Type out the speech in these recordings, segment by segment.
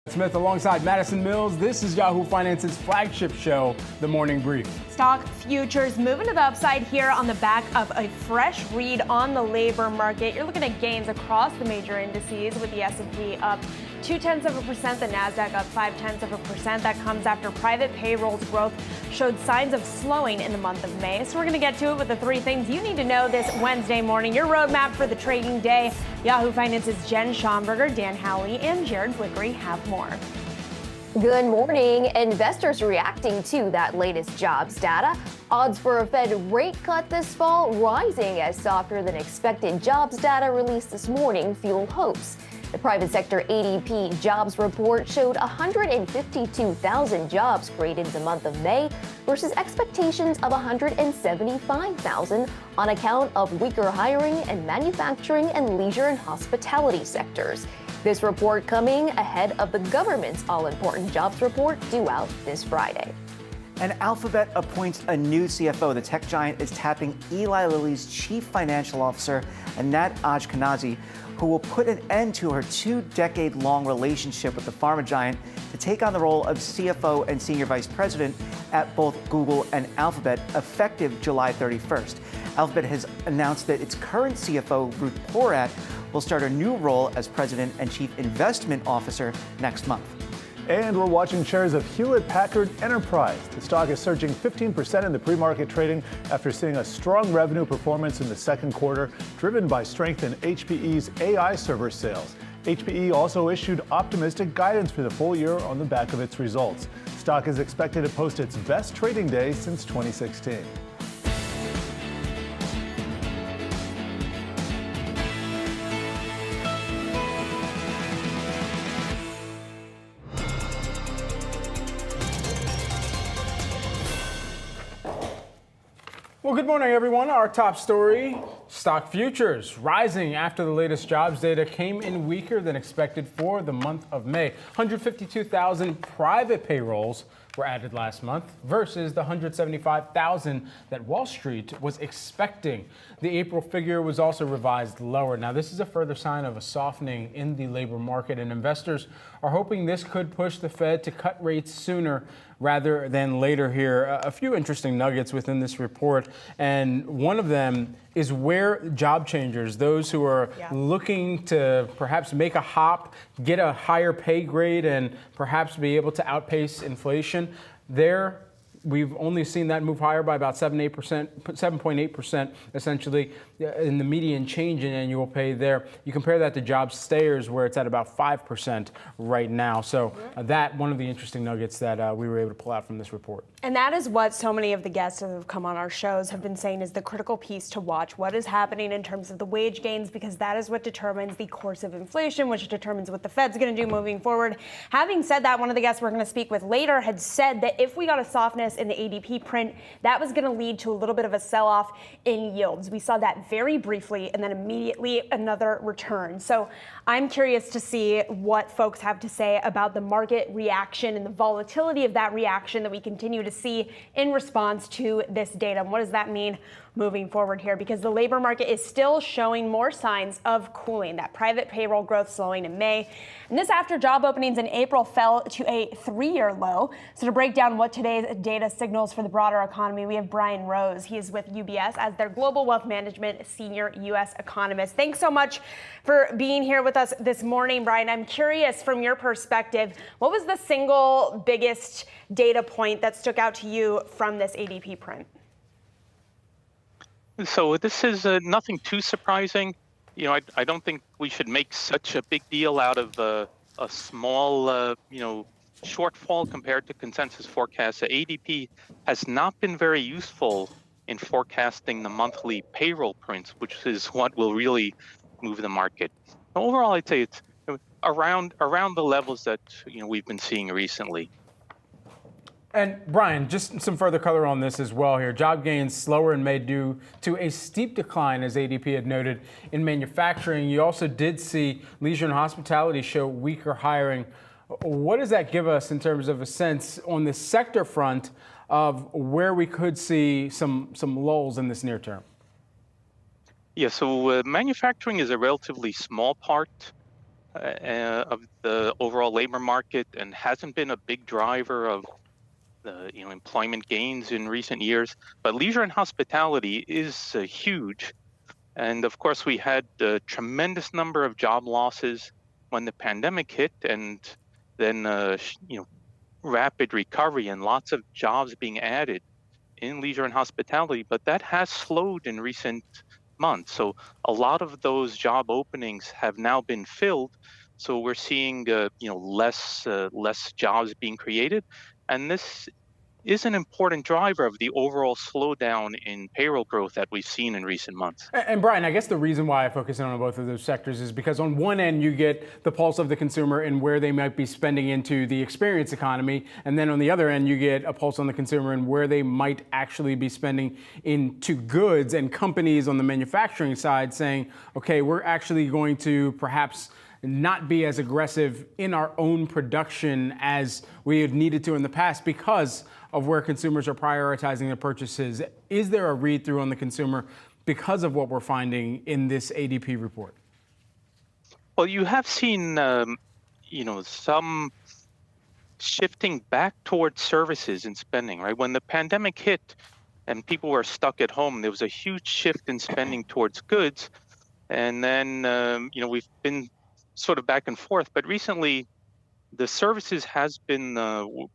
Smith alongside Madison Mills. This is Yahoo Finance's flagship show, The Morning Brief. Stock futures moving to the upside here on the back of a fresh read on the labor market. You're looking at gains across the major indices with the S&P up 0.2%, the Nasdaq up 0.5%. That comes after private payrolls growth showed signs of slowing in the month of May. So we're going to get to it with the three things you need to know this Wednesday morning. Your roadmap for the trading day. Yahoo Finance's Jen Schomburger, Dan Howley, and Jared Blickery have more. Good morning. Investors reacting to that latest jobs data. Odds for a Fed rate cut this fall rising as softer than expected jobs data released this morning fueled hopes. The private sector ADP jobs report showed 152,000 jobs created in the month of May versus expectations of 175,000 on account of weaker hiring in manufacturing and leisure and hospitality sectors. This report coming ahead of the government's all-important jobs report due out this Friday. And Alphabet appoints a new CFO. The tech giant is tapping Eli Lilly's chief financial officer, Anat Ashkenazi, who will put an end to her 2-decade-long relationship with the pharma giant to take on the role of CFO and senior vice president at both Google and Alphabet, effective July 31st. Alphabet has announced that its current CFO, Ruth Porat, will start a new role as president and chief investment officer next month. And we're watching shares of Hewlett-Packard Enterprise. The stock is surging 15% in the pre-market trading after seeing a strong revenue performance in the second quarter, driven by strength in HPE's AI server sales. HPE also issued optimistic guidance for the full year on the back of its results. Stock is expected to post its best trading day since 2016. Well, good morning, everyone. Our top story, stock futures rising after the latest jobs data came in weaker than expected for the month of May. 152,000 private payrolls were added last month versus the 175,000 that Wall Street was expecting. The April figure was also revised lower. Now, this is a further sign of a softening in the labor market, and investors are hoping this could push the Fed to cut rates sooner rather than later here. A few interesting nuggets within this report, and one of them is where job changers, those who are looking to perhaps make a hop, get a higher pay grade, and perhaps be able to outpace inflation, there we've only seen that move higher by about 7.8%, essentially, in the median change in annual pay there. You compare that to job stayers, where it's at about 5% right now. So that one of the interesting nuggets that we were able to pull out from this report. And that is what so many of the guests that have come on our shows have been saying is the critical piece to watch. What is happening in terms of the wage gains, because that is what determines the course of inflation, which determines what the Fed's going to do moving forward. Having said that, one of the guests we're going to speak with later had said that if we got a softness in the ADP print, that was going to lead to a little bit of a sell-off in yields. We saw that very briefly and then immediately another return. So I'm curious to see what folks have to say about the market reaction and the volatility of that reaction that we continue to see in response to this data. And what does that mean moving forward here? Because the labor market is still showing more signs of cooling, that private payroll growth slowing in May. And this after job openings in April fell to a 3-year low. So to break down what today's data signals for the broader economy, we have Brian Rose. He is with UBS as their Global Wealth Management Senior U.S. Economist. Thanks so much for being here with us this morning, Brian. I'm curious, from your perspective, what was the single biggest data point that stuck out to you from this ADP print? So this is nothing too surprising. You know, I don't think we should make such a big deal out of a small, shortfall compared to consensus forecasts. ADP has not been very useful in forecasting the monthly payroll prints, which is what will really move the market. Overall, I'd say it's around the levels that we've been seeing recently. And Brian, just some further color on this as well here. Job gains slower in May due to a steep decline, as ADP had noted, in manufacturing. You also did see leisure and hospitality show weaker hiring. What does that give us in terms of a sense on the sector front of where we could see some lulls in this near term? Yeah, so manufacturing is a relatively small part of the overall labor market and hasn't been a big driver of the employment gains in recent years. But leisure and hospitality is huge. And of course, we had a tremendous number of job losses when the pandemic hit, and then rapid recovery and lots of jobs being added in leisure and hospitality. But that has slowed in recent months. So a lot of those job openings have now been filled. So we're seeing less jobs being created, and this is an important driver of the overall slowdown in payroll growth that we've seen in recent months. And Brian, I guess the reason why I focus in on both of those sectors is because on one end, you get the pulse of the consumer and where they might be spending into the experience economy. And then on the other end, you get a pulse on the consumer and where they might actually be spending into goods, and companies on the manufacturing side saying, okay, we're actually going to perhaps not be as aggressive in our own production as we had needed to in the past because of where consumers are prioritizing their purchases. Is there a read-through on the consumer because of what we're finding in this ADP report? Well, you have seen, some shifting back towards services and spending, right? When the pandemic hit and people were stuck at home, there was a huge shift in spending towards goods. And then, we've been sort of back and forth, but recently the services has been,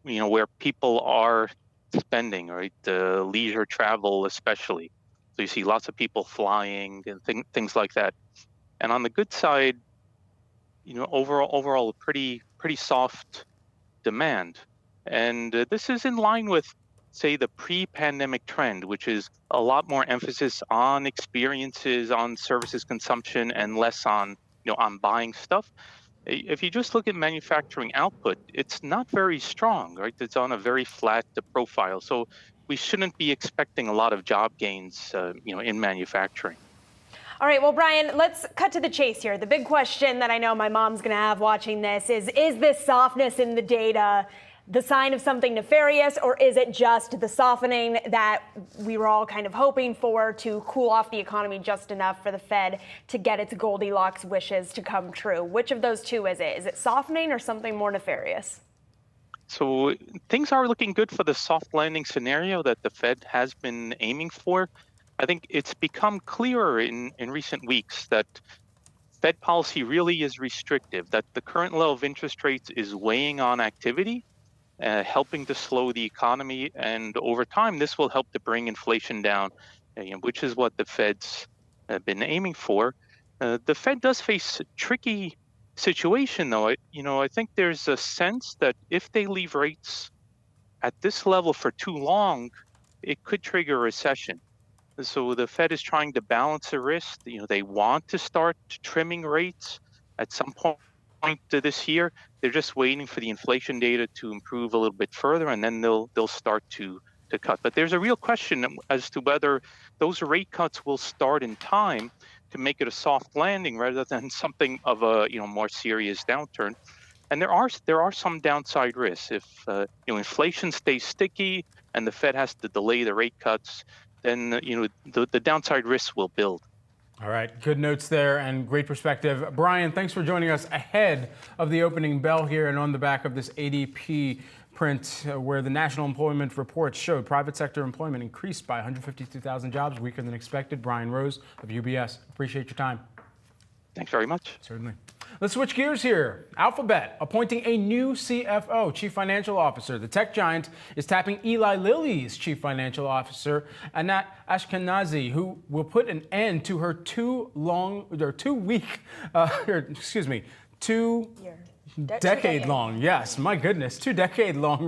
where people are spending, right? Leisure travel, especially. So you see lots of people flying and things like that. And on the good side, overall, a pretty soft demand. And this is in line with, say, the pre-pandemic trend, which is a lot more emphasis on experiences, on services consumption, and less on buying stuff. If you just look at manufacturing output, it's not very strong, right? It's on a very flat profile. So we shouldn't be expecting a lot of job gains, in manufacturing. All right, well, Brian, let's cut to the chase here. The big question that I know my mom's going to have watching this is this softness in the data the sign of something nefarious, or is it just the softening that we were all kind of hoping for to cool off the economy just enough for the Fed to get its Goldilocks wishes to come true? Which of those two is it? Is it softening or something more nefarious? So things are looking good for the soft landing scenario that the Fed has been aiming for. I think it's become clearer in recent weeks that Fed policy really is restrictive, that the current level of interest rates is weighing on activity, helping to slow the economy, and over time this will help to bring inflation down, which is what the Fed's been aiming for. The Fed does face a tricky situation, though. I think there's a sense that if they leave rates at this level for too long, it could trigger a recession. So the Fed is trying to balance the risk. They want to start trimming rates at some point this year. They're just waiting for the inflation data to improve a little bit further, and then they'll start to cut. But there's a real question as to whether those rate cuts will start in time to make it a soft landing rather than something of a more serious downturn. And there are some downside risks. If inflation stays sticky and the Fed has to delay the rate cuts, then the downside risks will build. All right, good notes there and great perspective. Brian, thanks for joining us ahead of the opening bell here and on the back of this ADP print where the national employment report showed private sector employment increased by 152,000 jobs, weaker than expected. Brian Rose of UBS, appreciate your time. Thanks very much. Certainly. Let's switch gears here. Alphabet appointing a new CFO, Chief Financial Officer. The tech giant is tapping Eli Lilly's Chief Financial Officer, Anat Ashkenazi, who will put an end to her two-decade-long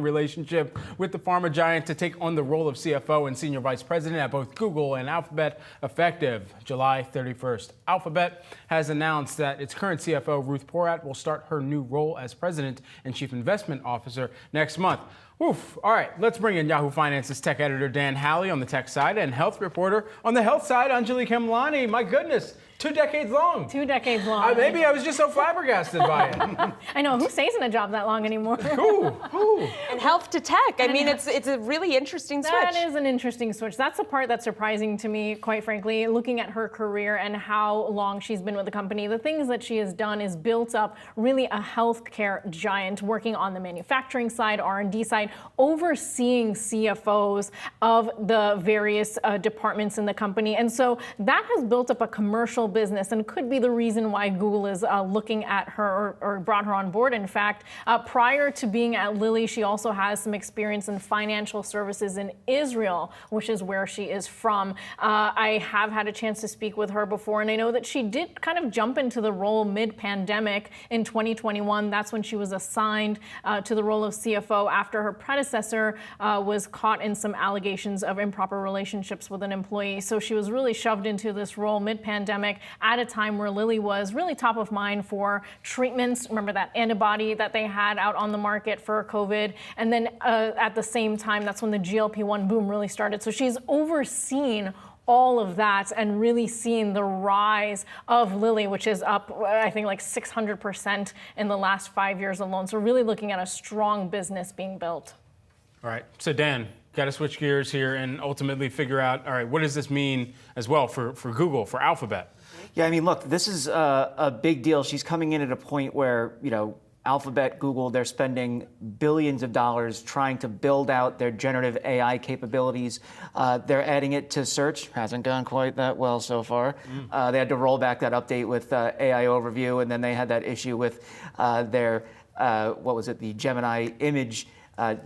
relationship with the pharma giant to take on the role of CFO and Senior Vice President at both Google and Alphabet effective July 31st. Alphabet has announced that its current CFO, Ruth Porat, will start her new role as President and Chief Investment Officer next month. Oof. All right, let's bring in Yahoo Finance's tech editor Dan Halley on the tech side and health reporter on the health side, Anjali Kemlani. My goodness, 2 decades long. 2 decades long. Maybe I was just so flabbergasted by it. I know, who stays in a job that long anymore? Who? And health to tech. I mean, it's a really interesting switch. That is an interesting switch. That's the part that's surprising to me, quite frankly, looking at her career and how long she's been with the company. The things that she has done is built up really a healthcare giant, working on the manufacturing side, R&D side, overseeing CFOs of the various departments in the company. And so that has built up a commercial business and could be the reason why Google is looking at her or brought her on board. In fact, prior to being at Lilly, she also has some experience in financial services in Israel, which is where she is from. I have had a chance to speak with her before, and I know that she did kind of jump into the role mid-pandemic in 2021. That's when she was assigned to the role of CFO after her predecessor was caught in some allegations of improper relationships with an employee. So she was really shoved into this role mid-pandemic at a time where Lilly was really top of mind for treatments. Remember that antibody that they had out on the market for COVID? And then at the same time, that's when the GLP-1 boom really started. So she's overseen all of that and really seen the rise of Lilly, which is up, I think, like 600% in the last 5 years alone. So really looking at a strong business being built. All right, so Dan, got to switch gears here and ultimately figure out, all right, what does this mean as well for Google, for Alphabet? Yeah, I mean, look, this is a big deal. She's coming in at a point where, Alphabet, Google, they're spending billions of dollars trying to build out their generative AI capabilities. They're adding it to search. Hasn't gone quite that well so far. They had to roll back that update with AI Overview, and then they had that issue with their, the Gemini image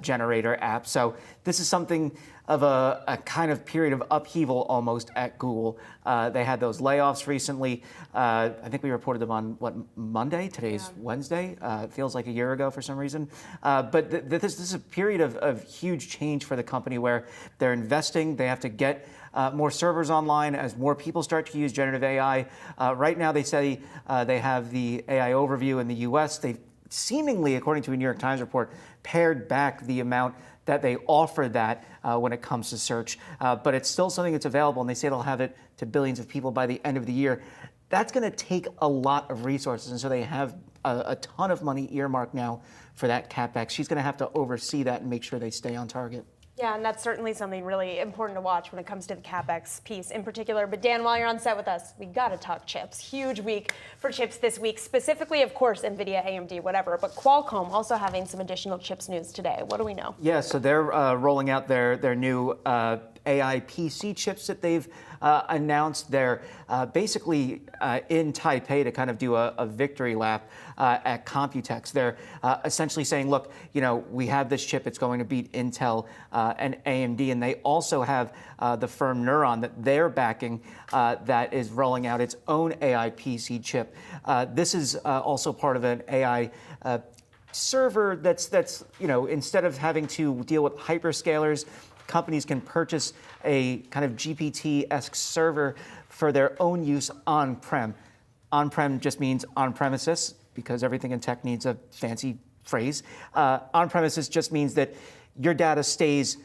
generator app. So this is something of a kind of period of upheaval almost at Google. They had those layoffs recently. I think we reported them on, Monday? Today's Wednesday. It feels like a year ago for some reason. But this is a period of huge change for the company where they're investing. They have to get more servers online as more people start to use generative AI. Right now they say they have the AI Overview in the US. They've seemingly, according to a New York Times report, pared back the amount that they offer that when it comes to search. But it's still something that's available, and they say they'll have it to billions of people by the end of the year. That's going to take a lot of resources, and so they have a ton of money earmarked now for that CapEx. She's going to have to oversee that and make sure they stay on target. Yeah, and that's certainly something really important to watch when it comes to the CapEx piece in particular. But Dan, while you're on set with us, we got to talk chips. Huge week for chips this week, specifically, of course, Nvidia, AMD, whatever. But Qualcomm also having some additional chips news today. What do we know? Yeah, so they're rolling out their new AI PC chips that they've announced. They're basically in Taipei to kind of do a victory lap at Computex. They're essentially saying, look, we have this chip. It's going to beat Intel and AMD. And they also have the firm Neuron that they're backing that is rolling out its own AI PC chip. This is also part of an AI server that's instead of having to deal with hyperscalers, companies can purchase a kind of GPT-esque server for their own use on-prem. On-prem just means on-premises, because everything in tech needs a fancy phrase. On-premises just means that your data stays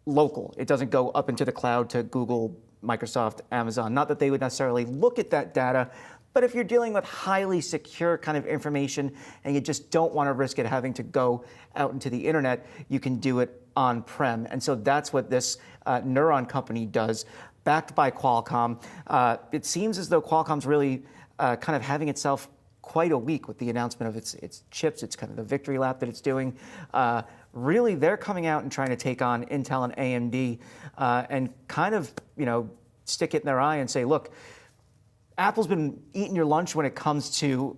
local. It doesn't go up into the cloud to Google, Microsoft, Amazon. Not that they would necessarily look at that data, but if you're dealing with highly secure kind of information and you just don't want to risk it having to go out into the internet, you can do it on-prem. And so that's what this Neuron company does, backed by Qualcomm. It seems as though Qualcomm's really kind of having itself quite a week with the announcement of its chips. It's kind of the victory lap that it's doing. Really, they're coming out and trying to take on Intel and AMD and kind of, stick it in their eye and say, look, Apple's been eating your lunch when it comes to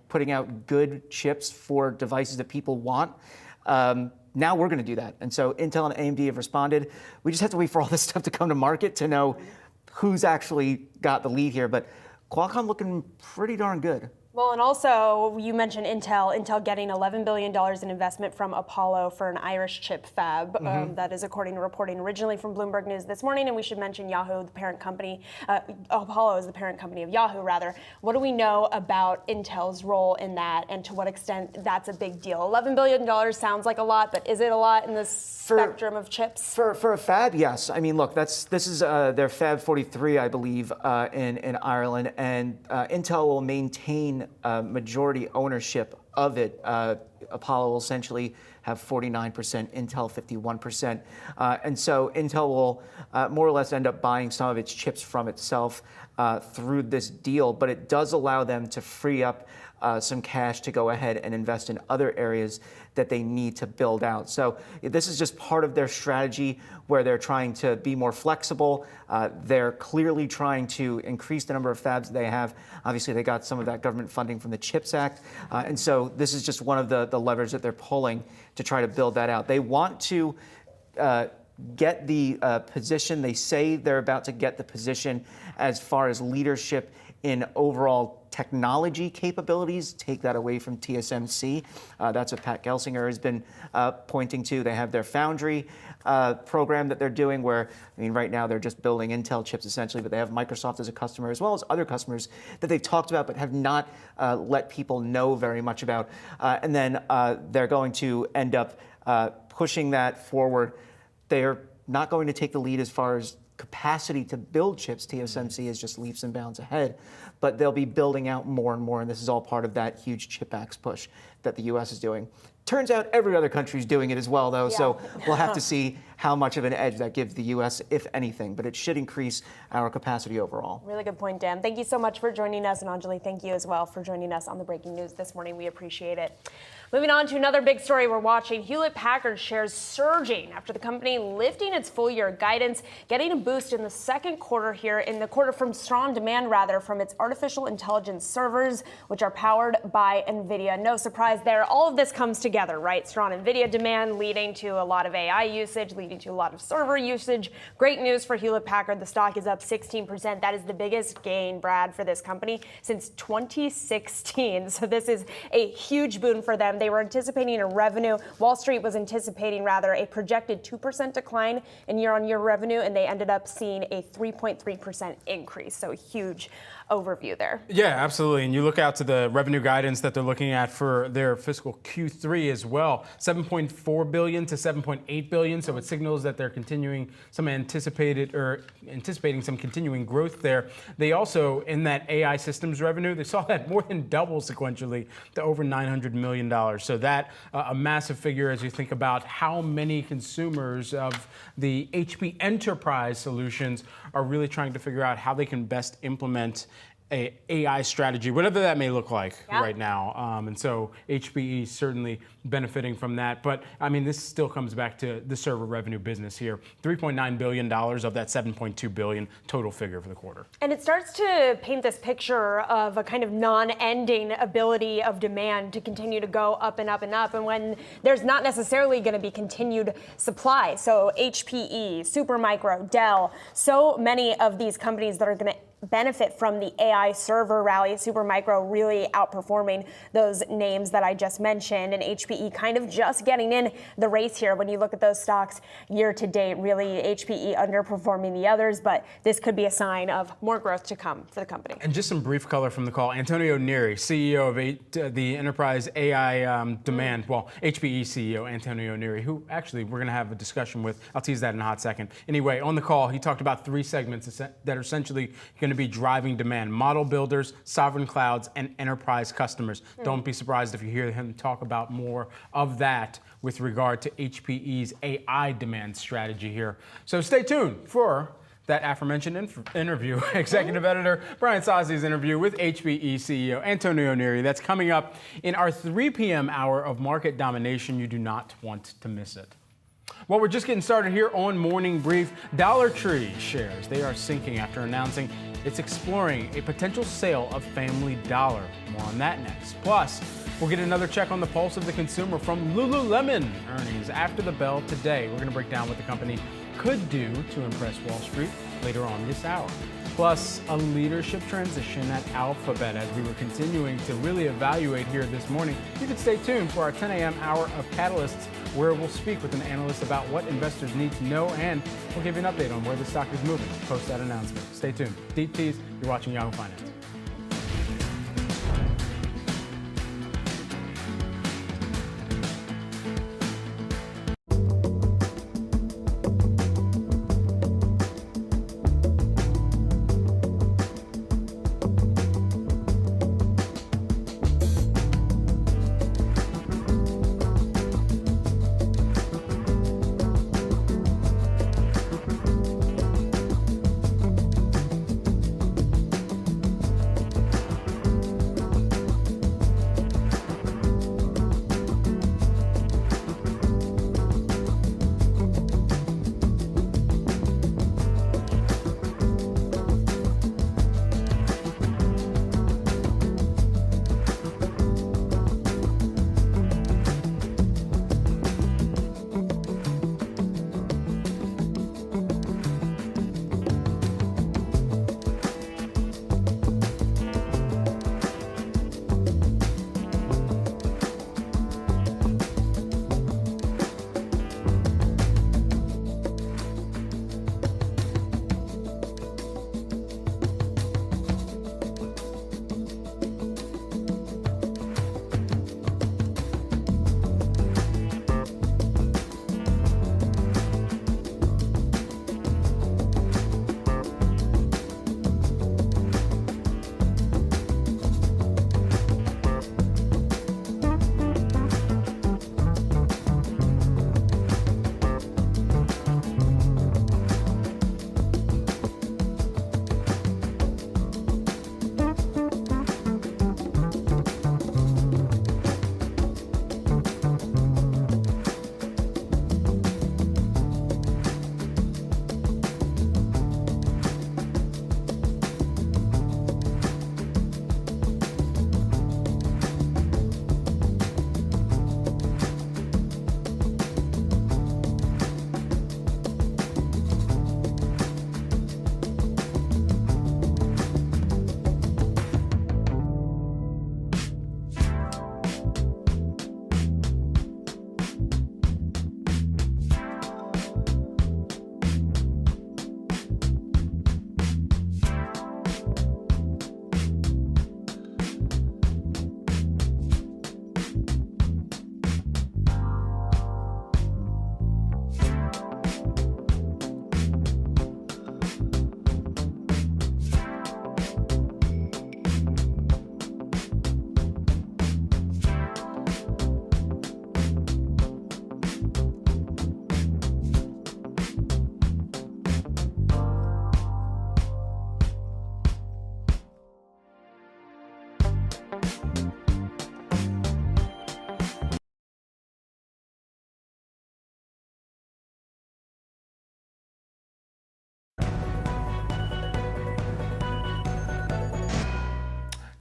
putting out good chips for devices that people want. Now we're going to do that. And so Intel and AMD have responded. We just have to wait for all this stuff to come to market to know who's actually got the lead here. But Qualcomm looking pretty darn good Well, and also you mentioned Intel getting $11 billion in investment from Apollo for an Irish chip fab. That is according to reporting originally from Bloomberg News this morning. And we should mention Yahoo, the parent company, Apollo is the parent company of Yahoo, rather. What do we know about Intel's role in that, and to what extent that's a big deal? $11 billion sounds like a lot, but is it a lot in this spectrum of chips? For a fab, yes. I mean, look, this is their Fab 43, I believe, in Ireland, and Intel will maintain majority ownership of it. Apollo will essentially have 49%, Intel 51%. And so Intel will more or less end up buying some of its chips from itself through this deal, but it does allow them to free up some cash to go ahead and invest in other areas that they need to build out. So this is just part of their strategy where they're trying to be more flexible. They're clearly trying to increase the number of fabs they have. Obviously, they got some of that government funding from the CHIPS Act. And so this is just one of the levers that they're pulling to try to build that out. They want to get the position. They say they're about to get the position as far as leadership in overall technology capabilities, take that away from TSMC. That's what Pat Gelsinger has been pointing to. They have their foundry program that they're doing where, I mean, right now they're just building Intel chips essentially, but they have Microsoft as a customer as well as other customers that they've talked about but have not let people know very much about. And then they're going to end up pushing that forward. They're not going to take the lead as far as capacity to build chips. TSMC is just leaps and bounds ahead, but they'll be building out more and more, and this is all part of that huge chip Acts push that the U.S. is doing. Turns out every other country is doing it as well, though, so we'll have to see how much of an edge that gives the U.S., if anything, but it should increase our capacity overall. Really good point, Dan. Thank you so much for joining us, and Anjali, thank you as well for joining us on the breaking news this morning. We appreciate it. Moving on to another big story we're watching, Hewlett-Packard shares surging after the company lifting its full-year guidance, getting a boost in the second quarter here, in the quarter from strong demand, rather, from its artificial intelligence servers, which are powered by Nvidia. No surprise there. All of this comes together, right? Strong Nvidia demand leading to a lot of AI usage, leading to a lot of server usage. Great news for Hewlett-Packard. The stock is up 16%. That is the biggest gain, Brad, for this company since 2016. So this is a huge boon for them. They were anticipating a revenue, Wall Street was anticipating rather a projected 2% decline in year-on-year revenue, and they ended up seeing a 3.3% increase. So a huge overview there. Yeah, absolutely. And you look out to the revenue guidance that they're looking at for their fiscal Q3 as well, 7.4 billion to 7.8 billion. So it signals that they're anticipating some continuing growth there. They also, in that AI systems revenue, they saw that more than double sequentially to over $900 million. So that a massive figure as you think about how many consumers of the HP enterprise solutions are really trying to figure out how they can best implement a AI strategy, whatever that may look like right now. And so HPE certainly benefiting from that. But I mean, this still comes back to the server revenue business here. $3.9 billion of that $7.2 billion total figure for the quarter. And it starts to paint this picture of a kind of non-ending ability of demand to continue to go up and up and up. And when there's not necessarily going to be continued supply. So HPE, Supermicro, Dell, so many of these companies that are going to benefit from the AI server rally. Supermicro really outperforming those names that I just mentioned, and HPE kind of just getting in the race here. When you look at those stocks year to date, really HPE underperforming the others, but this could be a sign of more growth to come for the company. And just some brief color from the call. Antonio Neri, CEO of the Enterprise AI Demand, well, HPE CEO Antonio Neri, who actually we're going to have a discussion with. I'll tease that in a hot second. Anyway, on the call, he talked about three segments that are essentially going to be driving demand: model builders, sovereign clouds, and enterprise customers. Don't be surprised if you hear him talk about more of that with regard to HPE's AI demand strategy here. So stay tuned for that aforementioned interview. Executive Editor Brian Sozzi's interview with HPE CEO Antonio Neri. That's coming up in our 3 p.m. hour of Market Domination. You do not want to miss it. Well, we're just getting started here on Morning Brief. Dollar Tree shares, they are sinking after announcing it's exploring a potential sale of Family Dollar. More on that next. Plus, we'll get another check on the pulse of the consumer from Lululemon earnings after the bell today. We're going to break down what the company could do to impress Wall Street later on this hour. plus a leadership transition at Alphabet. As we were continuing to really evaluate here this morning, you can stay tuned for our 10 a.m. hour of Catalysts, where we'll speak with an analyst about what investors need to know, and we'll give you an update on where the stock is moving post that announcement. Stay tuned. Deep Tease, you're watching Yahoo Finance.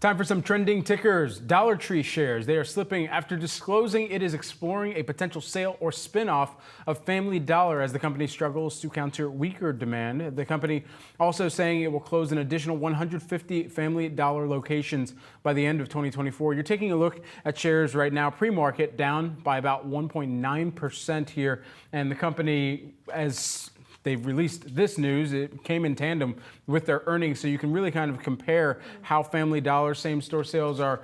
Time for some trending tickers. Dollar Tree shares, they are slipping after disclosing it is exploring a potential sale or spin-off of Family Dollar as the company struggles to counter weaker demand. The company also saying it will close an additional 150 Family Dollar locations by the end of 2024. You're taking a look at shares right now, pre-market down by about 1.9% here. And the company, as they've released this news, it came in tandem with their earnings, so you can really kind of compare how Family Dollar same-store sales are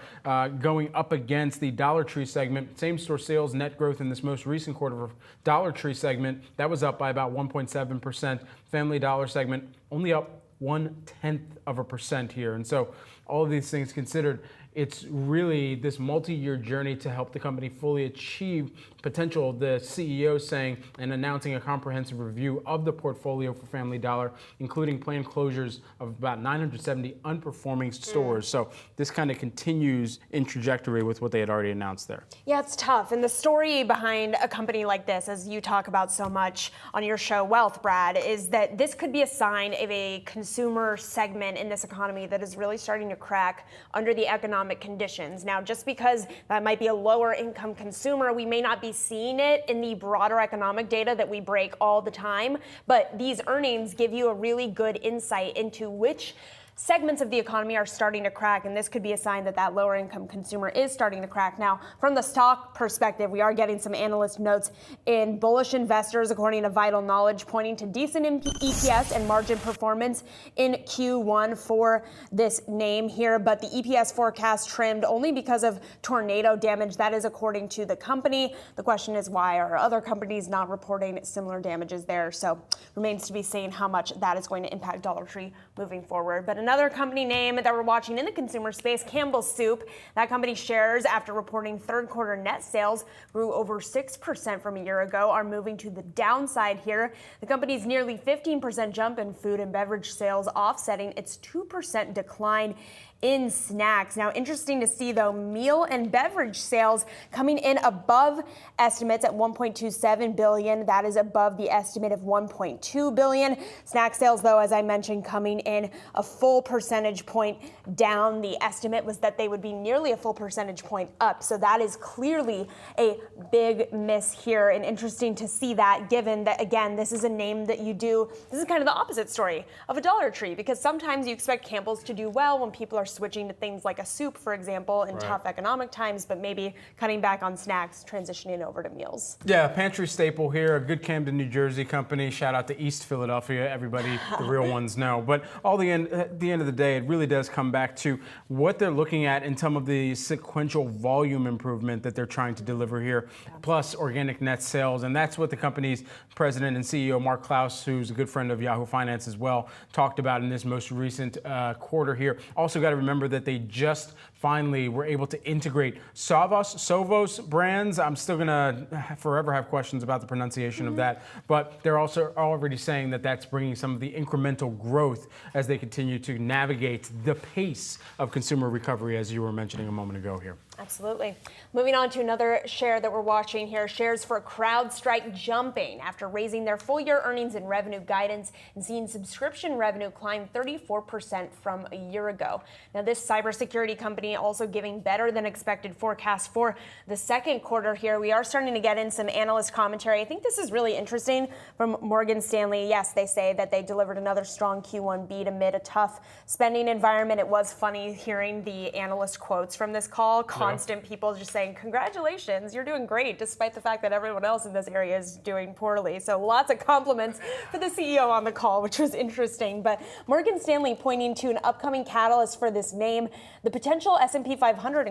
going up against the Dollar Tree segment. Same-store sales net growth in this most recent quarter for Dollar Tree segment, that was up by about 1.7%. Family Dollar segment only up 0.1% here. And so all of these things considered, it's really this multi-year journey to help the company fully achieve potential. The CEO saying and announcing a comprehensive review of the portfolio for Family Dollar, including planned closures of about 970 unperforming stores. So this kind of continues in trajectory with what they had already announced there. Yeah, it's tough. And the story behind a company like this, as you talk about so much on your show Wealth, Brad, is that this could be a sign of a consumer segment in this economy that is really starting to crack under the economic economic conditions. Now, just because that might be a lower income consumer, we may not be seeing it in the broader economic data that we break all the time, but these earnings give you a really good insight into which segments of the economy are starting to crack, and this could be a sign that that lower income consumer is starting to crack. Now, from the stock perspective, we are getting some analyst notes in bullish investors, according to Vital Knowledge, pointing to decent EPS and margin performance in Q1 for this name here, but the EPS forecast trimmed only because of tornado damage. That is according to the company. The question is, why are other companies not reporting similar damages there? So remains to be seen how much that is going to impact Dollar Tree moving forward. But another company name that we're watching in the consumer space, Campbell's Soup. That company shares, after reporting third quarter net sales grew over 6% from a year ago, are moving to the downside here. The company's nearly 15% jump in food and beverage sales offsetting its 2% decline in snacks. Now, interesting to see, though, meal and beverage sales coming in above estimates at $1.27 billion. That is above the estimate of $1.2 billion. Snack sales, though, as I mentioned, coming in a full percentage point down. The estimate was that they would be nearly a full percentage point up. So that is clearly a big miss here, and interesting to see that, given that, again, this is a name that this is kind of the opposite story of a Dollar Tree, because sometimes you expect Campbell's to do well when people are switching to things like a soup, for example, in tough economic times, but maybe cutting back on snacks, transitioning over to meals. Yeah, pantry staple here, a good Camden, New Jersey company. Shout out to East Philadelphia. Everybody, the real ones know. But at the end of the day, it really does come back to what they're looking at in some of the sequential volume improvement that they're trying to deliver here, plus organic net sales. And that's what the company's president and CEO, Mark Klaus, who's a good friend of Yahoo Finance as well, talked about in this most recent quarter here. Also got to remember that they just finally were able to integrate Sovos brands. I'm still going to forever have questions about the pronunciation of that, but they're also already saying that that's bringing some of the incremental growth as they continue to navigate the pace of consumer recovery, as you were mentioning a moment ago here. Absolutely. Moving on to another share that we're watching here, shares for CrowdStrike jumping after raising their full year earnings and revenue guidance and seeing subscription revenue climb 34% from a year ago. Now, this cybersecurity company also giving better than expected forecasts for the second quarter here. We are starting to get in some analyst commentary. I think this is really interesting from Morgan Stanley. Yes, they say that they delivered another strong Q1 beat amid a tough spending environment. It was funny hearing the analyst quotes from this call. Constant people just saying, congratulations, you're doing great, despite the fact that everyone else in this area is doing poorly. So lots of compliments for the CEO on the call, which was interesting. But Morgan Stanley pointing to an upcoming catalyst for this name, the potential S&P 500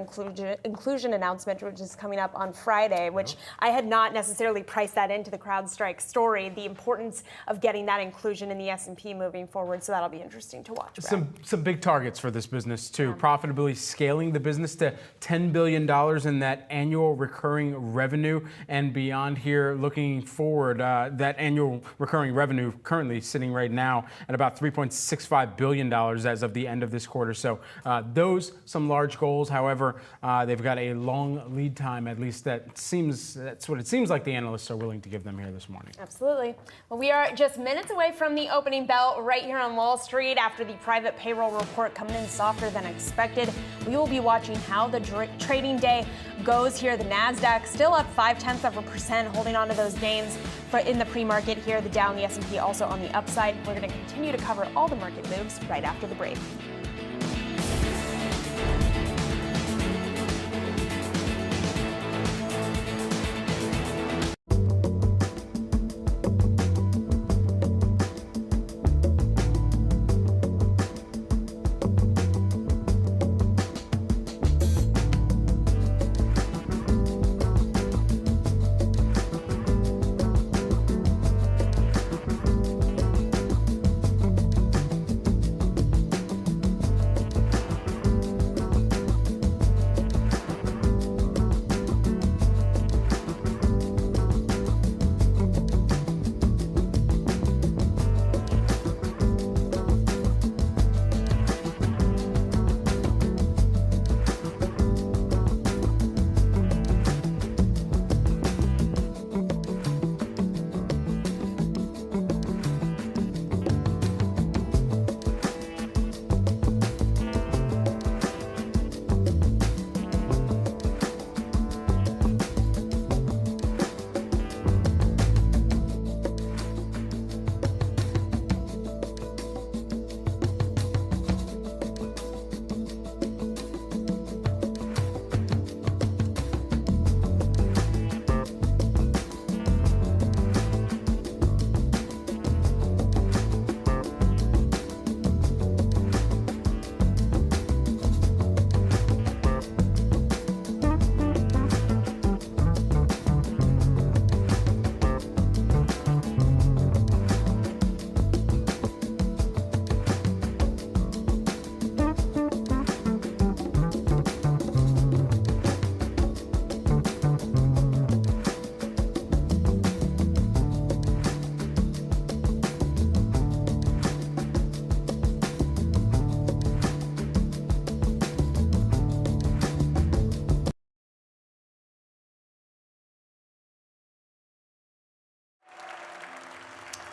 inclusion announcement, which is coming up on Friday, which I had not necessarily priced that into the CrowdStrike story, the importance of getting that inclusion in the S&P moving forward. So that'll be interesting to watch. Some big targets for this business, too. Profitably scaling the business to $10 billion in that annual recurring revenue and beyond here. Looking forward, that annual recurring revenue currently sitting right now at about $3.65 billion as of the end of this quarter. So those some large goals. However, they've got a long lead time, at least that's what it seems like the analysts are willing to give them here this morning. Absolutely. Well, we are just minutes away from the opening bell right here on Wall Street after the private payroll report coming in softer than expected. We will be watching how the trading day goes here. The Nasdaq still up 0.5%, holding on to those gains in the pre-market here. The Dow and the S&P also on the upside. We're going to continue to cover all the market moves right after the break.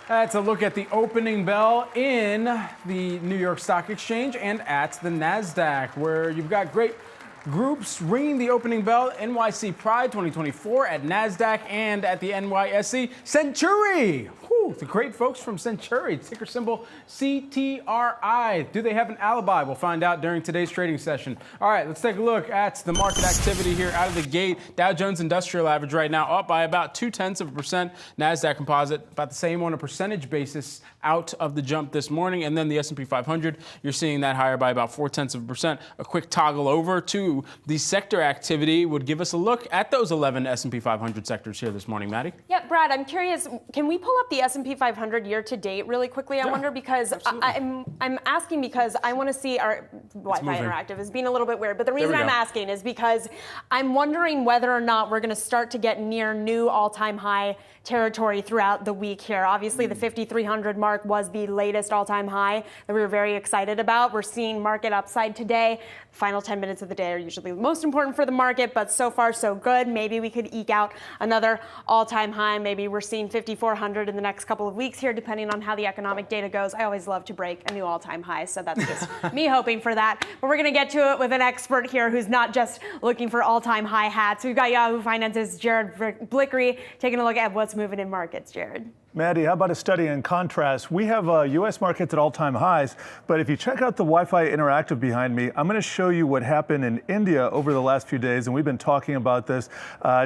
That's a look at the opening bell in the New York Stock Exchange and at the Nasdaq, where you've got great groups ringing the opening bell. NYC Pride 2024 at Nasdaq and at the NYSE Century. Whew, the great folks from Century, ticker symbol CTRI. Do they have an alibi? We'll find out during today's trading session. All right, let's take a look at the market activity here out of the gate. Dow Jones Industrial Average right now up by about 0.2%. Nasdaq Composite about the same on a percentage basis out of the jump this morning. And then the S&P 500, you're seeing that higher by about 0.4%. A quick toggle over to the sector activity would give us a look at those 11 S&P 500 sectors here this morning, Maddie. Yeah, Brad, I'm curious, can we pull up the S&P 500 year to date really quickly? I wonder, because I'm asking because I want to see our Wi-Fi Interactive is being a little bit weird, but the reason I'm asking is because I'm wondering whether or not we're going to start to get near new all-time high territory throughout the week here. Obviously, the 5,300 mark was the latest all-time high that we were very excited about. We're seeing market upside today. Final 10 minutes of the day are usually most important for the market, but so far so good. Maybe we could eke out another all-time high. Maybe we're seeing 5,400 in the next couple of weeks here, depending on how the economic data goes. I always love to break a new all-time high, so that's just me hoping for that. But we're going to get to it with an expert here who's not just looking for all-time high hats. We've got Yahoo Finance's Jared Blickery taking a look at what's moving in markets. Jared. Maddie, how about a study in contrast? We have U.S. markets at all-time highs, but if you check out the Wi-Fi Interactive behind me, I'm going to show you what happened in India over the last few days, and we've been talking about this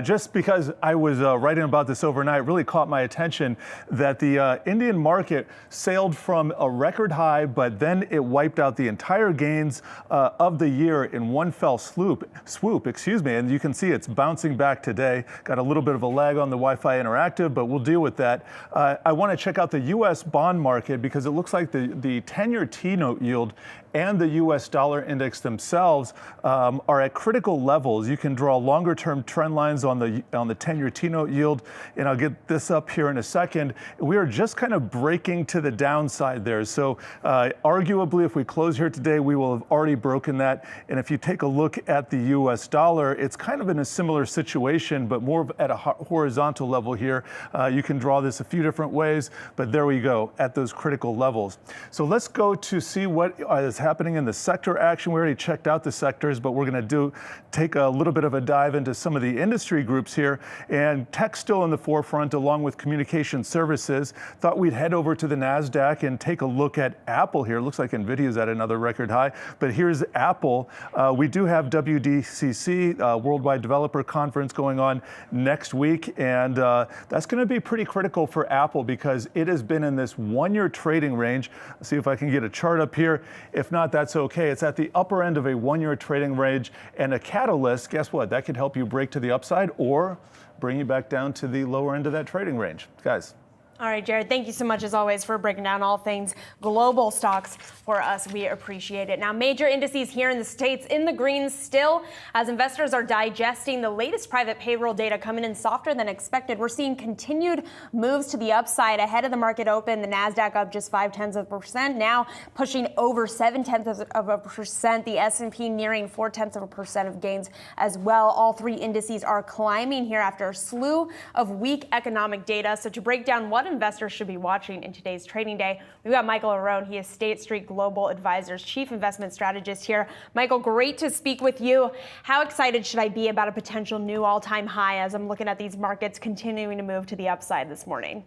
just because I was writing about this overnight. It really caught my attention that the Indian market sailed from a record high, but then it wiped out the entire gains of the year in one fell swoop, and you can see it's bouncing back today. Got a little bit of a lag on the Wi-Fi Interactive, but we'll deal with that. I want to check out the U.S. bond market because it looks like the 10-year T-note yield and the U.S. dollar index themselves are at critical levels. You can draw longer-term trend lines on the 10-year T-note yield, and I'll get this up here in a second. We are just kind of breaking to the downside there. So arguably, if we close here today, we will have already broken that. And if you take a look at the U.S. dollar, it's kind of in a similar situation, but more at a horizontal level here. You can draw this a few different ways, but there we go at those critical levels. So let's go to see what is happening in the sector action. We already checked out the sectors, but we're going to take a little bit of a dive into some of the industry groups here. And tech still in the forefront, along with communication services. Thought we'd head over to the Nasdaq and take a look at Apple here. Looks like Nvidia's at another record high, but here's Apple. We do have WDCC, Worldwide Developer Conference, going on next week, and that's going to be pretty critical for Apple because it has been in this one-year trading range. Let's see if I can get a chart up here. If not, that's okay. It's at the upper end of a one-year trading range, and a catalyst, guess what? That could help you break to the upside or bring you back down to the lower end of that trading range. Guys. All right, Jared, thank you so much, as always, for breaking down all things global stocks for us. We appreciate it. Now, major indices here in the States in the green still, as investors are digesting the latest private payroll data coming in softer than expected. We're seeing continued moves to the upside ahead of the market open. The Nasdaq up just 0.4%, now pushing over 0.7%. The S&P nearing 0.4% of gains as well. All three indices are climbing here after a slew of weak economic data. So to break down what investors should be watching in today's trading day, we've got Michael Arone. He is State Street Global Advisors Chief Investment Strategist here. Michael, great to speak with you. How excited should I be about a potential new all-time high as I'm looking at these markets continuing to move to the upside this morning?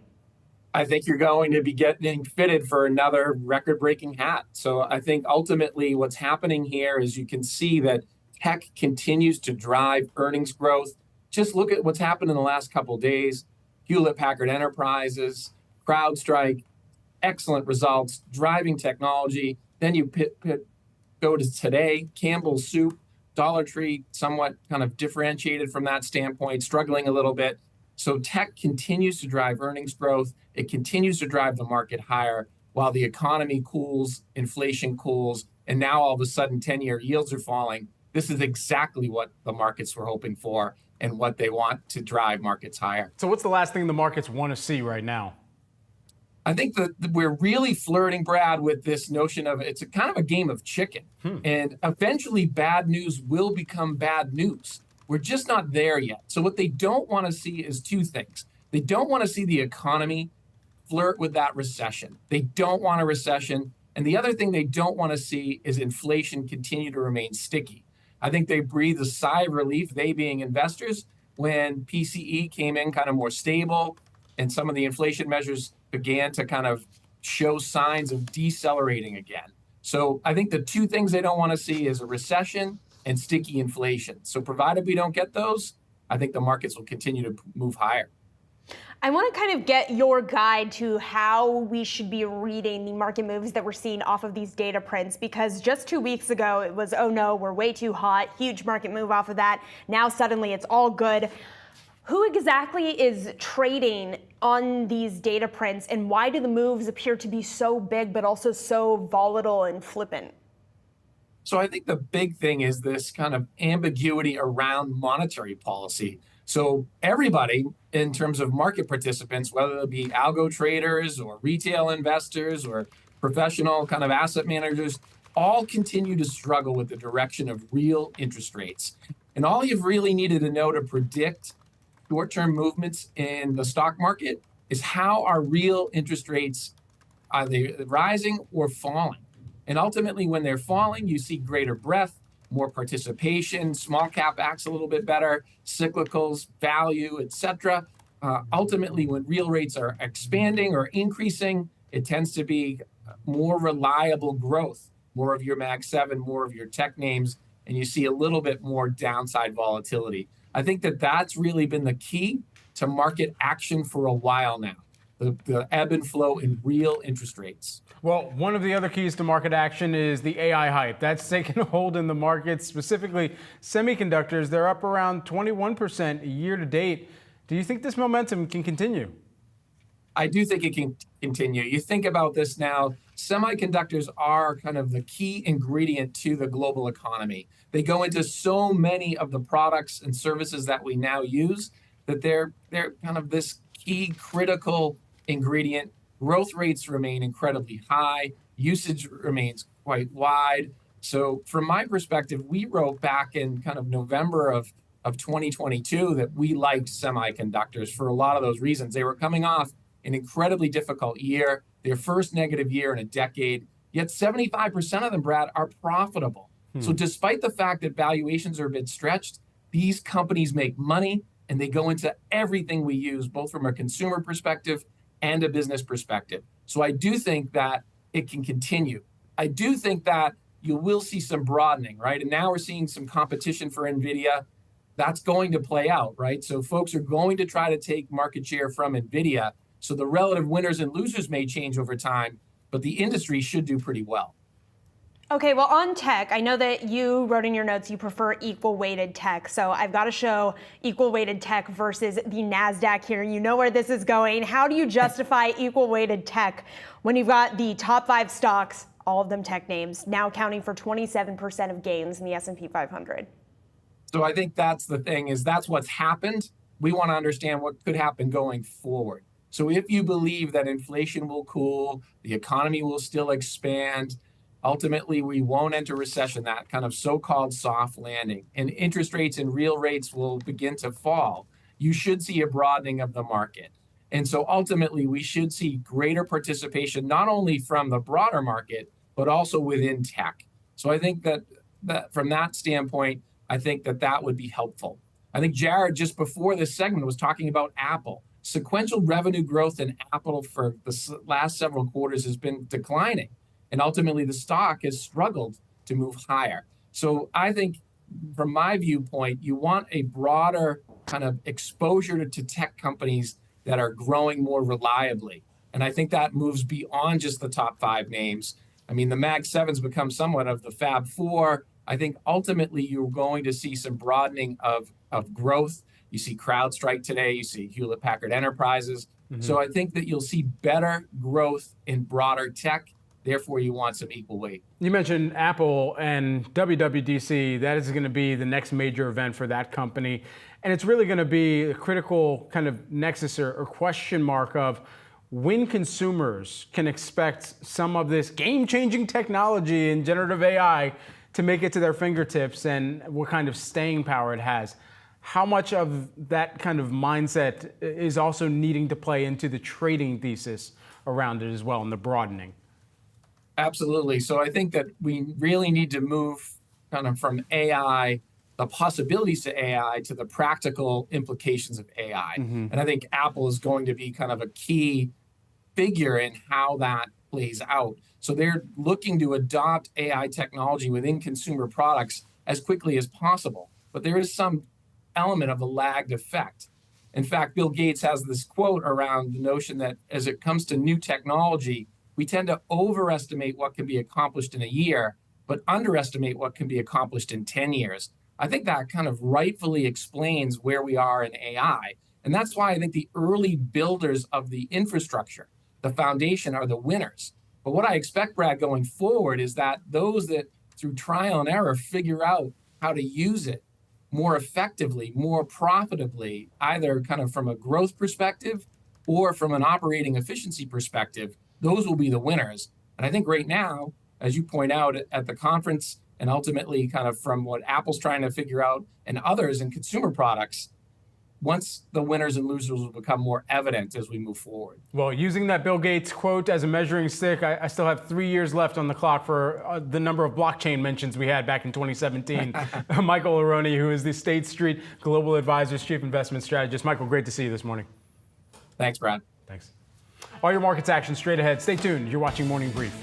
I think you're going to be getting fitted for another record-breaking hat. So I think ultimately what's happening here is you can see that tech continues to drive earnings growth. Just look at what's happened in the last couple of days. Hewlett Packard Enterprises, CrowdStrike, excellent results, driving technology. Then you go to today, Campbell's Soup, Dollar Tree, somewhat kind of differentiated from that standpoint, struggling a little bit. So tech continues to drive earnings growth. It continues to drive the market higher while the economy cools, inflation cools, and now all of a sudden 10-year yields are falling. This is exactly what the markets were hoping for and what they want to drive markets higher. So what's the last thing the markets want to see right now? I think that we're really flirting, Brad, with this notion of it's a kind of a game of chicken. And eventually bad news will become bad news. We're just not there yet. So what they don't want to see is two things. They don't want to see the economy flirt with that recession. They don't want a recession. And the other thing they don't want to see is inflation continue to remain sticky. I think they breathed a sigh of relief, they being investors, when PCE came in kind of more stable and some of the inflation measures began to kind of show signs of decelerating again. So I think the two things they don't want to see is a recession and sticky inflation. So provided we don't get those, I think the markets will continue to move higher. I want to kind of get your guide to how we should be reading the market moves that we're seeing off of these data prints, because just 2 weeks ago it was, oh no, we're way too hot, huge market move off of that. Now suddenly it's all good. Who exactly is trading on these data prints, and why do the moves appear to be so big but also so volatile and flippant? So I think the big thing is this kind of ambiguity around monetary policy. So everybody, in terms of market participants, whether it be algo traders or retail investors or professional kind of asset managers, all continue to struggle with the direction of real interest rates. And all you've really needed to know to predict short-term movements in the stock market is how are real interest rates, are they rising or falling? And ultimately, when they're falling, you see greater breadth, more participation, small cap acts a little bit better, cyclicals, value, etc. Ultimately, when real rates are expanding or increasing, it tends to be more reliable growth, more of your Mag 7, more of your tech names, and you see a little bit more downside volatility. I think that that's really been the key to market action for a while now, the ebb and flow in real interest rates. Well, one of the other keys to market action is the AI hype. That's taken a hold in the markets, specifically semiconductors. They're up around 21% year to date. Do you think this momentum can continue? I do think it can continue. You think about this now, semiconductors are kind of the key ingredient to the global economy. They go into so many of the products and services that we now use that they're kind of this key critical ingredient. Growth rates remain incredibly high. Usage remains quite wide. So from my perspective, we wrote back in kind of November of 2022 that we liked semiconductors for a lot of those reasons. They were coming off an incredibly difficult year, their first negative year in a decade, yet 75% of them, Brad, are profitable. So despite the fact that valuations are a bit stretched, these companies make money and they go into everything we use, both from a consumer perspective and a business perspective. So I do think that it can continue. I do think that you will see some broadening, right? And now we're seeing some competition for Nvidia. That's going to play out, right? So folks are going to try to take market share from Nvidia. So the relative winners and losers may change over time, but the industry should do pretty well. Okay, well, on tech, I know that you wrote in your notes you prefer equal weighted tech. So I've got to show equal weighted tech versus the Nasdaq here. You know where this is going. How do you justify equal weighted tech when you've got the top 5 stocks, all of them tech names, now accounting for 27% of gains in the S&P 500? So I think that's the thing, is that's what's happened. We want to understand what could happen going forward. So if you believe that inflation will cool, the economy will still expand, ultimately, we won't enter recession, that kind of so-called soft landing, and interest rates and real rates will begin to fall, you should see a broadening of the market. And so ultimately, we should see greater participation, not only from the broader market, but also within tech. So I think that from that standpoint, I think that would be helpful. I think Jared, just before this segment, was talking about Apple. Sequential revenue growth in Apple for the last several quarters has been declining. And ultimately, the stock has struggled to move higher. So I think from my viewpoint, you want a broader kind of exposure to tech companies that are growing more reliably. And I think that moves beyond just the top 5 names. I mean, the Mag 7's become somewhat of the Fab 4. I think ultimately you're going to see some broadening of growth. You see CrowdStrike today, you see Hewlett Packard Enterprises. So I think that you'll see better growth in broader tech. Therefore, you want some equal weight. You mentioned Apple and WWDC. That is going to be the next major event for that company. And it's really going to be a critical kind of nexus or question mark of when consumers can expect some of this game-changing technology in generative AI to make it to their fingertips and what kind of staying power it has. how much of that kind of mindset is also needing to play into the trading thesis around it as well and the broadening? Absolutely. So I think that we really need to move kind of from AI, the possibilities to AI, to the practical implications of AI. And I think Apple is going to be kind of a key figure in how that plays out. So they're looking to adopt AI technology within consumer products as quickly as possible. But there is some element of a lagged effect. In fact, Bill Gates has this quote around the notion that as it comes to new technology, we tend to overestimate what can be accomplished in a year, but underestimate what can be accomplished in 10 years. I think that kind of rightfully explains where we are in AI. And that's why I think the early builders of the infrastructure, the foundation, are the winners. But what I expect, Brad, going forward is that those that through trial and error figure out how to use it more effectively, more profitably, either kind of from a growth perspective or from an operating efficiency perspective, those will be the winners. And I think right now, as you point out at the conference, and ultimately kind of from what Apple's trying to figure out and others in consumer products, once the winners and losers will become more evident as we move forward. Well, using that Bill Gates quote as a measuring stick, I still have 3 years left on the clock for the number of blockchain mentions we had back in 2017. Michael Aroney, who is the State Street Global Advisors Chief Investment Strategist. Michael, great to see you this morning. Thanks, Brad. Thanks. All your markets action straight ahead. Stay tuned. You're watching Morning Brief.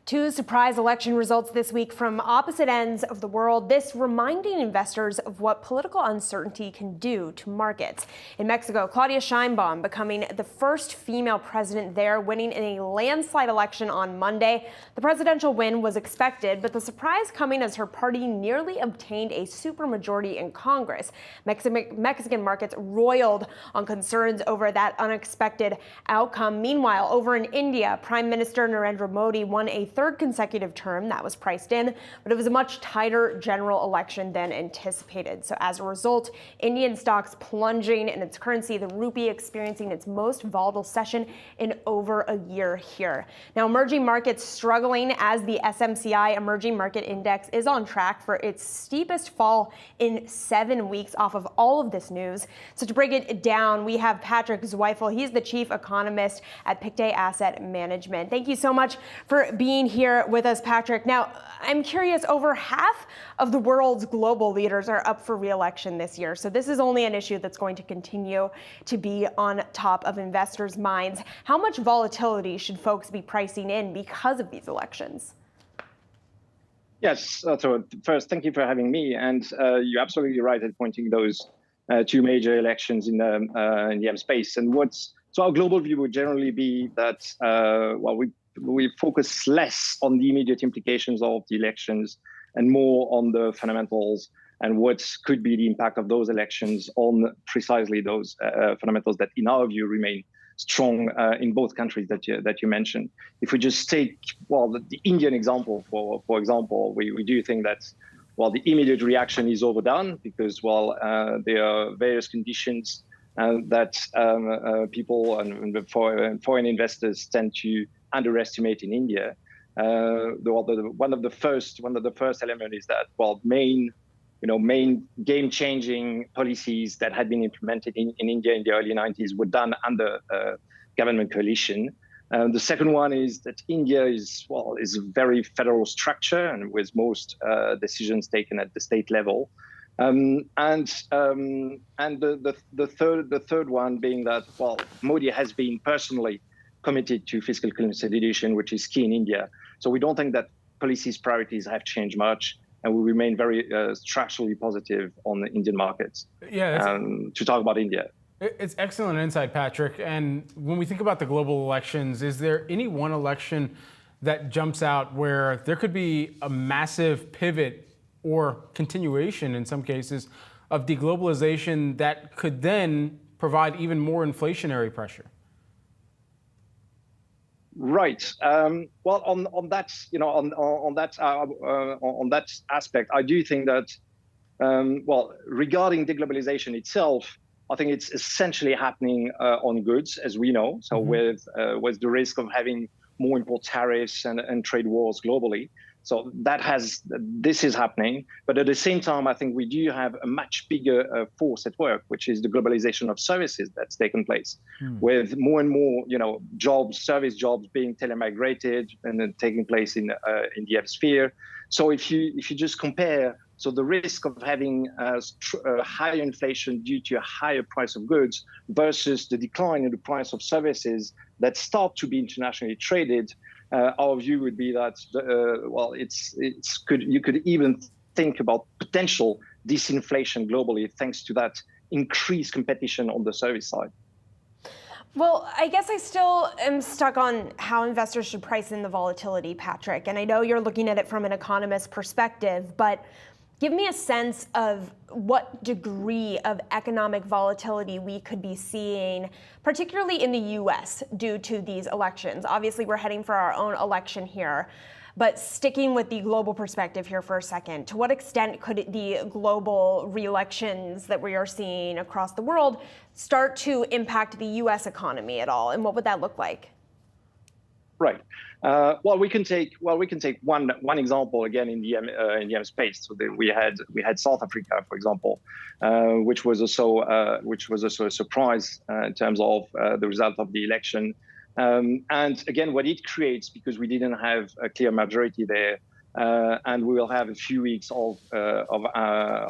Two surprise election results this week from opposite ends of the world, this reminding investors of what political uncertainty can do to markets. In Mexico, Claudia Sheinbaum becoming the first female president there, winning in a landslide election on Monday. The presidential win was expected, but the surprise coming as her party nearly obtained a supermajority in Congress. Mexican markets roiled on concerns over that unexpected outcome. Meanwhile, over in India, Prime Minister Narendra Modi won a third consecutive term. That was priced in, but it was a much tighter general election than anticipated. So as a result, Indian stocks plunging in its currency, the rupee experiencing its most volatile session in over a year here. Now, emerging markets struggling as the SMCI Emerging Market Index is on track for its steepest fall in 7 weeks off of all of this news. So to break it down, we have Patrick Zweifel. He's the chief economist at Pictet Asset Management. Thank you so much for being here with us, Patrick. Now, I'm curious, over half of the world's global leaders are up for re-election this year. So this is only an issue that's going to continue to be on top of investors' minds. How much volatility should folks be pricing in because of these elections? Yes, so first, thank you for having me. And you're absolutely right at pointing those two major elections in the M space. And so our global view would generally be that, we focus less on the immediate implications of the elections and more on the fundamentals and what could be the impact of those elections on precisely those fundamentals that, in our view, remain strong in both countries that you mentioned. If we just take, the Indian example, for example, we do think that, the immediate reaction is overdone because, there are various conditions that people and foreign investors tend to underestimate in India. One of the first elements is that main game-changing policies that had been implemented in India in the early 90s were done under government coalition. The second one is that India is a very federal structure and with most decisions taken at the state level. And the third one being that Modi has been personally committed to fiscal consolidation, which is key in India. So we don't think that policy's priorities have changed much, and we remain very structurally positive on the Indian markets. To talk about India. It's excellent insight, Patrick. And when we think about the global elections, is there any one election that jumps out where there could be a massive pivot or continuation in some cases of deglobalization that could then provide even more inflationary pressure? Right. On that aspect, I do think that regarding deglobalization itself, I think it's essentially happening on goods, as we know. So with the risk of having more import tariffs and trade wars globally. So this is happening. But at the same time, I think we do have a much bigger force at work, which is the globalization of services that's taken place, with more and more, service jobs being telemigrated and then taking place in the sphere. So if you just compare, so the risk of having higher inflation due to a higher price of goods versus the decline in the price of services that start to be internationally traded, our view would be that you could even think about potential disinflation globally thanks to that increased competition on the service side. Well, I guess I still am stuck on how investors should price in the volatility, Patrick. And I know you're looking at it from an economist perspective, but give me a sense of what degree of economic volatility we could be seeing, particularly in the U.S. due to these elections. Obviously, we're heading for our own election here. But sticking with the global perspective here for a second, to what extent could the global re-elections that we are seeing across the world start to impact the U.S. economy at all? And what would that look like? Right. We can take one example again in the M space. So we had South Africa, for example, which was also a surprise in terms of the result of the election. And again, what it creates, because we didn't have a clear majority there, and we will have a few weeks of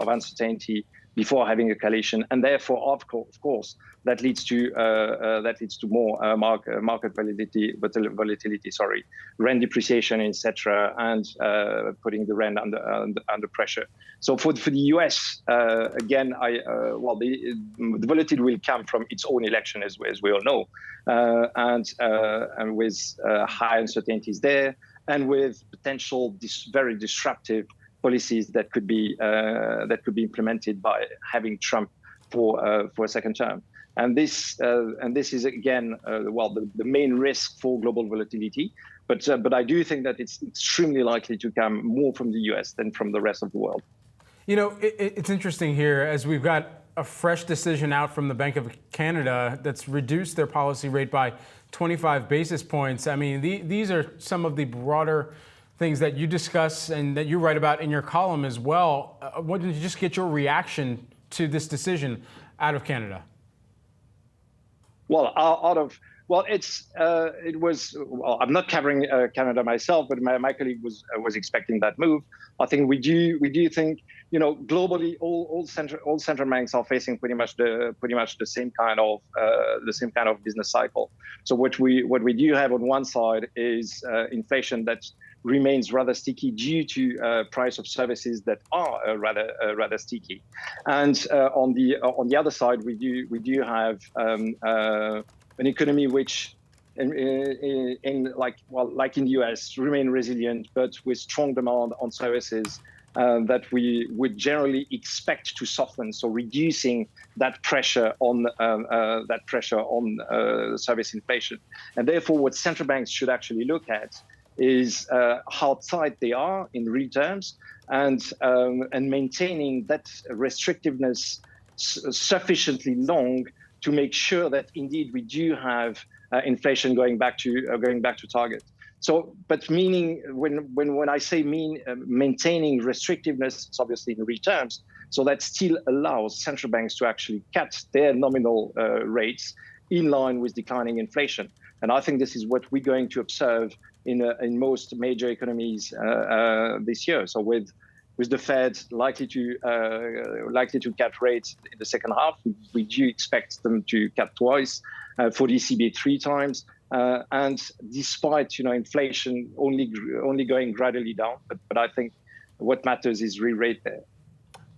uncertainty, before having a correlation, and therefore, of course, that leads to more market volatility, rand depreciation, etc., and putting the rand under pressure. So for the US, again, the volatility will come from its own election, as we all know, and with high uncertainties there, and with potential very disruptive policies that could be implemented by having Trump for a second term. And this is again the main risk for global volatility. But I do think that it's extremely likely to come more from the US than from the rest of the world. You know, it's interesting here as we've got a fresh decision out from the Bank of Canada that's reduced their policy rate by 25 basis points. I mean, these are some of the broader things that you discuss and that you write about in your column as well. What did you just get your reaction to this decision out of Canada? Well, I'm not covering Canada myself, but my colleague was expecting that move. I think we do think, you know, globally all central banks are facing pretty much the same kind of business cycle. So what we do have on one side is inflation that remains rather sticky due to price of services that are rather sticky, and on the other side we do have an economy which like in the US remain resilient, but with strong demand on services that we would generally expect to soften, so reducing that pressure on service inflation. And therefore what central banks should actually look at is how tight they are in real terms, and maintaining that restrictiveness sufficiently long to make sure that indeed we do have inflation going back to target. So, but meaning when I say maintaining restrictiveness, it's obviously in real terms. So that still allows central banks to actually cut their nominal rates in line with declining inflation. And I think this is what we're going to observe in most major economies this year. So with the Fed likely to cut rates in the second half, we do expect them to cut twice, for the ECB 3 times, and despite inflation only going gradually down. But I think what matters is real rate there.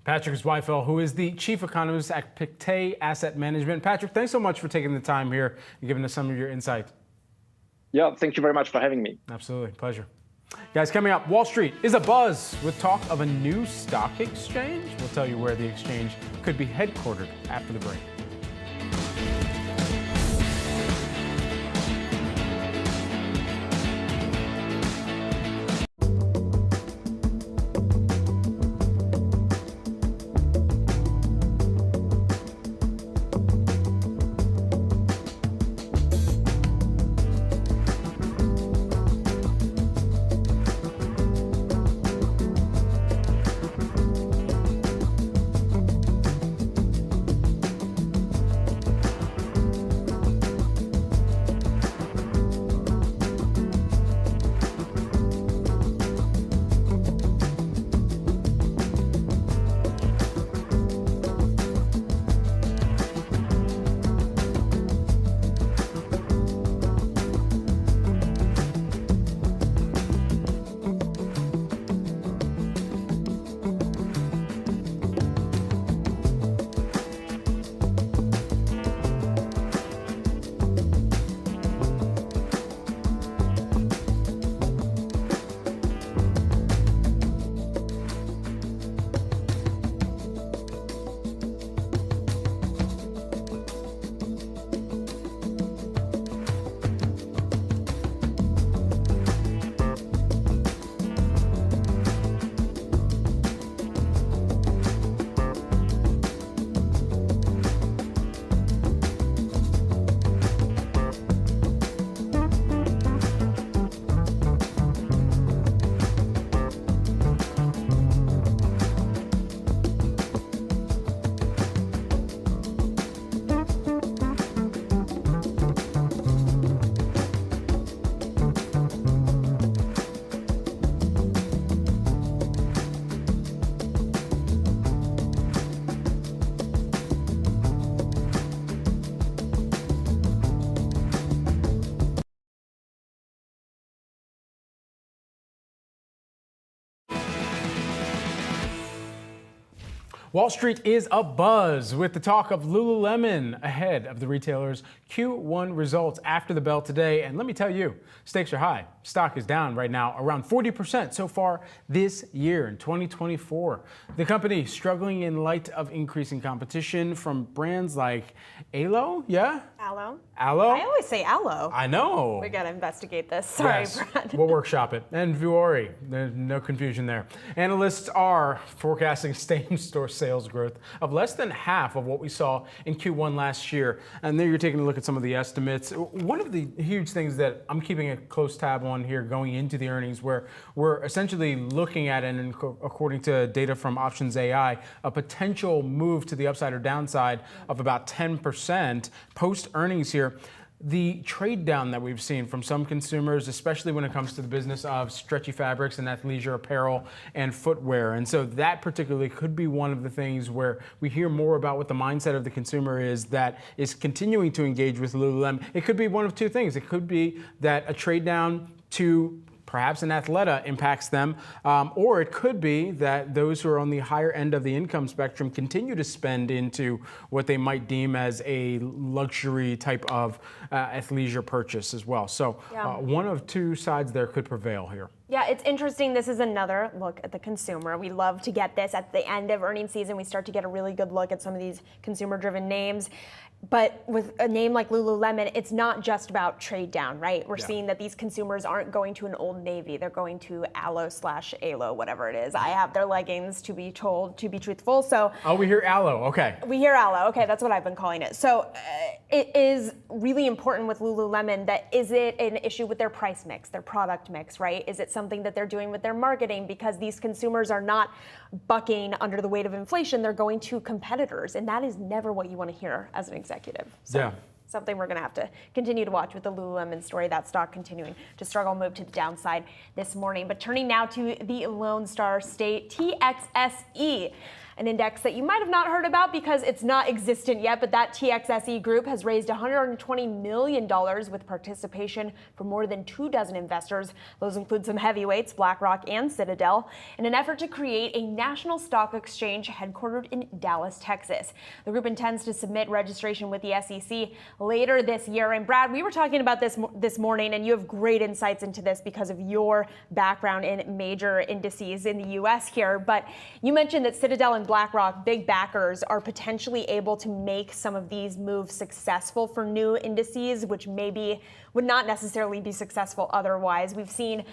Patrick Zweifel, who is the chief economist at Pictet Asset Management. Patrick, thanks so much for taking the time here and giving us some of your insight. Yeah, thank you very much for having me. Absolutely, pleasure. Guys, coming up, Wall Street is abuzz with talk of a new stock exchange. We'll tell you where the exchange could be headquartered after the break. Wall Street is abuzz with the talk of Lululemon ahead of the retailer's Q1 results after the bell today. And let me tell you, stakes are high. Stock is down right now around 40% so far this year in 2024. The company struggling in light of increasing competition from brands like Alo, yeah? Aloe. Aloe? I always say aloe. I know. We got to investigate this. Sorry, Yes, Brad. we'll workshop it. And Vuori, there's no confusion there. Analysts are forecasting same-store sales growth of less than half of what we saw in Q1 last year. And there you're taking a look at some of the estimates. One of the huge things that I'm keeping a close tab on here going into the earnings, where we're essentially looking at, and according to data from Options AI, a potential move to the upside or downside of about 10% post-earnings here. The trade down that we've seen from some consumers, especially when it comes to the business of stretchy fabrics and athleisure apparel and footwear. And so that particularly could be one of the things where we hear more about what the mindset of the consumer is that is continuing to engage with Lululemon. It could be one of two things. It could be that a trade down to perhaps an Athleta impacts them, or it could be that those who are on the higher end of the income spectrum continue to spend into what they might deem as a luxury type of athleisure purchase as well. So one of two sides there could prevail here. Yeah, it's interesting. This is another look at the consumer. We love to get this at the end of earnings season. We start to get a really good look at some of these consumer-driven names. But with a name like Lululemon, it's not just about trade down, right? We're seeing that these consumers aren't going to an Old Navy. They're going to Alo/Alo, whatever it is. I have their leggings, to be told, to be truthful. So we hear Alo, okay. We hear Alo, okay, that's what I've been calling it. So it is really important with Lululemon that is it an issue with their price mix, their product mix, right? Is it something that they're doing with their marketing? Because these consumers are not bucking under the weight of inflation. They're going to competitors, and that is never what you want to hear as an executive. So something we're going to have to continue to watch with the Lululemon story, that stock continuing to struggle, move to the downside this morning. But turning now to the Lone Star State TXSE, an index that you might have not heard about because it's not existent yet, but that TXSE group has raised $120 million with participation from more than 24 investors. Those include some heavyweights, BlackRock and Citadel, in an effort to create a national stock exchange headquartered in Dallas, Texas. The group intends to submit registration with the SEC later this year. And Brad, we were talking about this morning, and you have great insights into this because of your background in major indices in the U.S. here. But you mentioned that Citadel and BlackRock, big backers, are potentially able to make some of these moves successful for new indices, which maybe would not necessarily be successful otherwise. We've seen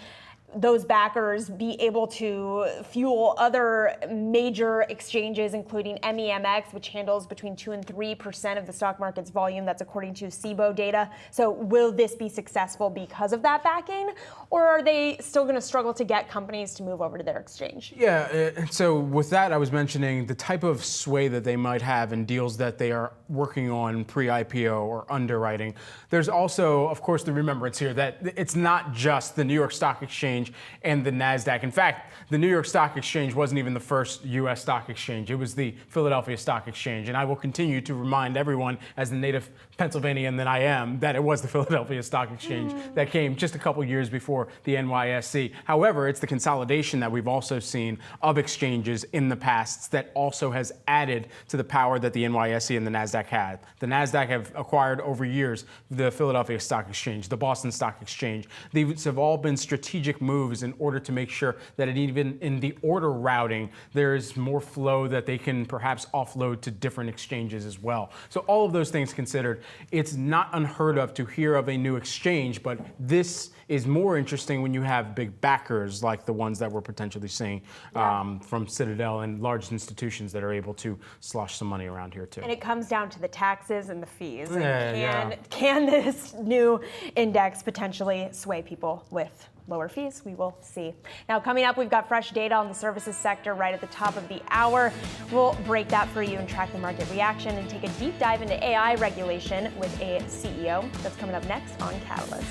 those backers be able to fuel other major exchanges, including MEMX, which handles between 2 and 3% of the stock market's volume. That's according to SIBO data. So will this be successful because of that backing, or are they still going to struggle to get companies to move over to their exchange? Yeah, so with that, I was mentioning the type of sway that they might have in deals that they are working on pre-IPO or underwriting. There's also, of course, the remembrance here that it's not just the New York Stock Exchange and the Nasdaq. In fact, the New York Stock Exchange wasn't even the first U.S. stock exchange. It was the Philadelphia Stock Exchange. And I will continue to remind everyone, as the native Pennsylvanian that I am, that it was the Philadelphia Stock Exchange that came just a couple years before the NYSE. However, it's the consolidation that we've also seen of exchanges in the past that also has added to the power that the NYSE and the Nasdaq had. The Nasdaq have acquired over years the Philadelphia Stock Exchange, the Boston Stock Exchange. These have all been strategic moves in order to make sure that even in the order routing, there's more flow that they can perhaps offload to different exchanges as well. So all of those things considered, it's not unheard of to hear of a new exchange, but this is more interesting when you have big backers like the ones that we're potentially seeing from Citadel and large institutions that are able to slosh some money around here too. And it comes down to the taxes and the fees. And can this new index potentially sway people with lower fees? We will see. Now, coming up, we've got fresh data on the services sector right at the top of the hour. We'll break that for you and track the market reaction and take a deep dive into AI regulation with a CEO. That's coming up next on Catalyst.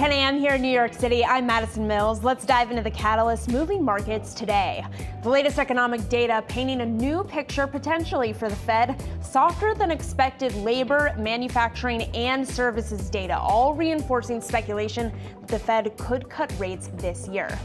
10 a.m. here in New York City. I'm Madison Mills. Let's dive into the catalysts moving markets today. The latest economic data painting a new picture potentially for the Fed. Softer than expected labor, manufacturing, and services data, all reinforcing speculation that the Fed could cut rates this year.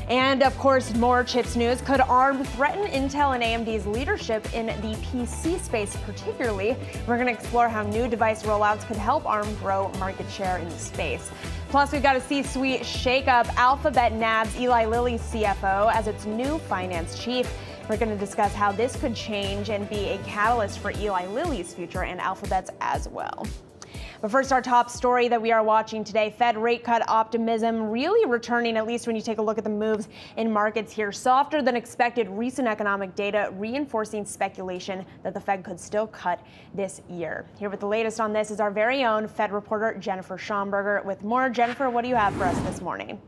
And of course, more chips news. Could ARM threaten Intel and AMD's leadership in the PC space particularly? We're going to explore how new device rollouts could help ARM grow market share in the space. Plus, we've got a C-suite shakeup. Alphabet nabs Eli Lilly CFO as its new finance chief. We're going to discuss how this could change and be a catalyst for Eli Lilly's future and Alphabet's as well. But first, our top story that we are watching today, Fed rate cut optimism really returning, at least when you take a look at the moves in markets here. Softer than expected recent economic data reinforcing speculation that the Fed could still cut this year. Here with the latest on this is our very own Fed reporter, Jennifer Schomburger. With more, Jennifer, what do you have for us this morning?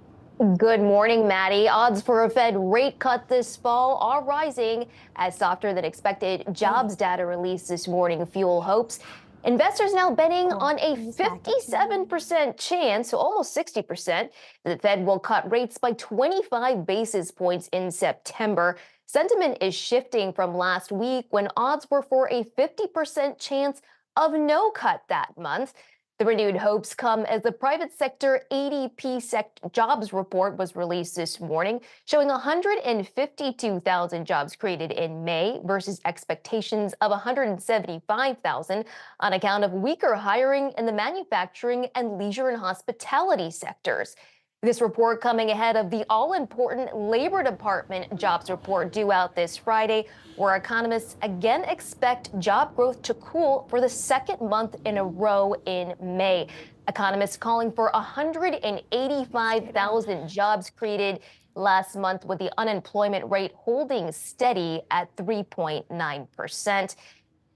Good morning, Maddie. Odds for a Fed rate cut this fall are rising as softer than expected jobs data released this morning fuel hopes. Investors now betting on a 57% chance, so almost 60%, that the Fed will cut rates by 25 basis points in September. Sentiment is shifting from last week when odds were for a 50% chance of no cut that month. The renewed hopes come as the private sector ADP jobs report was released this morning, showing 152,000 jobs created in May versus expectations of 175,000 on account of weaker hiring in the manufacturing and leisure and hospitality sectors. This report coming ahead of the all-important Labor Department jobs report due out this Friday, where economists again expect job growth to cool for the second month in a row in May. Economists calling for 185,000 jobs created last month, with the unemployment rate holding steady at 3.9%.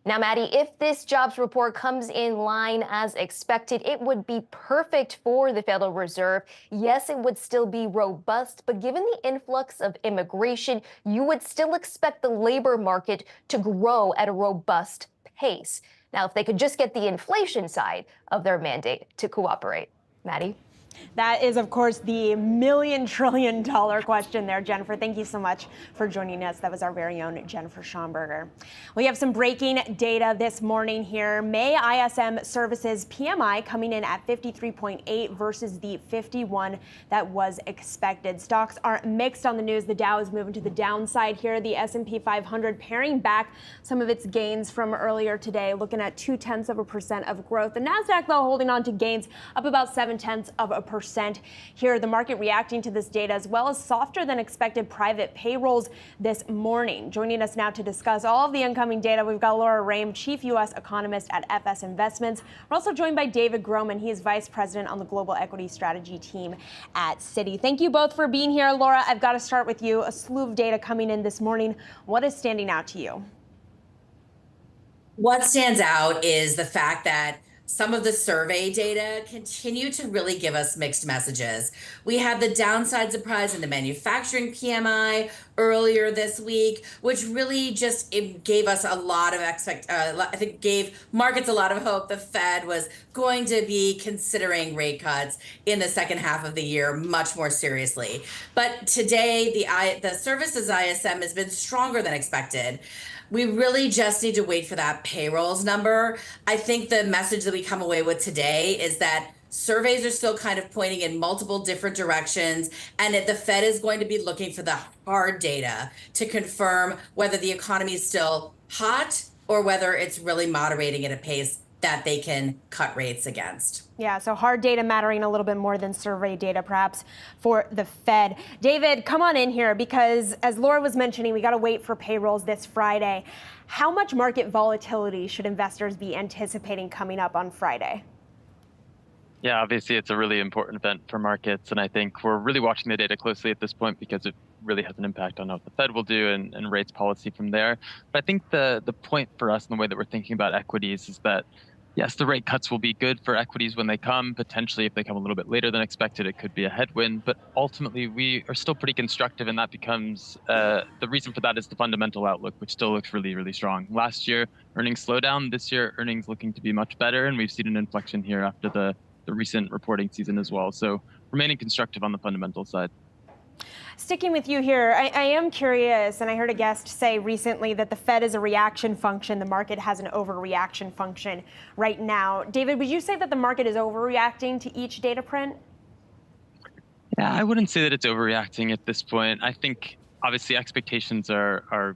Now, Maddie, if this jobs report comes in line as expected, it would be perfect for the Federal Reserve. Yes, it would still be robust, but given the influx of immigration, you would still expect the labor market to grow at a robust pace. Now, if they could just get the inflation side of their mandate to cooperate. Maddie? That is, of course, the $1 trillion question there, Jennifer. Thank you so much for joining us. That was our very own Jennifer Schomburger. We have some breaking data this morning here. May ISM Services PMI coming in at 53.8 versus the 51 that was expected. Stocks are mixed on the news. The Dow is moving to the downside here. The S&P 500 paring back some of its gains from earlier today, looking at 0.2% of growth. The Nasdaq, though, holding on to gains up about 0.7% here. The market reacting to this data, as well as softer than expected private payrolls this morning. Joining us now to discuss all of the incoming data, we've got Laura Rame, Chief U.S. Economist at FS Investments. We're also joined by David Groman. He is Vice President on the Global Equity Strategy team at Citi. Thank you both for being here. Laura, I've got to start with you. A slew of data coming in this morning. What is standing out to you? What stands out is the fact that some of the survey data continue to really give us mixed messages. We had the downside surprise in the manufacturing PMI earlier this week, which really just gave us a lot of I think gave markets a lot of hope. The Fed was going to be considering rate cuts in the second half of the year much more seriously. But today, the services ISM has been stronger than expected. We really just need to wait for that payrolls number. I think the message that we come away with today is that surveys are still kind of pointing in multiple different directions, and that the Fed is going to be looking for the hard data to confirm whether the economy is still hot or whether it's really moderating at a pace that they can cut rates against. Yeah, so hard data mattering a little bit more than survey data, perhaps, for the Fed. David, come on in here, because as Laura was mentioning, we got to wait for payrolls this Friday. How much market volatility should investors be anticipating coming up on Friday? Yeah, obviously it's a really important event for markets, and I think we're really watching the data closely at this point because it really has an impact on what the Fed will do and rates policy from there. But I think the point for us and the way that we're thinking about equities is that yes, the rate cuts will be good for equities when they come. Potentially, if they come a little bit later than expected, it could be a headwind. But ultimately, we are still pretty constructive, and that becomes the reason for that is the fundamental outlook, which still looks really, really strong. Last year, earnings slowed down. This year, earnings looking to be much better, and we've seen an inflection here after the the recent reporting season as well. So remaining constructive on the fundamental side. Sticking with you here, I am curious, and I heard a guest say recently that the Fed is a reaction function. The market has an overreaction function right now. David, would you say that the market is overreacting to each data print? Yeah, I wouldn't say that it's overreacting at this point. I think obviously expectations are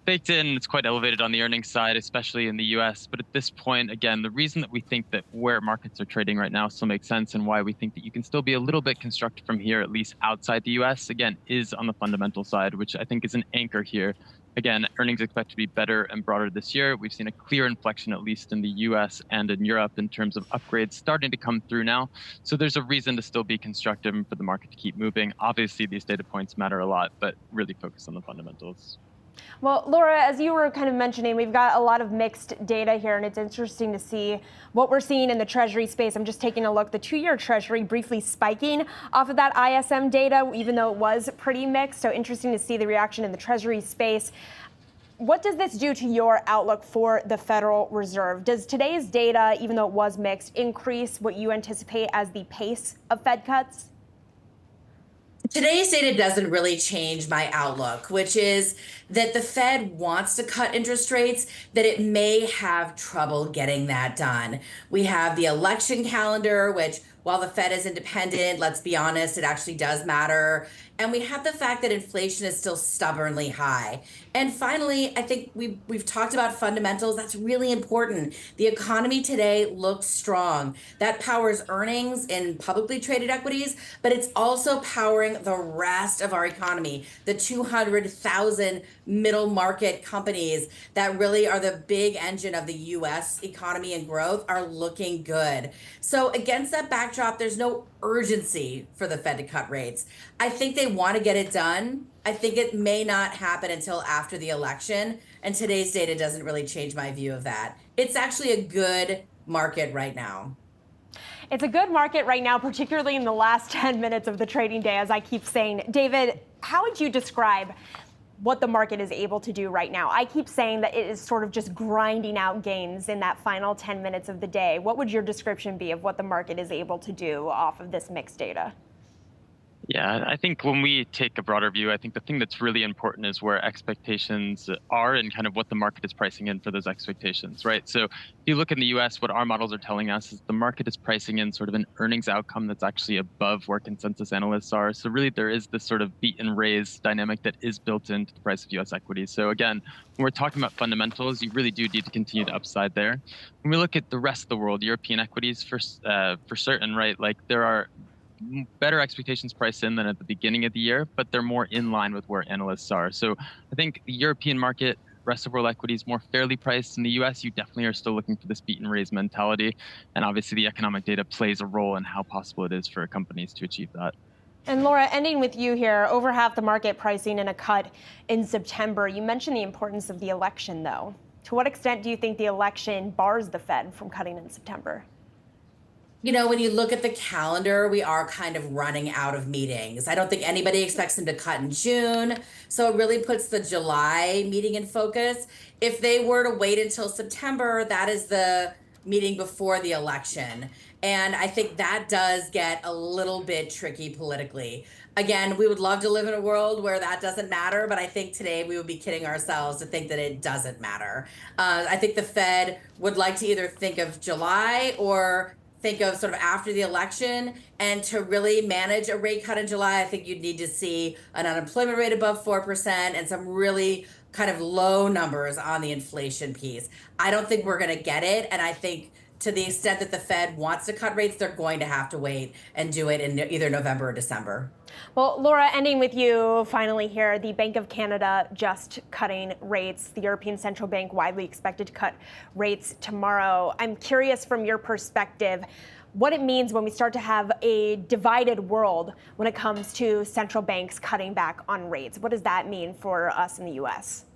baked in. It's quite elevated on the earnings side, especially in the US. But at this point, again, the reason that we think that where markets are trading right now still makes sense and why we think that you can still be a little bit constructive from here, at least outside the US, again, is on the fundamental side, which I think is an anchor here. Again, earnings expect to be better and broader this year. We've seen a clear inflection, at least in the US and in Europe, in terms of upgrades starting to come through now. So there's a reason to still be constructive and for the market to keep moving. Obviously, these data points matter a lot, but really focus on the fundamentals. Well, Laura, as you were kind of mentioning, we've got a lot of mixed data here, and it's interesting to see what we're seeing in the Treasury space. I'm just taking a look. The 2-year Treasury briefly spiking off of that ISM data, even though it was pretty mixed. So interesting to see the reaction in the Treasury space. What does this do to your outlook for the Federal Reserve? Does today's data, even though it was mixed, increase what you anticipate as the pace of Fed cuts? Today's data doesn't really change my outlook, which is that the Fed wants to cut interest rates, that it may have trouble getting that done. We have the election calendar, which, while the Fed is independent, let's be honest, it actually does matter. And we have the fact that inflation is still stubbornly high. And finally, I think we've talked about fundamentals. That's really important. The economy today looks strong. That powers earnings in publicly traded equities, but it's also powering the rest of our economy. The 200,000 middle market companies that really are the big engine of the US economy and growth are looking good. So against that backdrop, there's no urgency for the Fed to cut rates. I think they want to get it done. I think it may not happen until after the election, and today's data doesn't really change my view of that. It's actually a good market right now. It's a good market right now, particularly in the last 10 minutes of the trading day, as I keep saying. David, how would you describe what the market is able to do right now? I keep saying that it is sort of just grinding out gains in that final 10 minutes of the day. What would your description be of what the market is able to do off of this mixed data? Yeah, I think when we take a broader view, I think the thing that's really important is where expectations are and kind of what the market is pricing in for those expectations, right? So if you look in the US, what our models are telling us is the market is pricing in sort of an earnings outcome that's actually above where consensus analysts are. So really there is this sort of beat and raise dynamic that is built into the price of US equities. So again, when we're talking about fundamentals, you really do need to continue to upside there. When we look at the rest of the world, European equities for certain, right? Like there are better expectations priced in than at the beginning of the year, but they're more in line with where analysts are. So I think the European market, rest of world equities, more fairly priced. In the US, you definitely are still looking for this beat and raise mentality. And obviously the economic data plays a role in how possible it is for companies to achieve that. And Laura, ending with you here, over half the market pricing in a cut in September. You mentioned the importance of the election, though. To what extent do you think the election bars the Fed from cutting in September? You know, when you look at the calendar, we are kind of running out of meetings. I don't think anybody expects them to cut in June. So it really puts the July meeting in focus. If they were to wait until September, that is the meeting before the election. And I think that does get a little bit tricky politically. Again, we would love to live in a world where that doesn't matter, but I think today we would be kidding ourselves to think that it doesn't matter. I think the Fed would like to either think of July or think of sort of after the election, and to really manage a rate cut in July, I think you'd need to see an unemployment rate above 4% and some really kind of low numbers on the inflation piece. I don't think we're going to get it, and I think to the extent that the Fed wants to cut rates, they're going to have to wait and do it in either November or December. Well, Laura, ending with you finally here, the Bank of Canada just cutting rates. The European Central Bank widely expected to cut rates tomorrow. I'm curious from your perspective what it means when we start to have a divided world when it comes to central banks cutting back on rates. What does that mean for us in the U.S.?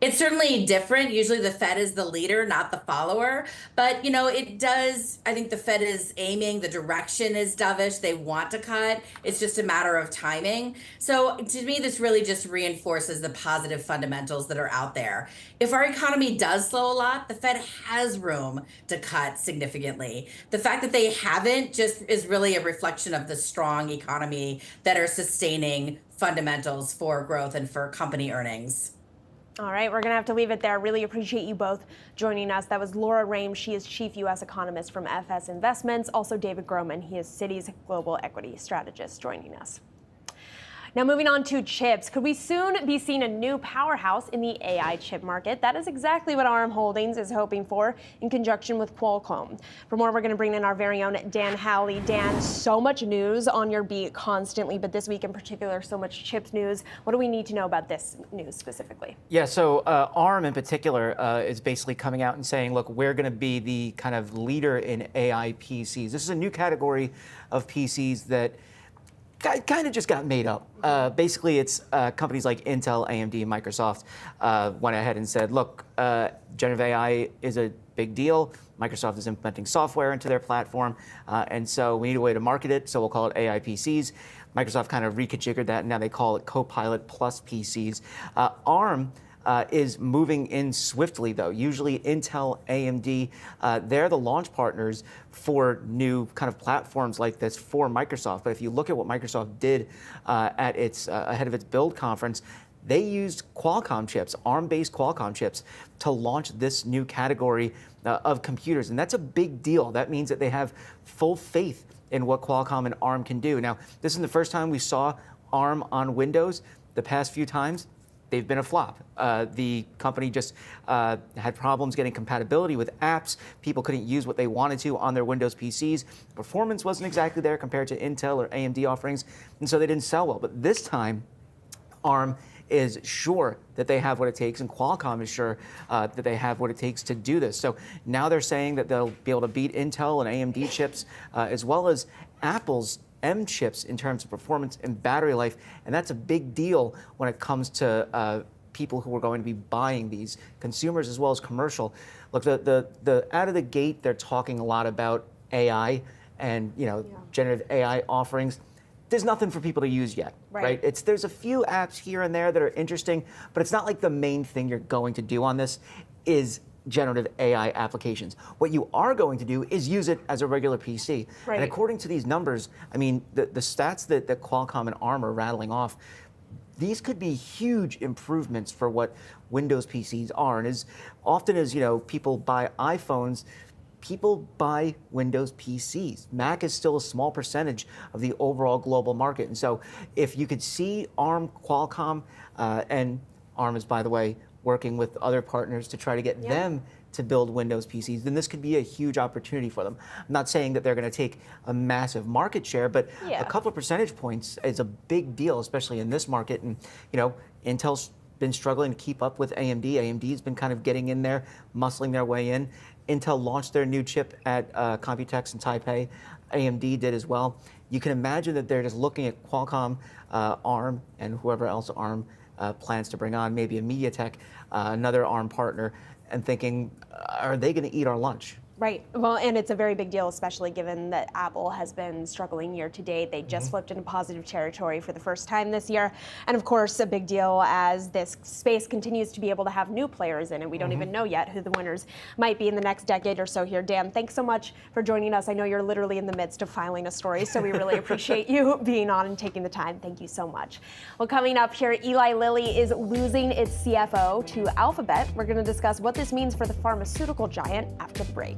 It's certainly different. Usually the Fed is the leader, not the follower. But, it does, I think the Fed is aiming, the direction is dovish. They want to cut. It's just a matter of timing. So to me, this really just reinforces the positive fundamentals that are out there. If our economy does slow a lot, the Fed has room to cut significantly. The fact that they haven't just is really a reflection of the strong economy that are sustaining fundamentals for growth and for company earnings. All right, we're going to have to leave it there. Really appreciate you both joining us. That was Laura Raim. She is Chief U.S. Economist from FS Investments. Also, David Groman. He is Citi's Global Equity Strategist, joining us. Now, moving on to chips. Could we soon be seeing a new powerhouse in the AI chip market? That is exactly what ARM Holdings is hoping for in conjunction with Qualcomm. For more, we're going to bring in our very own Dan Howley. Dan, so much news on your beat constantly, but this week in particular, so much chips news. What do we need to know about this news specifically? Yeah, so ARM in particular is basically coming out and saying, look, we're going to be the kind of leader in AI PCs. This is a new category of PCs that kind of just got made up. Basically, it's companies like Intel, AMD, and Microsoft went ahead and said, look, generative AI is a big deal. Microsoft is implementing software into their platform, and so we need a way to market it, so we'll call it AI PCs. Microsoft kind of reconfigured that, and now they call it Copilot Plus PCs. ARM is moving in swiftly, though. Usually Intel, AMD, they're the launch partners for new kind of platforms like this for Microsoft. But if you look at what Microsoft did at its ahead of its Build conference, they used Qualcomm chips, ARM-based Qualcomm chips, to launch this new category of computers. And that's a big deal. That means that they have full faith in what Qualcomm and ARM can do. Now, this is the first time we saw ARM on Windows. The past few times, they've been a flop. The company just had problems getting compatibility with apps. People couldn't use what they wanted to on their Windows PCs. Performance wasn't exactly there compared to Intel or AMD offerings, and so they didn't sell well. But this time, ARM is sure that they have what it takes, and Qualcomm is sure that they have what it takes to do this. So now they're saying that they'll be able to beat Intel and AMD chips, as well as Apple's M chips in terms of performance and battery life, and that's a big deal when it comes to people who are going to be buying these, consumers as well as commercial. Look, the out of the gate, they're talking a lot about AI and generative AI offerings. There's nothing for people to use yet, right? There's a few apps here and there that are interesting, but it's not like the main thing you're going to do on this is generative AI applications. What you are going to do is use it as a regular PC. Right. And according to these numbers, I mean, the stats that Qualcomm and ARM are rattling off, these could be huge improvements for what Windows PCs are. And as often as people buy iPhones, people buy Windows PCs. Mac is still a small percentage of the overall global market. And so if you could see ARM, Qualcomm, and ARM is, by the way, working with other partners to try to get them to build Windows PCs, then this could be a huge opportunity for them. I'm not saying that they're going to take a massive market share, but a couple of percentage points is a big deal, especially in this market. And, Intel's been struggling to keep up with AMD. AMD's been kind of getting in there, muscling their way in. Intel launched their new chip at Computex in Taipei. AMD did as well. You can imagine that they're just looking at Qualcomm, ARM, and whoever else ARM plans to bring on, maybe a MediaTek, another ARM partner, and thinking, are they going to eat our lunch? Right. Well, and it's a very big deal, especially given that Apple has been struggling year to date. They just flipped into positive territory for the first time this year. And of course, a big deal as this space continues to be able to have new players in it. We don't even know yet who the winners might be in the next decade or so here. Dan, thanks so much for joining us. I know you're literally in the midst of filing a story, so we really appreciate you being on and taking the time. Thank you so much. Well, coming up here, Eli Lilly is losing its CFO to Alphabet. We're going to discuss what this means for the pharmaceutical giant after the break.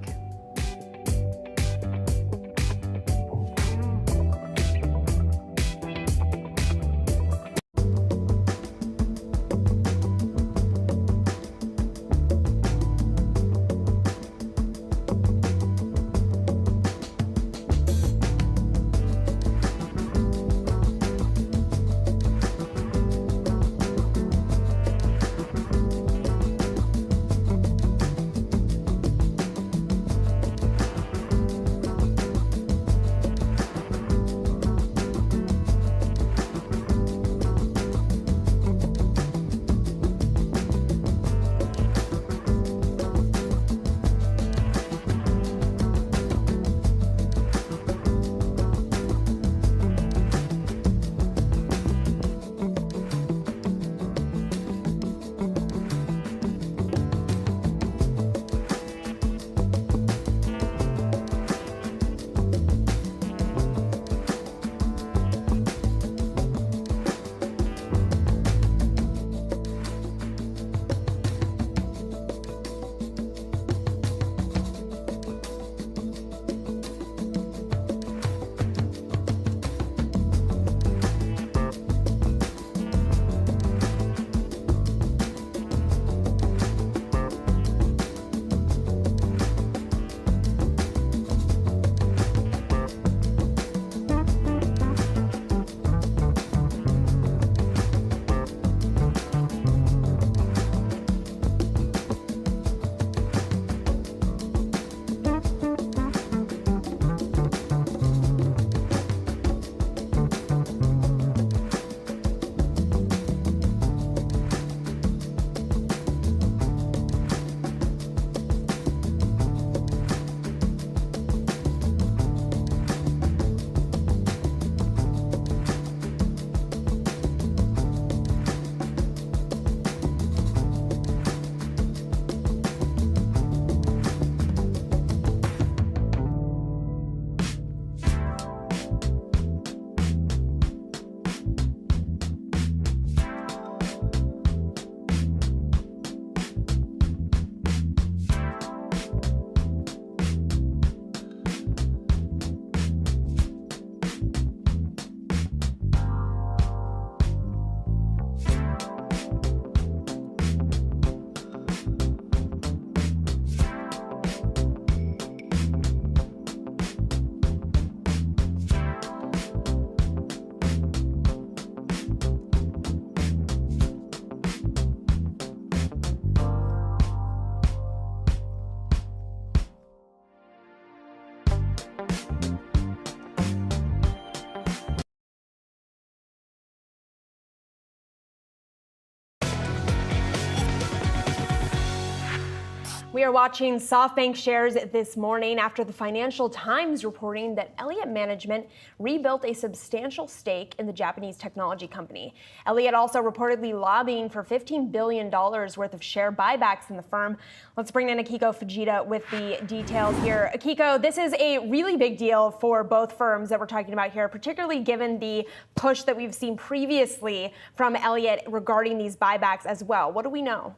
We are watching SoftBank shares this morning after the Financial Times reporting that Elliott Management rebuilt a substantial stake in the Japanese technology company. Elliott also reportedly lobbying for $15 billion worth of share buybacks in the firm. Let's bring in Akiko Fujita with the details here. Akiko, this is a really big deal for both firms that we're talking about here, particularly given the push that we've seen previously from Elliott regarding these buybacks as well. What do we know?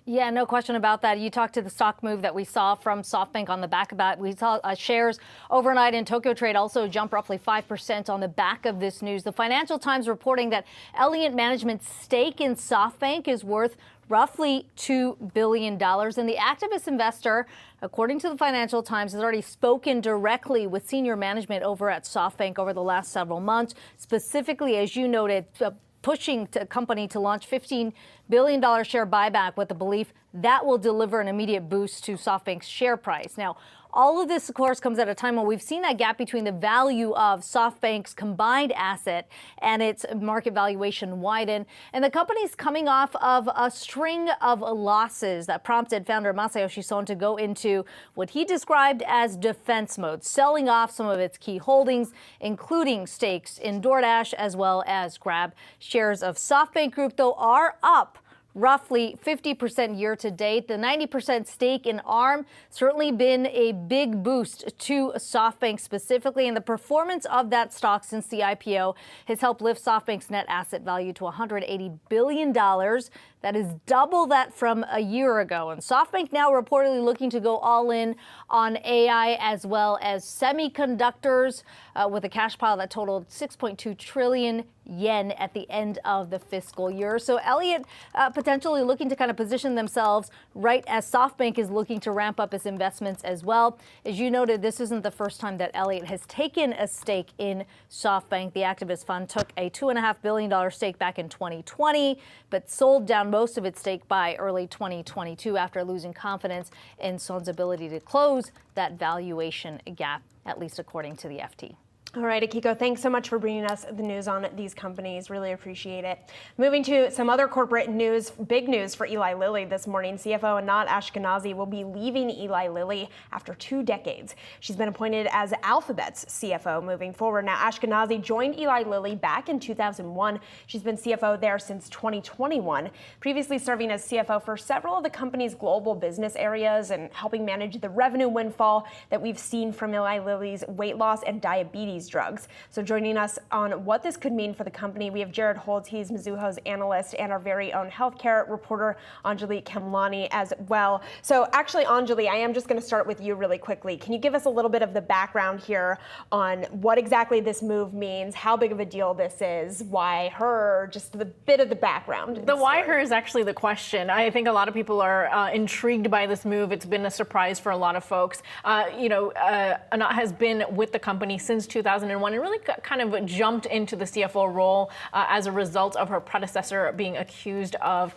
Yeah, no question about that. You talked to the stock move that we saw from SoftBank on the back of that. We saw shares overnight in Tokyo Trade also jump roughly 5% on the back of this news. The Financial Times reporting that Elliott Management's stake in SoftBank is worth roughly $2 billion. And the activist investor, according to the Financial Times, has already spoken directly with senior management over at SoftBank over the last several months, specifically, as you noted, pushing the company to launch $15 billion share buyback with the belief that will deliver an immediate boost to SoftBank's share price. Now, all of this, of course, comes at a time when we've seen that gap between the value of SoftBank's combined asset and its market valuation widen. And the company's coming off of a string of losses that prompted founder Masayoshi Son to go into what he described as defense mode, selling off some of its key holdings, including stakes in DoorDash as well as Grab. Shares of SoftBank Group, though, are up roughly 50% year to date. The 90% stake in ARM certainly been a big boost to SoftBank specifically, and the performance of that stock since the IPO has helped lift SoftBank's net asset value to $180 billion. That is double that from a year ago. And SoftBank now reportedly looking to go all in on AI as well as semiconductors with a cash pile that totaled 6.2 trillion yen at the end of the fiscal year. So Elliott potentially looking to kind of position themselves right as SoftBank is looking to ramp up its investments as well. As you noted, this isn't the first time that Elliott has taken a stake in SoftBank. The activist fund took a $2.5 billion stake back in 2020, but sold down most of its stake by early 2022 after losing confidence in Son's ability to close that valuation gap, at least according to the FT. All right, Akiko, thanks so much for bringing us the news on these companies. Really appreciate it. Moving to some other corporate news, big news for Eli Lilly this morning. CFO Anat Ashkenazi will be leaving Eli Lilly after 2 decades. She's been appointed as Alphabet's CFO moving forward. Now, Ashkenazi joined Eli Lilly back in 2001. She's been CFO there since 2021, previously serving as CFO for several of the company's global business areas and helping manage the revenue windfall that we've seen from Eli Lilly's weight loss and diabetes drugs. So joining us on what this could mean for the company, we have Jared Holtz, he's Mizuho's analyst, and our very own healthcare reporter, Anjali Kemlani, as well. So actually, Anjali, I am just going to start with you really quickly. Can you give us a little bit of the background here on what exactly this move means, how big of a deal this is, why her, just the bit of the background? The why her is actually the question. I think a lot of people are intrigued by this move. It's been a surprise for a lot of folks. Anat has been with the company since 2001 and really kind of jumped into the CFO role as a result of her predecessor being accused of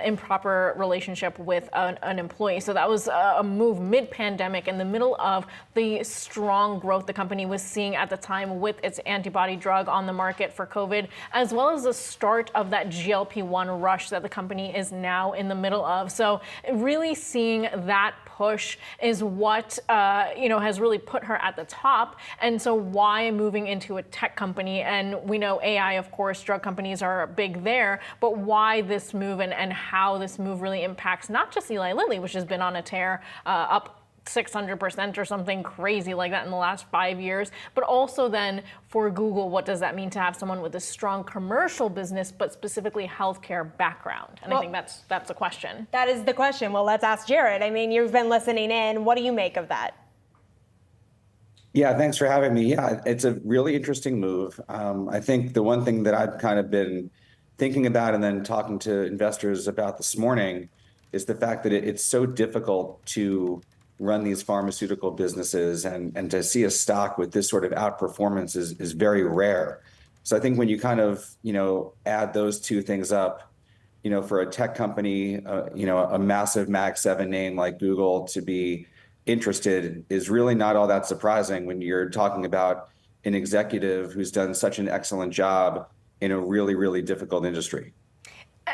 improper relationship with an employee. So that was a move mid-pandemic in the middle of the strong growth the company was seeing at the time with its antibody drug on the market for COVID, as well as the start of that GLP-1 rush that the company is now in the middle of. So really seeing that push is what has really put her at the top. And so why moving into a tech company? And we know AI, of course, drug companies are big there, but why this move and how this move really impacts not just Eli Lilly, which has been on a tear up 600% or something crazy like that in the last 5 years, but also then for Google, what does that mean to have someone with a strong commercial business, but specifically healthcare background? And I think that's the question. That is the question. Well, let's ask Jared. I mean, you've been listening in. What do you make of that? Yeah, thanks for having me. Yeah, it's a really interesting move. I think the one thing that I've kind of been thinking about and then talking to investors about this morning is the fact that it's so difficult to run these pharmaceutical businesses, and to see a stock with this sort of outperformance is very rare. So I think when you kind of, add those two things up, for a tech company, a massive Mag 7 name like Google to be interested is really not all that surprising when you're talking about an executive who's done such an excellent job in a really, really difficult industry.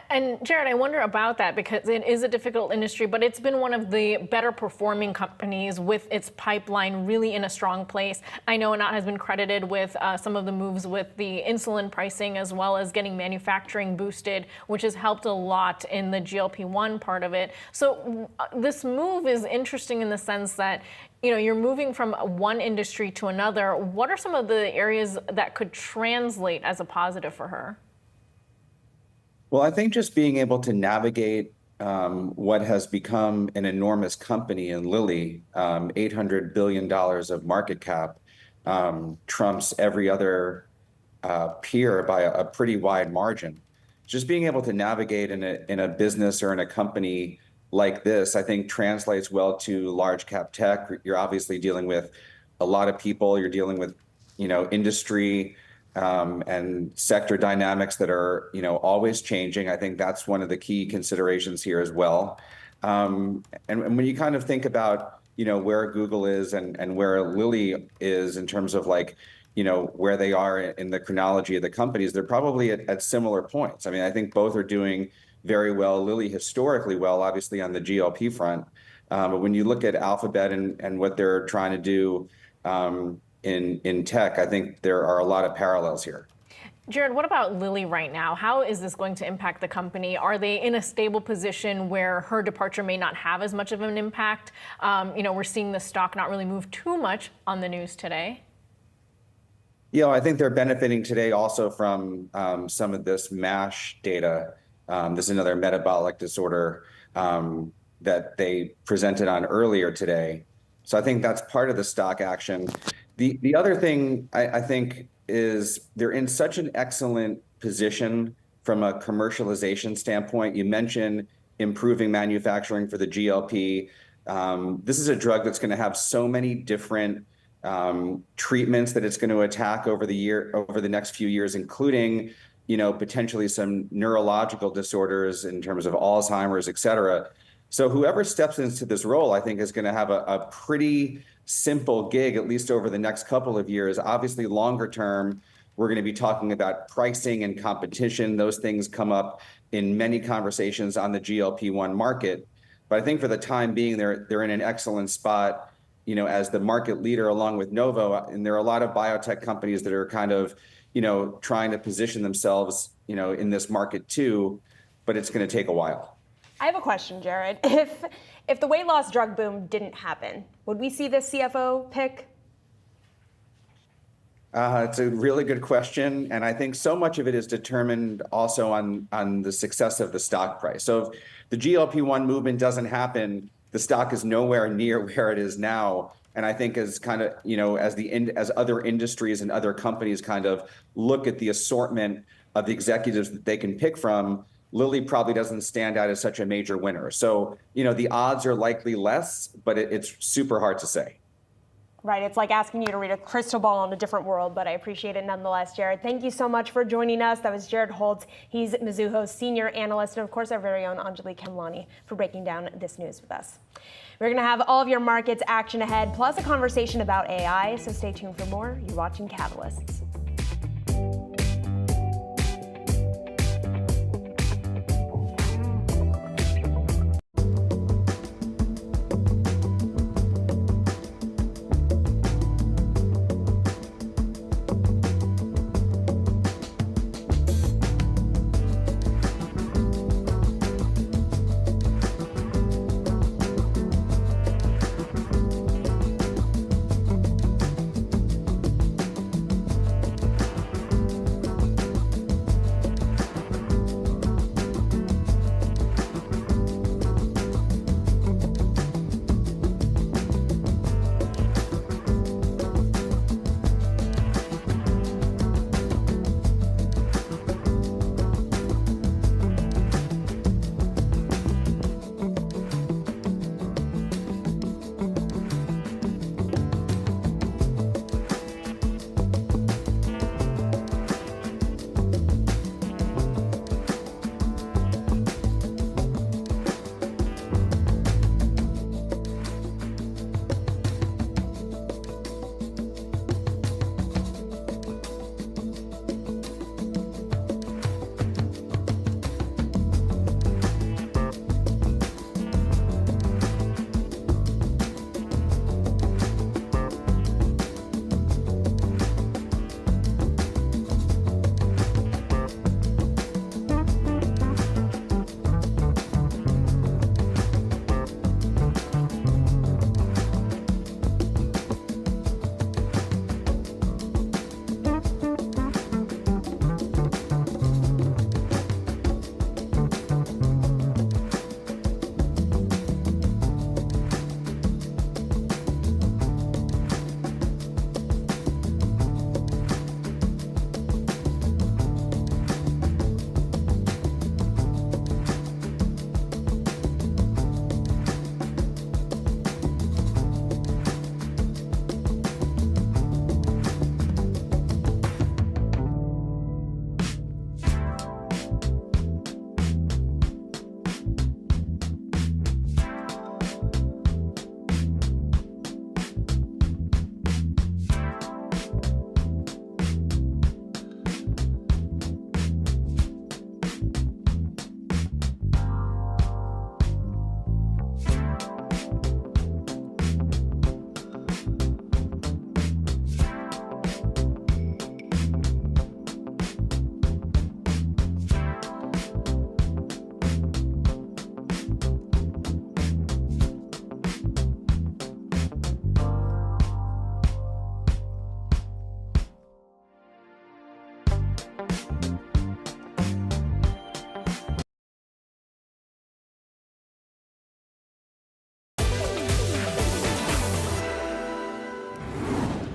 And Jared, I wonder about that because it is a difficult industry, but it's been one of the better performing companies with its pipeline really in a strong place. I know Anat has been credited with some of the moves with the insulin pricing as well as getting manufacturing boosted, which has helped a lot in the GLP-1 part of it. So this move is interesting in the sense that you're moving from one industry to another. What are some of the areas that could translate as a positive for her? Well, I think just being able to navigate what has become an enormous company in Lilly, $800 billion of market cap, trumps every other peer by a pretty wide margin. Just being able to navigate in a business or in a company like this, I think translates well to large cap tech. You're obviously dealing with a lot of people. You're dealing with, industry and sector dynamics that are, always changing. I think that's one of the key considerations here as well. And when you kind of think about, where Google is and where Lilly is in terms of where they are in the chronology of the companies, they're probably at similar points. I mean, I think both are doing very well. Lilly historically well, obviously on the GLP front. But when you look at Alphabet and what they're trying to do, in tech, I think there are a lot of parallels here. Jared, what about Lilly right now? How is this going to impact the company? Are they in a stable position where her departure may not have as much of an impact? We're seeing the stock not really move too much on the news today. I think they're benefiting today also from some of this MASH data. This is another metabolic disorder that they presented on earlier today. So I think that's part of the stock action. The other thing I think is they're in such an excellent position from a commercialization standpoint. You mentioned improving manufacturing for the GLP. This is a drug that's going to have so many different treatments that it's going to attack over the next few years, including potentially some neurological disorders in terms of Alzheimer's, et cetera. So whoever steps into this role, I think, is going to have a pretty simple gig, at least over the next couple of years. Obviously, longer term, we're going to be talking about pricing and competition. Those things come up in many conversations on the GLP-1 market. But I think for the time being, they're in an excellent spot, as the market leader along with Novo. And there are a lot of biotech companies that are kind of, trying to position themselves, in this market too, but it's going to take a while. I have a question, Jared. If the weight loss drug boom didn't happen, would we see this CFO pick? It's a really good question. And I think so much of it is determined also on the success of the stock price. So if the GLP-1 movement doesn't happen, the stock is nowhere near where it is now. And I think as kind of, as other industries and other companies kind of look at the assortment of the executives that they can pick from, Lilly probably doesn't stand out as such a major winner. So, the odds are likely less, but it's super hard to say. Right. It's like asking you to read a crystal ball in a different world, but I appreciate it nonetheless, Jared. Thank you so much for joining us. That was Jared Holtz. He's Mizuho's senior analyst, and of course, our very own Anjali Khemlani for breaking down this news with us. We're going to have all of your markets action ahead, plus a conversation about AI. So stay tuned for more. You're watching Catalysts.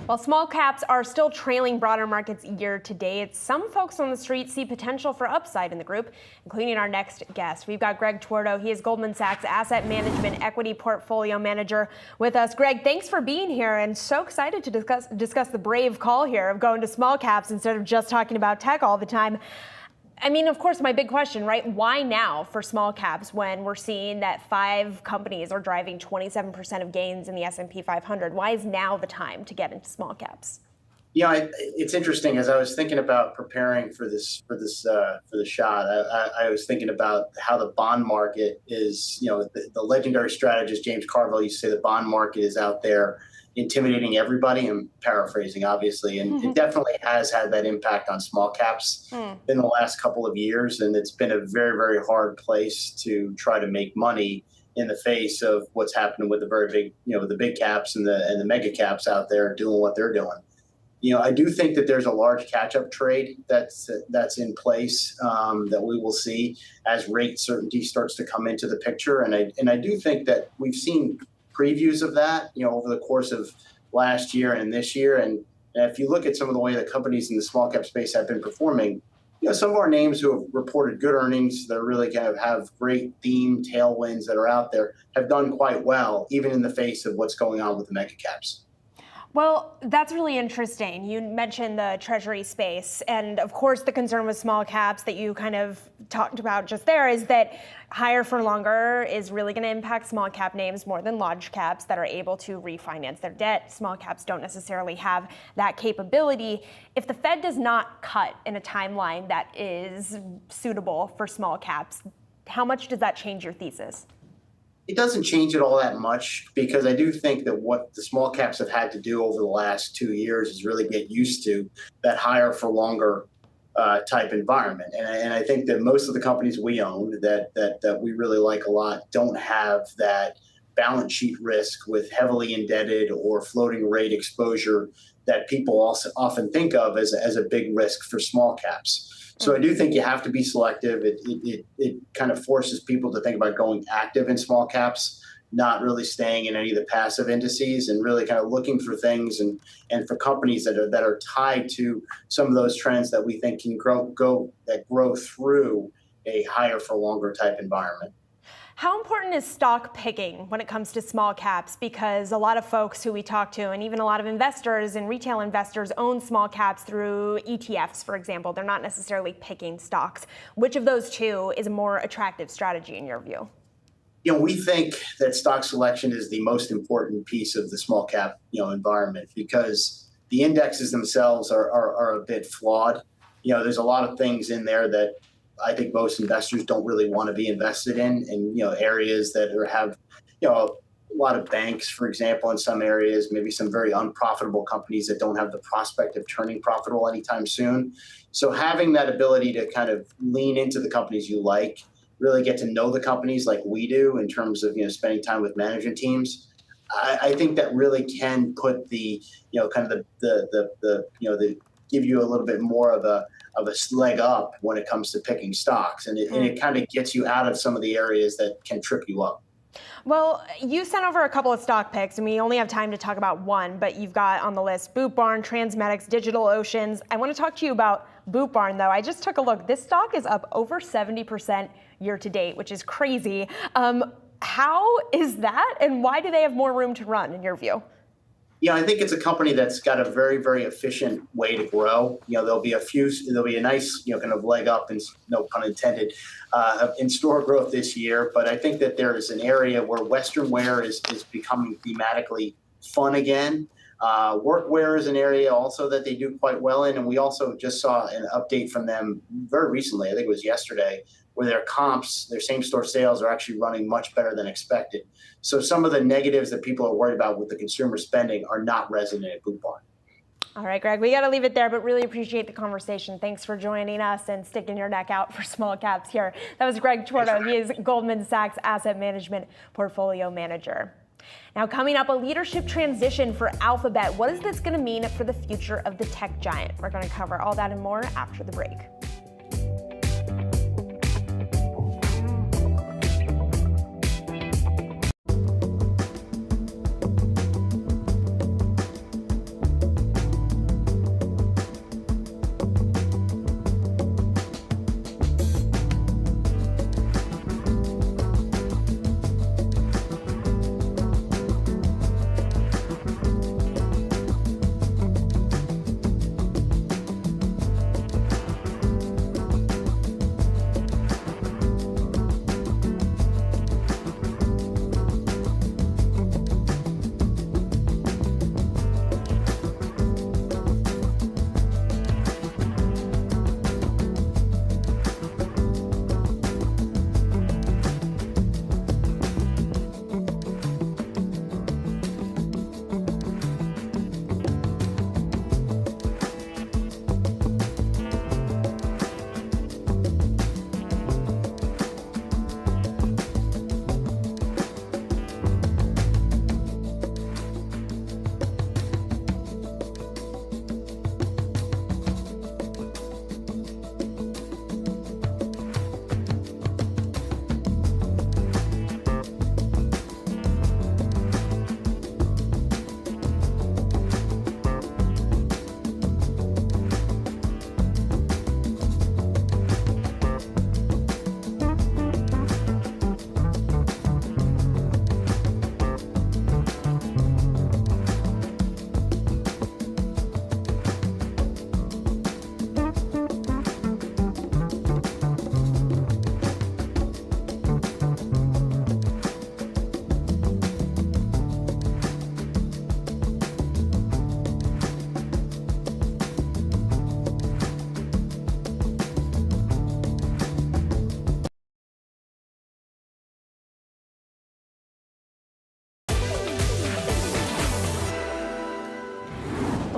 While small caps are still trailing broader markets year to date, some folks on the street see potential for upside in the group, including our next guest. We've got Greg Tuerto. He is Goldman Sachs Asset Management Equity Portfolio Manager with us. Greg, thanks for being here, and so excited to discuss the brave call here of going to small caps instead of just talking about tech all the time. I mean, of course, my big question, right? Why now for small caps when we're seeing that 5 companies are driving 27% of gains in the S&P 500? Why is now the time to get into small caps? Yeah, it's interesting. As I was thinking about preparing for the shot, I was thinking about how the bond market is. The legendary strategist James Carville used to say the bond market is out there intimidating everybody. I'm paraphrasing, obviously, and it definitely has had that impact on small caps in the last couple of years. And it's been a very, very hard place to try to make money in the face of what's happening with the very big, the big caps and the mega caps out there doing what they're doing. I do think that there's a large catch-up trade that's in place that we will see as rate certainty starts to come into the picture. And I do think that we've seen previews of that, over the course of last year and this year. And if you look at some of the way the companies in the small cap space have been performing, some of our names who have reported good earnings that really kind of have great theme tailwinds that are out there have done quite well, even in the face of what's going on with the mega caps. Well, that's really interesting. You mentioned the treasury space, and of course the concern with small caps that you kind of talked about just there is that higher for longer is really going to impact small cap names more than large caps that are able to refinance their debt. Small caps don't necessarily have that capability. If the Fed does not cut in a timeline that is suitable for small caps, how much does that change your thesis? It doesn't change it all that much, because I do think that what the small caps have had to do over the last 2 years is really get used to that higher for longer type environment. And I think that most of the companies we own that we really like a lot don't have that balance sheet risk with heavily indebted or floating rate exposure that people also often think of as a big risk for small caps. So I do think you have to be selective. It kind of forces people to think about going active in small caps, not really staying in any of the passive indices, and really kind of looking for things and for companies that are tied to some of those trends that we think can grow through a higher for longer type environment. How important is stock picking when it comes to small caps? Because a lot of folks who we talk to, and even a lot of investors and retail investors, own small caps through ETFs, for example. They're not necessarily picking stocks. Which of those two is a more attractive strategy in your view? We think that stock selection is the most important piece of the small cap, environment, because the indexes themselves are a bit flawed. There's a lot of things in there that I think most investors don't really want to be invested in areas that have, a lot of banks, for example, in some areas, maybe some very unprofitable companies that don't have the prospect of turning profitable anytime soon. So having that ability to kind of lean into the companies you like, really get to know the companies like we do in terms of, spending time with management teams, I think that really can put the, kind of the give you a little bit more of a leg up when it comes to picking stocks. And it kind of gets you out of some of the areas that can trip you up. Well, you sent over a couple of stock picks, and we only have time to talk about one, but you've got on the list Boot Barn, Transmedics, Digital Oceans. I want to talk to you about Boot Barn, though. I just took a look. This stock is up over 70% year to date, which is crazy. How is that, and why do they have more room to run, in your view? I think it's a company that's got a very, very efficient way to grow. There'll be a nice, kind of leg up, and no pun intended, in store growth this year. But I think that there is an area where Western wear is becoming thematically fun again. Workwear is an area also that they do quite well in. And we also just saw an update from them very recently, I think it was yesterday, where their comps, their same-store sales are actually running much better than expected. So some of the negatives that people are worried about with the consumer spending are not resonant at Boot Barn. All right, Greg, we got to leave it there, but really appreciate the conversation. Thanks for joining us and sticking your neck out for small caps here. That was Greg Tuerto. He is Goldman Sachs Asset Management Portfolio Manager. Now, coming up, a leadership transition for Alphabet. What is this going to mean for the future of the tech giant? We're going to cover all that and more after the break.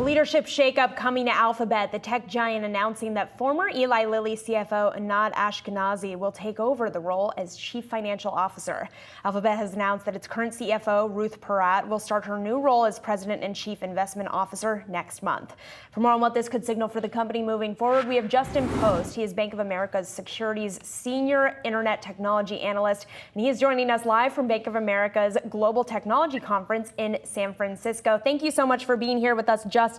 leadership shakeup coming to Alphabet, the tech giant announcing that former Eli Lilly CFO Anand Ashkenazi will take over the role as chief financial officer. Alphabet has announced that its current CFO, Ruth Porat, will start her new role as president and chief investment officer next month. For more on what this could signal for the company moving forward, we have Justin Post. He is Bank of America's Securities Senior Internet Technology Analyst, and he is joining us live from Bank of America's Global Technology Conference in San Francisco. Thank you so much for being here with us, Justin.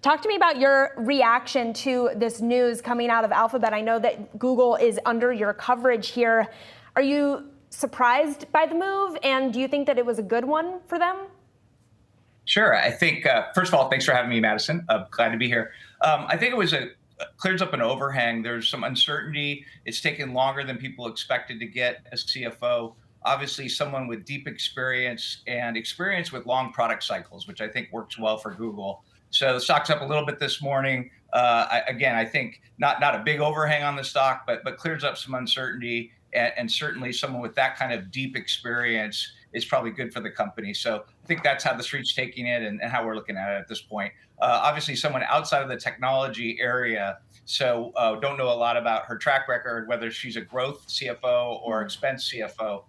Talk to me about your reaction to this news coming out of Alphabet. I know that Google is under your coverage here. Are you surprised by the move, and do you think that it was a good one for them? Sure. I think, first of all, thanks for having me, Madison. Glad to be here. I think it was clears up an overhang. There's some uncertainty. It's taken longer than people expected to get a CFO. Obviously, someone with deep experience and experience with long product cycles, which I think works well for Google. So the stock's up a little bit this morning. I think not a big overhang on the stock, but clears up some uncertainty. And certainly someone with that kind of deep experience is probably good for the company. So I think that's how the street's taking it and how we're looking at it at this point. Obviously, someone outside of the technology area, so don't know a lot about her track record, whether she's a growth CFO or expense CFO.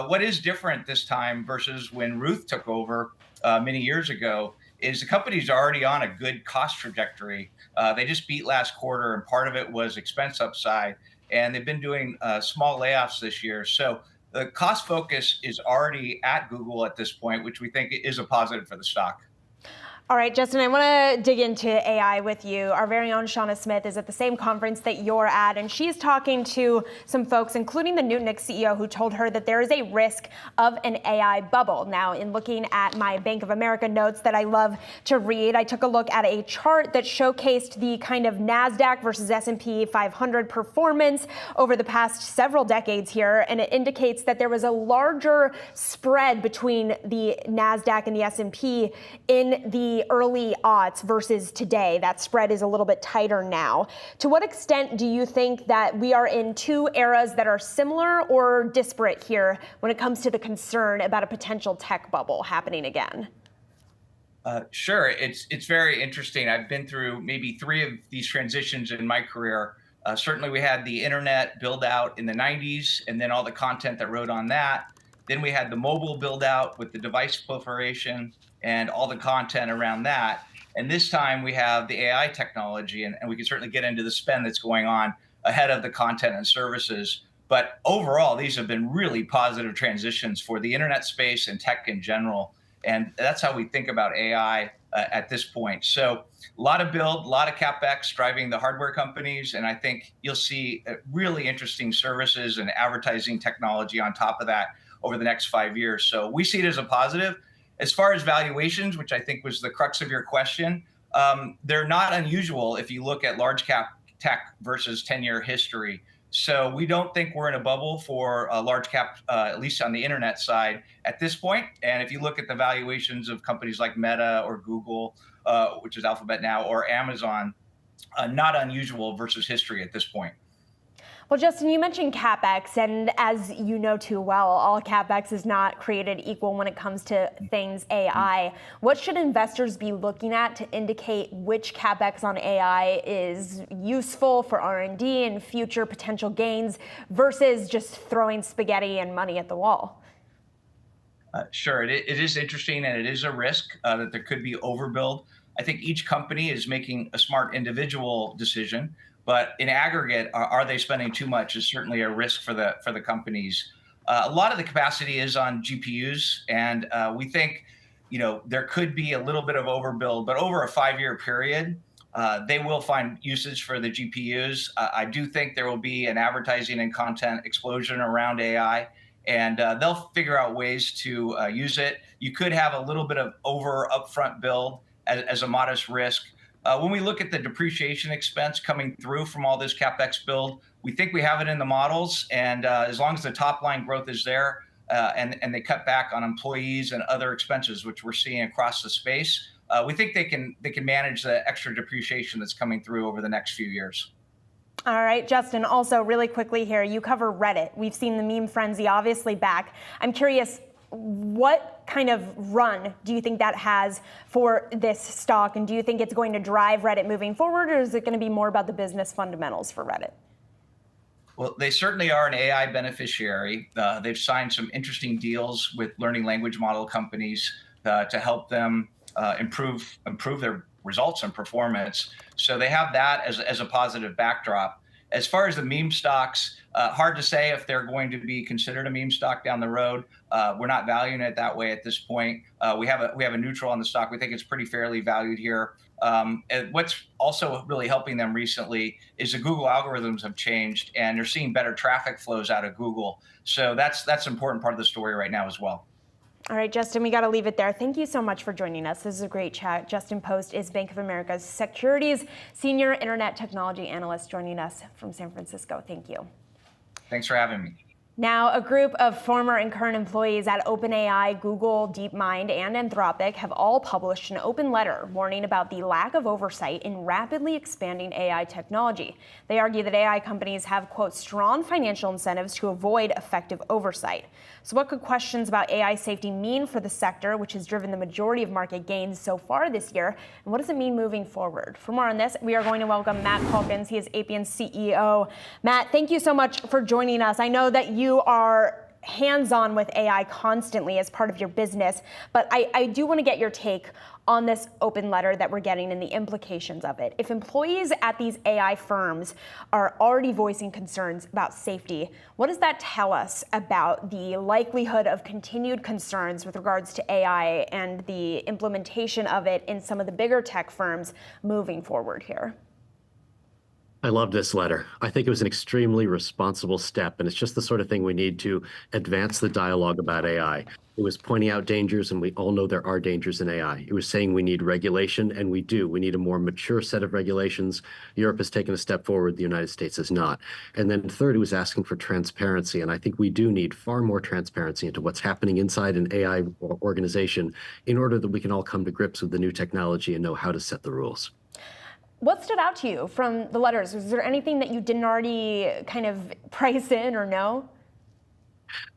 What is different this time versus when Ruth took over many years ago is the company's already on a good cost trajectory. They just beat last quarter, and part of it was expense upside. And they've been doing small layoffs this year. So the cost focus is already at Google at this point, which we think is a positive for the stock. All right, Justin, I want to dig into AI with you. Our very own Shauna Smith is at the same conference that you're at, and she's talking to some folks, including the Nutanix CEO, who told her that there is a risk of an AI bubble. Now, in looking at my Bank of America notes that I love to read, I took a look at a chart that showcased the kind of Nasdaq versus S&P 500 performance over the past several decades here, and it indicates that there was a larger spread between the Nasdaq and the S&P in the early aughts versus today. That spread is a little bit tighter now. To what extent do you think that we are in two eras that are similar or disparate here when it comes to the concern about a potential tech bubble happening again? Sure. It's very interesting. I've been through maybe 3 of these transitions in my career. Certainly we had the internet build out in the 90s and then all the content that rode on that. Then we had the mobile build out with the device proliferation and all the content around that. And this time we have the AI technology, and we can certainly get into the spend that's going on ahead of the content and services. But overall, these have been really positive transitions for the internet space and tech in general. And that's how we think about AI at this point. So a lot of build, a lot of CapEx driving the hardware companies. And I think you'll see really interesting services and advertising technology on top of that over the next 5 years. So we see it as a positive. As far as valuations, which I think was the crux of your question, they're not unusual if you look at large cap tech versus 10-year history. So we don't think we're in a bubble for large cap, at least on the internet side at this point. And if you look at the valuations of companies like Meta or Google, which is Alphabet now, or Amazon, not unusual versus history at this point. Well, Justin, you mentioned CapEx, and as you know too well, all CapEx is not created equal when it comes to things AI. What should investors be looking at to indicate which CapEx on AI is useful for R&D and future potential gains versus just throwing spaghetti and money at the wall? Sure, it is interesting, and it is a risk that there could be overbuild. I think each company is making a smart individual decision. But in aggregate, are they spending too much is certainly a risk for the companies. A lot of the capacity is on GPUs, and we think, there could be a little bit of overbuild, but over a 5-year period, they will find usage for the GPUs. I do think there will be an advertising and content explosion around AI, and they'll figure out ways to use it. You could have a little bit of upfront build as a modest risk. When we look at the depreciation expense coming through from all this CapEx build, we think we have it in the models. And as long as the top line growth is there and they cut back on employees and other expenses, which we're seeing across the space, we think they can manage the extra depreciation that's coming through over the next few years. All right, Justin, also really quickly here, you cover Reddit. We've seen the meme frenzy obviously back. I'm curious, what kind of run do you think that has for this stock? And do you think it's going to drive Reddit moving forward, or is it going to be more about the business fundamentals for Reddit? Well, they certainly are an AI beneficiary. They've signed some interesting deals with learning language model companies to help them improve their results and performance. So they have that as a positive backdrop. As far as the meme stocks, hard to say if they're going to be considered a meme stock down the road. We're not valuing it that way at this point. We have a neutral on the stock. We think it's pretty fairly valued here. And what's also really helping them recently is the Google algorithms have changed, and they're seeing better traffic flows out of Google. So that's an important part of the story right now as well. All right, Justin, we got to leave it there. Thank you so much for joining us. This is a great chat. Justin Post is Bank of America's Securities Senior Internet Technology Analyst, joining us from San Francisco. Thank you. Thanks for having me. Now, a group of former and current employees at OpenAI, Google, DeepMind, and Anthropic have all published an open letter warning about the lack of oversight in rapidly expanding AI technology. They argue that AI companies have, quote, strong financial incentives to avoid effective oversight. So what could questions about AI safety mean for the sector, which has driven the majority of market gains so far this year? And what does it mean moving forward? For more on this, we are going to welcome Matt Calkins. He is Appian's CEO. Matt, thank you so much for joining us. I know that you are hands-on with AI constantly as part of your business, but I do want to get your take on this open letter that we're getting and the implications of it. If employees at these AI firms are already voicing concerns about safety, what does that tell us about the likelihood of continued concerns with regards to AI and the implementation of it in some of the bigger tech firms moving forward here? I love this letter. I think it was an extremely responsible step, and it's just the sort of thing we need to advance the dialogue about AI. It was pointing out dangers, and we all know there are dangers in AI. It was saying we need regulation, and we do. We need a more mature set of regulations. Europe has taken a step forward, the United States has not. And then third, it was asking for transparency, and I think we do need far more transparency into what's happening inside an AI organization in order that we can all come to grips with the new technology and know how to set the rules. What stood out to you from the letters? Was there anything that you didn't already kind of price in or know?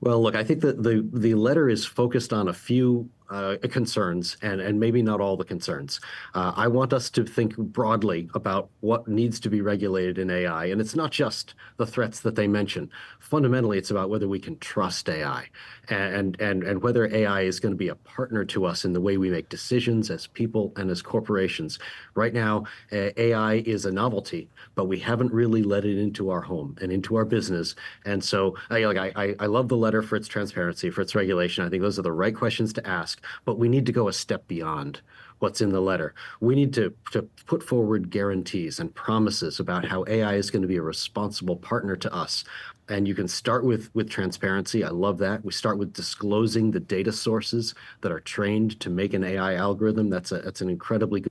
Well, look, I think that the letter is focused on a few concerns and maybe not all the concerns. I want us to think broadly about what needs to be regulated in AI. And it's not just the threats that they mention. Fundamentally, it's about whether we can trust AI and whether AI is going to be a partner to us in the way we make decisions as people and as corporations. Right now, AI is a novelty, but we haven't really let it into our home and into our business. And so I love the letter for its transparency, for its regulation. I think those are the right questions to ask. But we need to go a step beyond what's in the letter. We need to put forward guarantees and promises about how AI is going to be a responsible partner to us. And you can start with transparency. I love that. We start with disclosing the data sources that are trained to make an AI algorithm. That's an incredibly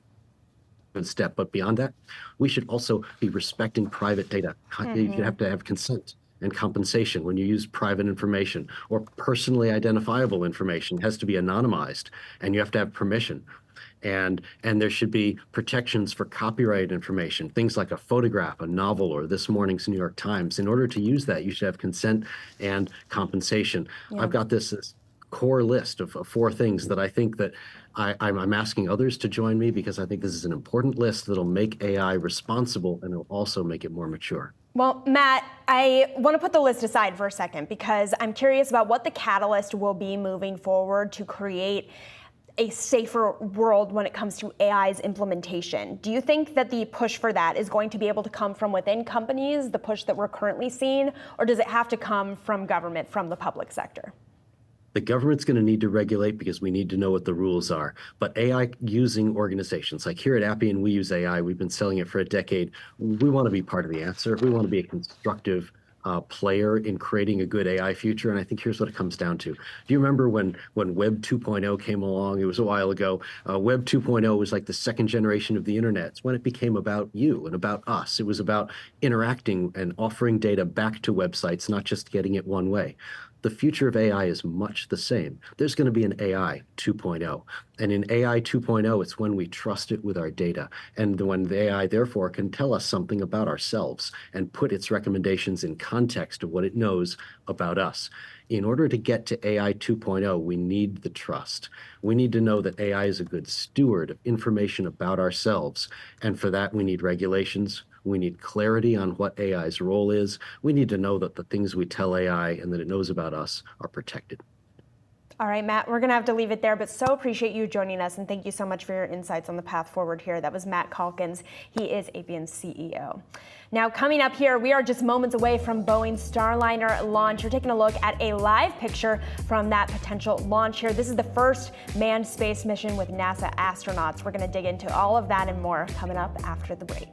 good step. But beyond that, we should also be respecting private data. You have to have consent and compensation when you use private information, or personally identifiable information has to be anonymized, and you have to have permission. And there should be protections for copyright information, things like a photograph, a novel, or this morning's New York Times. In order to use that, you should have consent and compensation. Yeah. I've got this core list of 4 things that I think that I'm asking others to join me, because I think this is an important list that'll make AI responsible, and it'll also make it more mature. Well, Matt, I want to put the list aside for a second, because I'm curious about what the catalyst will be moving forward to create a safer world when it comes to AI's implementation. Do you think that the push for that is going to be able to come from within companies, the push that we're currently seeing, or does it have to come from government, from the public sector? The government's going to need to regulate because we need to know what the rules are. But AI using organizations, like here at Appian, we use AI. We've been selling it for a decade. We want to be part of the answer. We want to be a constructive player in creating a good AI future. And I think here's what it comes down to. Do you remember when Web 2.0 came along? It was a while ago. Web 2.0 was like the second generation of the internet. It's when it became about you and about us. It was about interacting and offering data back to websites, not just getting it one way. The future of AI is much the same. There's going to be an AI 2.0. And in AI 2.0, it's when we trust it with our data. And when the AI, therefore, can tell us something about ourselves and put its recommendations in context of what it knows about us. in order to get to AI 2.0, we need the trust. We need to know that AI is a good steward of information about ourselves. And for that, we need regulations. We need clarity on what AI's role is. We need to know that the things we tell AI and that it knows about us are protected. All right, Matt, we're going to have to leave it there, but so appreciate you joining us, and thank you so much for your insights on the path forward here. That was Matt Calkins. He is Appian's CEO. Now, coming up here, we are just moments away from Boeing Starliner launch. We're taking a look at a live picture from that potential launch here. This is the first manned space mission with NASA astronauts. We're going to dig into all of that and more coming up after the break.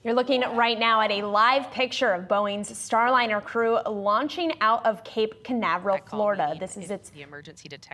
You're looking right now at a live picture of Boeing's Starliner crew launching out of Cape Canaveral, Florida. This is its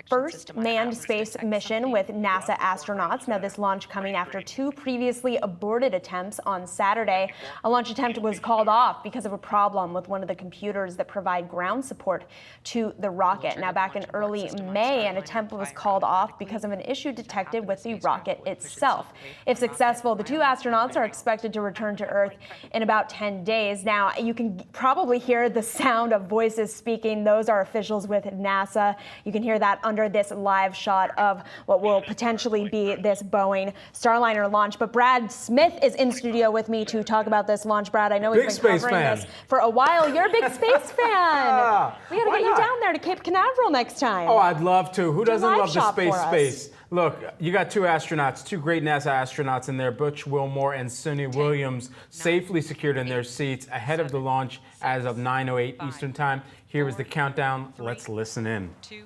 first manned space mission with NASA astronauts. Now, this launch coming after two previously aborted attempts on Saturday. A launch attempt was called off because of a problem with one of the computers that provide ground support to the rocket. Now, back in early May, an attempt was called off because of an issue detected with the rocket itself. If successful, the two astronauts are expected to return to Earth in about 10 days. Now, you can probably hear the sound of voices speaking. Those are officials with NASA. You can hear that under this live shot of what will potentially be this Boeing Starliner launch. But Brad Smith is in studio with me to talk about this launch. Brad, I know we've been covering this for a while. You're a big space fan. We got to get you down there to Cape Canaveral next time. Oh, I'd love to. Who doesn't love the space? Look, you got two astronauts, two great NASA astronauts in there, Butch Wilmore and Suni Williams, safely secured in their seats ahead of the launch as of 9:08 Eastern Time. Here is the countdown. Let's listen in. 2,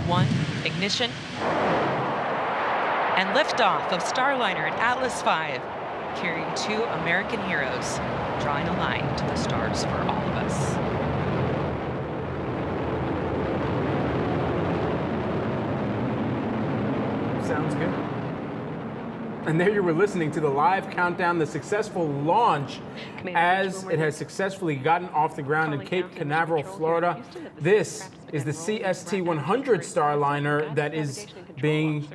1, ignition, and liftoff of Starliner and Atlas V, carrying two American heroes, drawing a line to the stars for all of us. Sounds good. And there you were listening to the live countdown, the successful launch as it has successfully gotten off the ground in Cape Canaveral, Florida. This is the CST-100 Starliner that is being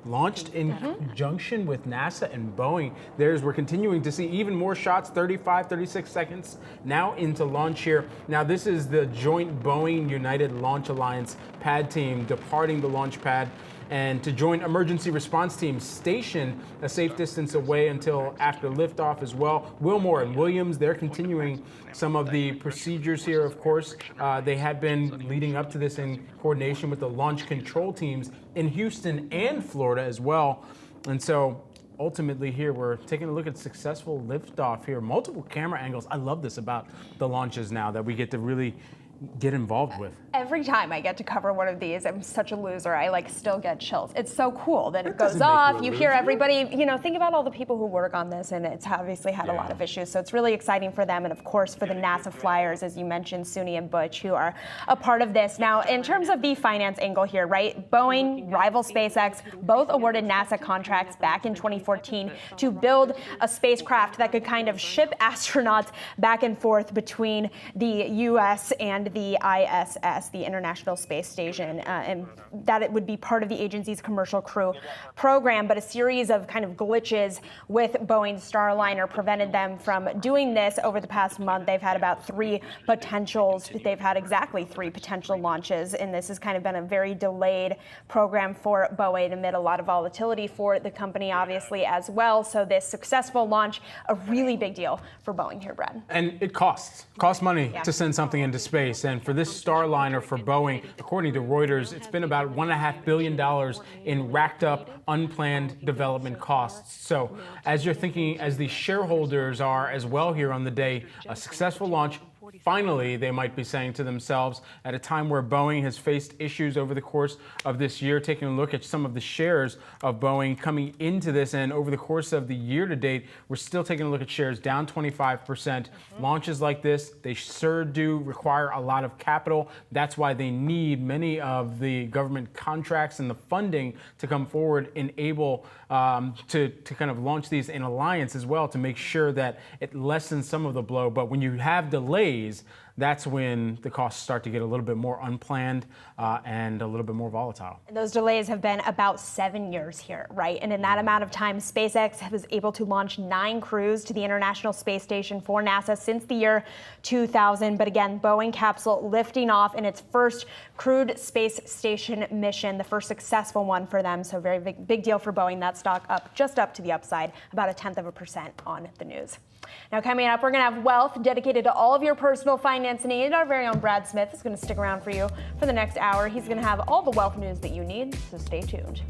launched in conjunction with NASA and Boeing. We're continuing to see even more shots, 35, 36 seconds now into launch here. Now, this is the joint Boeing United Launch Alliance pad team departing the launch pad and to join emergency response teams stationed a safe distance away until after liftoff as well. Wilmore and Williams, they're continuing some of the procedures here, of course. They have been leading up to this in coordination with the launch control teams in Houston and Florida as well. And so ultimately here, we're taking a look at successful liftoff here. Multiple camera angles. I love this about the launches now that we get to really get involved with. Every time I get to cover one of these, I'm such a loser. I still get chills. It's so cool that it doesn't goes make off. you a You hear loser. everybody, think about all the people who work on this, and it's obviously had a lot of issues. So it's really exciting for them, and of course for the NASA flyers, as you mentioned, Suni and Butch, who are a part of this. Now, in terms of the finance angle here, right? Boeing, rival SpaceX, both awarded NASA contracts back in 2014 to build a spacecraft that could kind of ship astronauts back and forth between the U.S. and the ISS, the International Space Station, and that it would be part of the agency's commercial crew program. But a series of kind of glitches with Boeing Starliner prevented them from doing this over the past month. They've had about three potentials. They've had exactly three potential launches, and this has kind of been a very delayed program for Boeing amid a lot of volatility for the company, obviously, as well. So this successful launch, a really big deal for Boeing here, Brad. And it costs money to send something into space. And for this Starliner for Boeing, according to Reuters, it's been about $1.5 billion in racked up unplanned development costs. So as you're thinking, as the shareholders are as well here on the day, a successful launch, finally, they might be saying to themselves, at a time where Boeing has faced issues over the course of this year, taking a look at some of the shares of Boeing coming into this, and over the course of the year to date, we're still taking a look at shares down 25%. Launches like this, they sure do require a lot of capital. That's why they need many of the government contracts and the funding to come forward and able to kind of launch these in alliance as well to make sure that it lessens some of the blow. But when you have delays, that's when the costs start to get a little bit more unplanned and a little bit more volatile. And those delays have been about 7 years here, right? And in that amount of time, SpaceX was able to launch 9 crews to the International Space Station for NASA since the year 2000. But again, Boeing capsule lifting off in its first crewed space station mission, the first successful one for them. So very big deal for Boeing. That stock up, just up to the upside, about 0.1% on the news. Now, coming up, we're going to have wealth dedicated to all of your personal finance needs. Our very own Brad Smith is going to stick around for you for the next hour. He's going to have all the wealth news that you need, so stay tuned.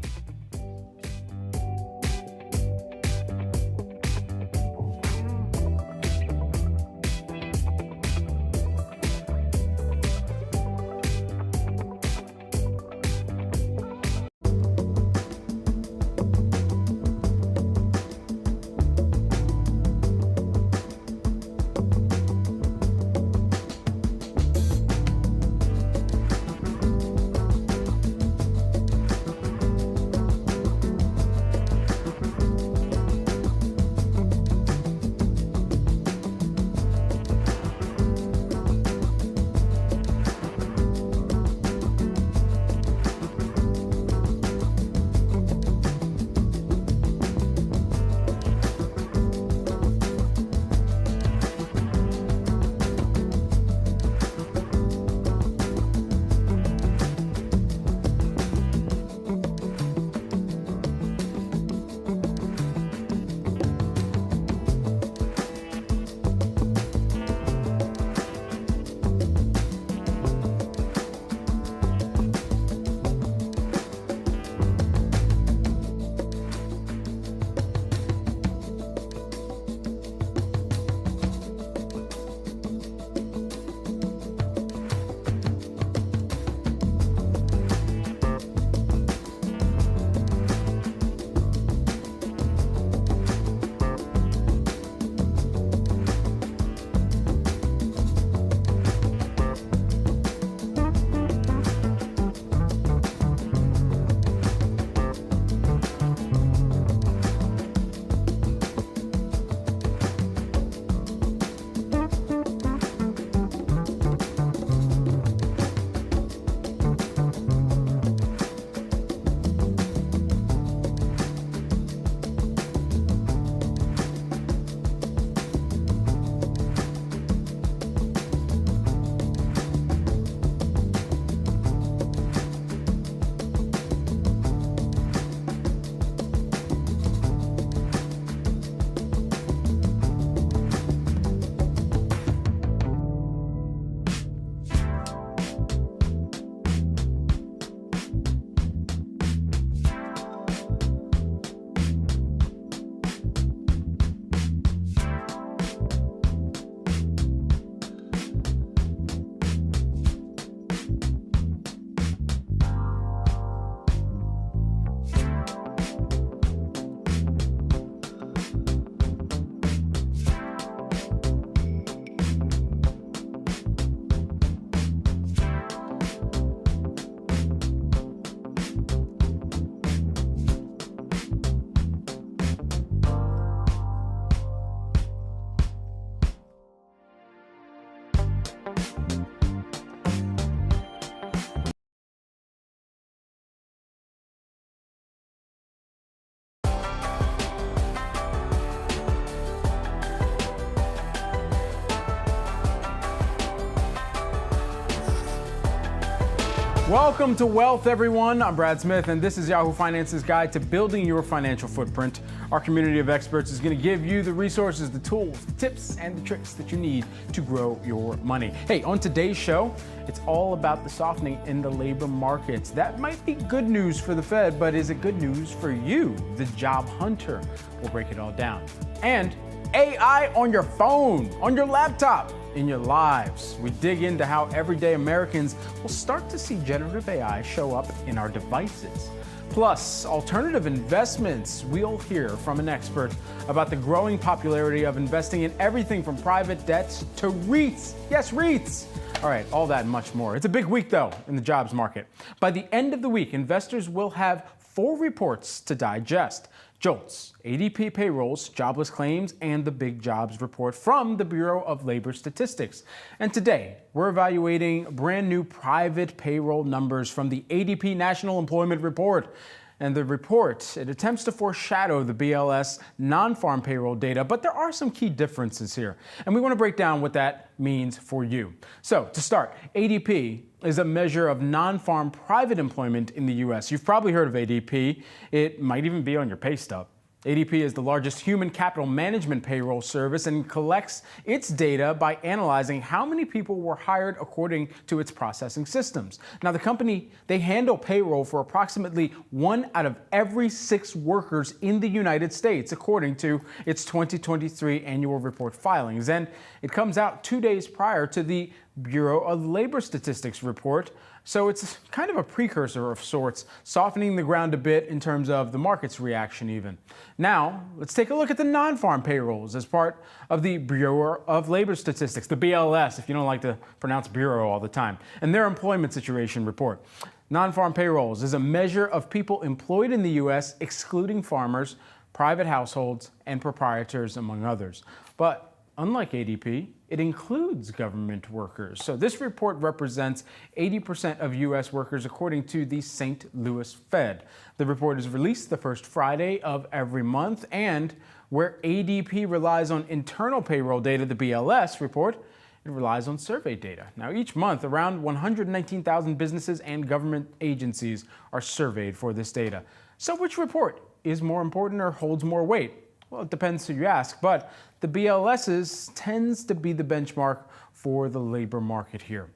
Welcome to Wealth, everyone. I'm Brad Smith, and this is Yahoo Finance's guide to building your financial footprint. Our community of experts is going to give you the resources, the tools, the tips, and the tricks that you need to grow your money. Hey, on today's show, it's all about the softening in the labor markets. That might be good news for the Fed, but is it good news for you, the job hunter? We'll break it all down. And AI on your phone, on your laptop, in your lives. We dig into how everyday Americans will start to see generative AI show up in our devices. Plus, alternative investments. We'll hear from an expert about the growing popularity of investing in everything from private debts to REITs. Yes, REITs. All right, all that and much more. It's a big week, though, in the jobs market. By the end of the week, investors will have 4 reports to digest. JOLTS, ADP payrolls, jobless claims, and the big jobs report from the Bureau of Labor Statistics. And today, we're evaluating brand new private payroll numbers from the ADP National Employment Report. And the report, it attempts to foreshadow the BLS non-farm payroll data, but there are some key differences here. And we want to break down what that means for you. So to start, ADP is a measure of non-farm private employment in the U.S. You've probably heard of ADP. It might even be on your pay stub. ADP is the largest human capital management payroll service and collects its data by analyzing how many people were hired according to its processing systems. Now, the company, they handle payroll for approximately 1 out of every 6 workers in the United States, according to its 2023 annual report filings. And it comes out 2 days prior to the Bureau of Labor Statistics report. So it's kind of a precursor of sorts, softening the ground a bit in terms of the market's reaction even. Now, let's take a look at the non-farm payrolls as part of the Bureau of Labor Statistics, the BLS, if you don't like to pronounce Bureau all the time, and their employment situation report. Non-farm payrolls is a measure of people employed in the U.S., excluding farmers, private households, and proprietors, among others. But unlike ADP, it includes government workers. So this report represents 80% of U.S. workers, according to the St. Louis Fed. The report is released the first Friday of every month, and where ADP relies on internal payroll data, the BLS report, it relies on survey data. Now, each month, around 119,000 businesses and government agencies are surveyed for this data. So which report is more important or holds more weight? Well, it depends who you ask, but the BLS's tends to be the benchmark for the labor market here.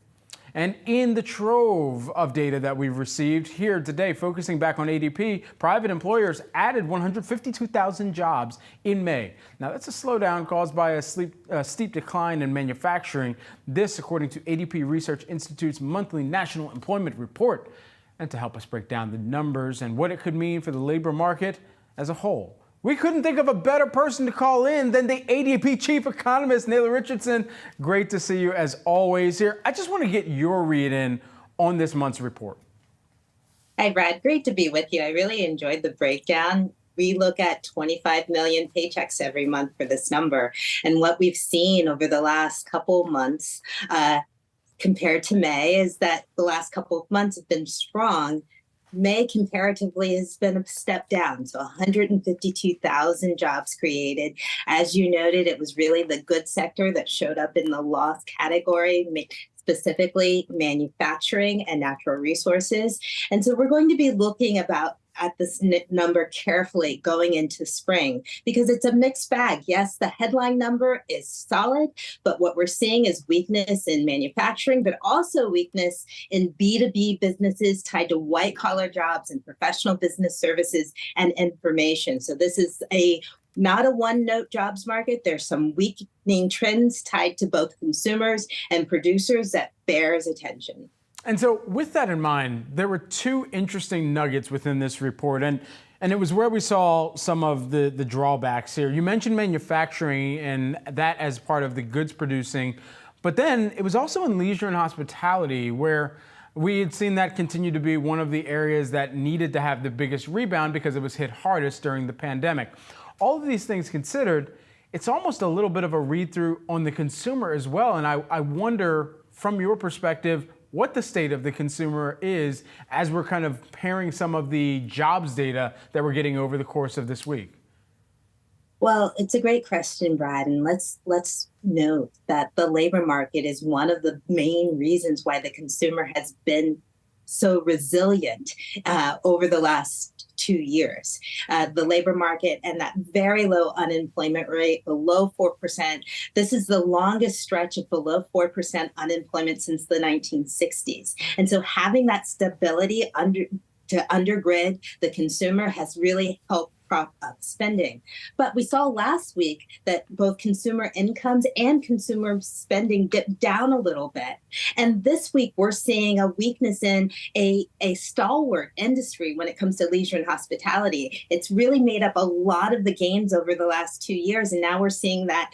And in the trove of data that we've received here today, focusing back on ADP, private employers added 152,000 jobs in May. Now, that's a slowdown caused by a steep decline in manufacturing. This, according to ADP Research Institute's monthly national employment report. And to help us break down the numbers and what it could mean for the labor market as a whole, we couldn't think of a better person to call in than the ADP chief economist, Naylor Richardson. Great to see you as always here. I just want to get your read in on this month's report. Hi, Brad. Great to be with you. I really enjoyed the breakdown. We look at 25 million paychecks every month for this number. And what we've seen over the last couple of months compared to May is that the last couple of months have been strong. May comparatively has been a step down, so 152,000 jobs created. As you noted, it was really the goods sector that showed up in the loss category, specifically manufacturing and natural resources. And so we're going to be looking at this number carefully going into spring because it's a mixed bag. Yes, the headline number is solid, but what we're seeing is weakness in manufacturing, but also weakness in B2B businesses tied to white collar jobs and professional business services and information. So this is not a one-note jobs market. There's some weakening trends tied to both consumers and producers that bears attention. And so with that in mind, there were 2 interesting nuggets within this report, and it was where we saw some of the drawbacks here. You mentioned manufacturing and that as part of the goods producing, but then it was also in leisure and hospitality where we had seen that continue to be one of the areas that needed to have the biggest rebound because it was hit hardest during the pandemic. All of these things considered, it's almost a little bit of a read-through on the consumer as well, and I wonder, from your perspective, what the state of the consumer is as we're kind of pairing some of the jobs data that we're getting over the course of this week. Well, it's a great question, Brad, and let's note that the labor market is one of the main reasons why the consumer has been so resilient over the last 2 years. The labor market and that very low unemployment rate, below 4%. This is the longest stretch of below 4% unemployment since the 1960s. And so having that stability to undergrid the consumer has really helped prop up spending. But we saw last week that both consumer incomes and consumer spending dipped down a little bit. And this week, we're seeing a weakness in a stalwart industry when it comes to leisure and hospitality. It's really made up a lot of the gains over the last 2 years. And now we're seeing that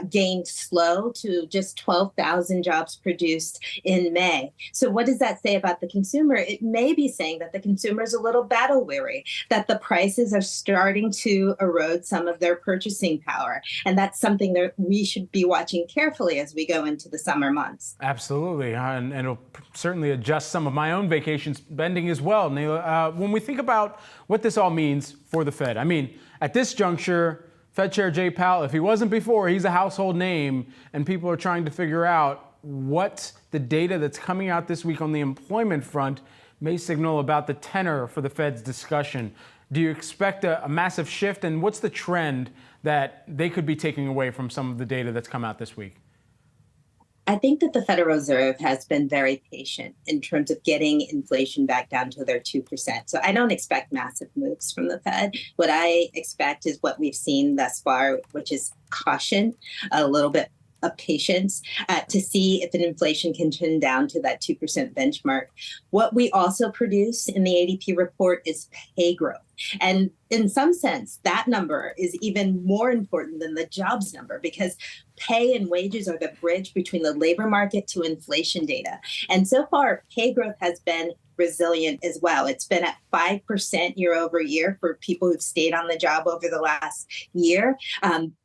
gain slow to just 12,000 jobs produced in May. So what does that say about the consumer? It may be saying that the consumer is a little battle weary, that the prices are starting to erode some of their purchasing power. And that's something that we should be watching carefully as we go into the summer months. Absolutely. And it'll certainly adjust some of my own vacation spending as well. Neela, when we think about what this all means for the Fed, I mean, at this juncture, Fed Chair Jay Powell, if he wasn't before, he's a household name, and people are trying to figure out what the data that's coming out this week on the employment front may signal about the tenor for the Fed's discussion. Do you expect a massive shift, and what's the trend that they could be taking away from some of the data that's come out this week? I think that the Federal Reserve has been very patient in terms of getting inflation back down to their 2%. So I don't expect massive moves from the Fed. What I expect is what we've seen thus far, which is caution, a little bit of patience to see if an inflation can turn down to that 2% benchmark. What we also produce in the ADP report is pay growth. And in some sense, that number is even more important than the jobs number, because pay and wages are the bridge between the labor market to inflation data. And so far, pay growth has been resilient as well. It's been at 5% year over year for people who've stayed on the job over the last year.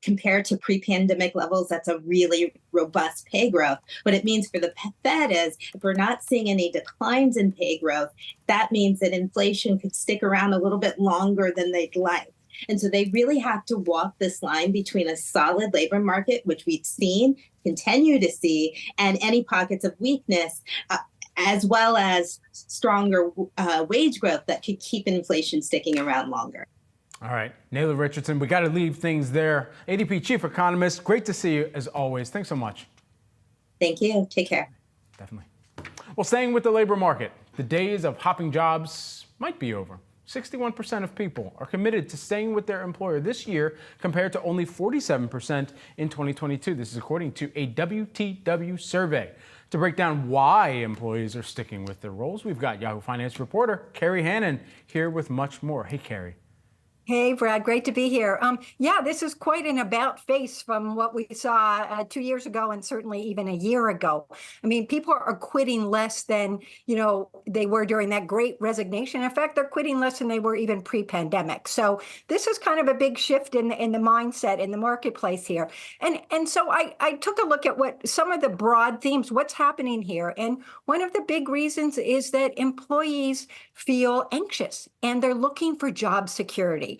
Compared to pre-pandemic levels, that's a really robust pay growth. What it means for the Fed is if we're not seeing any declines in pay growth, that means that inflation could stick around a little bit longer than they'd like. And so they really have to walk this line between a solid labor market, which we've seen, continue to see, and any pockets of weakness, as well as stronger wage growth that could keep inflation sticking around longer. All right, Neela Richardson, we got to leave things there. ADP Chief Economist, great to see you as always. Thanks so much. Thank you. Take care. Definitely. Well, staying with the labor market, the days of hopping jobs might be over. 61% of people are committed to staying with their employer this year, compared to only 47% in 2022. This is according to a WTW survey. To break down why employees are sticking with their roles, we've got Yahoo Finance reporter Carrie Hannon here with much more. Hey, Carrie. Hey, Brad, great to be here. Yeah, this is quite an about face from what we saw 2 years ago and certainly even a year ago. I mean, people are quitting less than, they were during that great resignation. In fact, they're quitting less than they were even pre-pandemic. So this is kind of a big shift in the mindset in the marketplace here. And so I took a look at what some of the broad themes, what's happening here. And one of the big reasons is that employees feel anxious and they're looking for job security.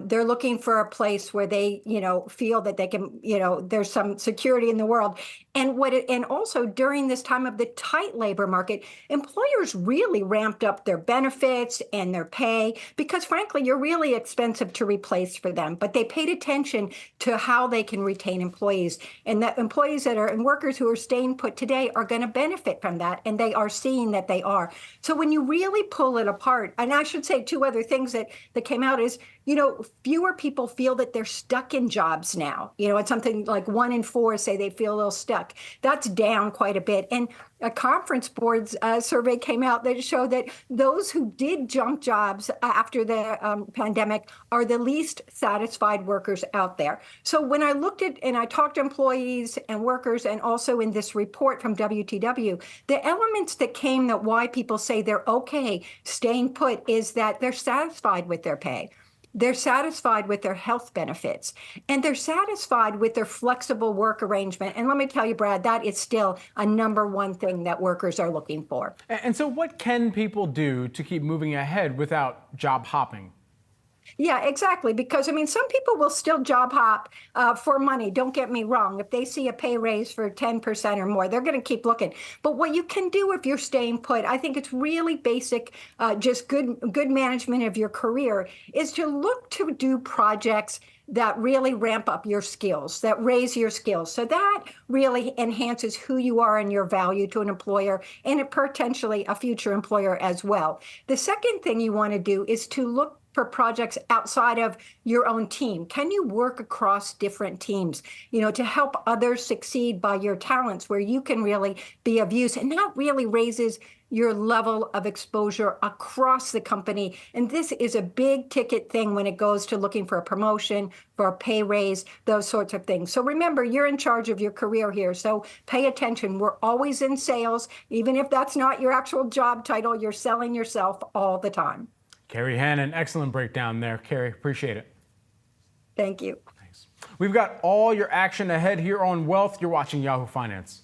They're looking for a place where they, feel that they can, there's some security in the world. And also during this time of the tight labor market, employers really ramped up their benefits and their pay because, frankly, you're really expensive to replace for them. But they paid attention to how they can retain employees, and that employees and workers who are staying put today are going to benefit from that, and they are seeing that they are. So when you really pull it apart, and I should say two other things that came out is, fewer people feel that they're stuck in jobs now. It's something like 1 in 4 say they feel a little stuck. That's down quite a bit. And a Conference Board's survey came out that showed that those who did jump jobs after the pandemic are the least satisfied workers out there. So when I looked at and I talked to employees and workers, and also in this report from WTW, the elements that came that why people say they're okay staying put is that they're satisfied with their pay. They're satisfied with their health benefits, and they're satisfied with their flexible work arrangement. And let me tell you, Brad, that is still a #1 thing that workers are looking for. And so what can people do to keep moving ahead without job hopping? Yeah, exactly. Because, I mean, some people will still job hop for money. Don't get me wrong. If they see a pay raise for 10% or more, they're going to keep looking. But what you can do if you're staying put, I think it's really basic, just good management of your career, is to look to do projects that really ramp up your skills, that raise your skills. So that really enhances who you are and your value to an employer and potentially a future employer as well. The second thing you want to do is to look for projects outside of your own team. Can you work across different teams, to help others succeed by your talents where you can really be of use? And that really raises your level of exposure across the company. And this is a big ticket thing when it goes to looking for a promotion, for a pay raise, those sorts of things. So remember, you're in charge of your career here. So pay attention. We're always in sales. Even if that's not your actual job title, you're selling yourself all the time. Carrie Hannon, excellent breakdown there. Carrie, appreciate it. Thank you. Thanks. We've got all your action ahead here on Wealth. You're watching Yahoo Finance.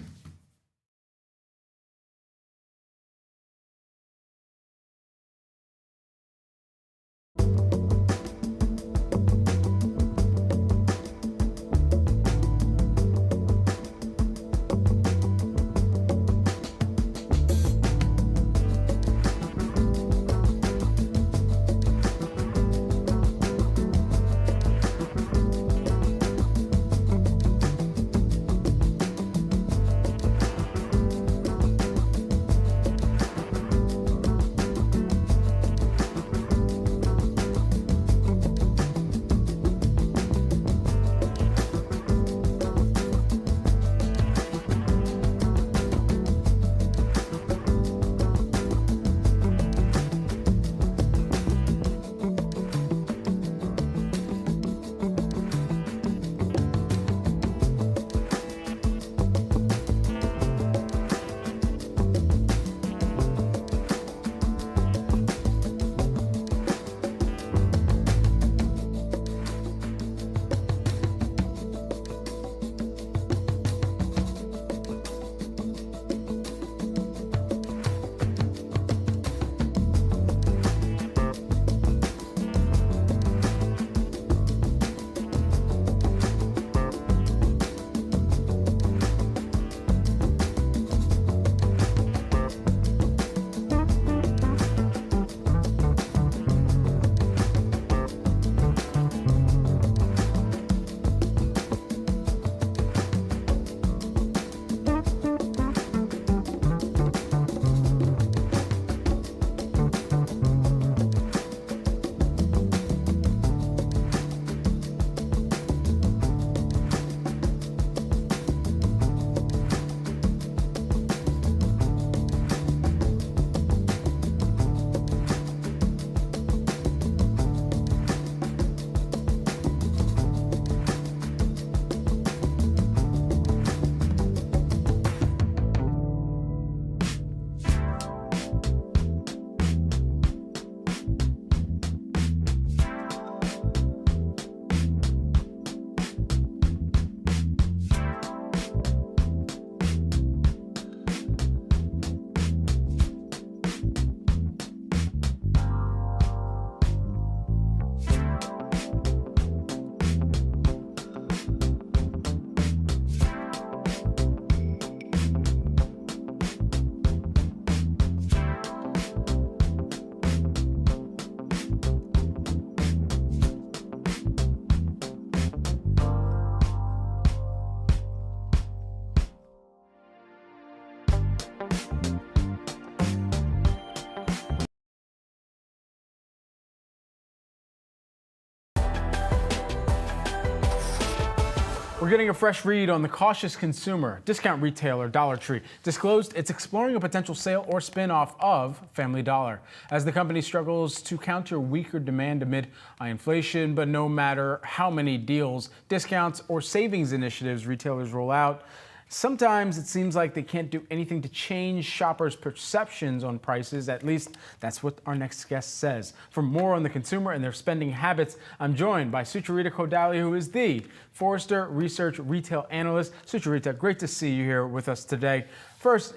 We're getting a fresh read on the cautious consumer. Discount retailer Dollar Tree disclosed it's exploring a potential sale or spin-off of Family Dollar as the company struggles to counter weaker demand amid high inflation. But no matter how many deals, discounts, or savings initiatives retailers roll out, sometimes it seems like they can't do anything to change shoppers' perceptions on prices. At least that's what our next guest says. For more on the consumer and their spending habits, I'm joined by Sucharita Kodali, who is the Forrester Research Retail Analyst. Sucharita, great to see you here with us today. First,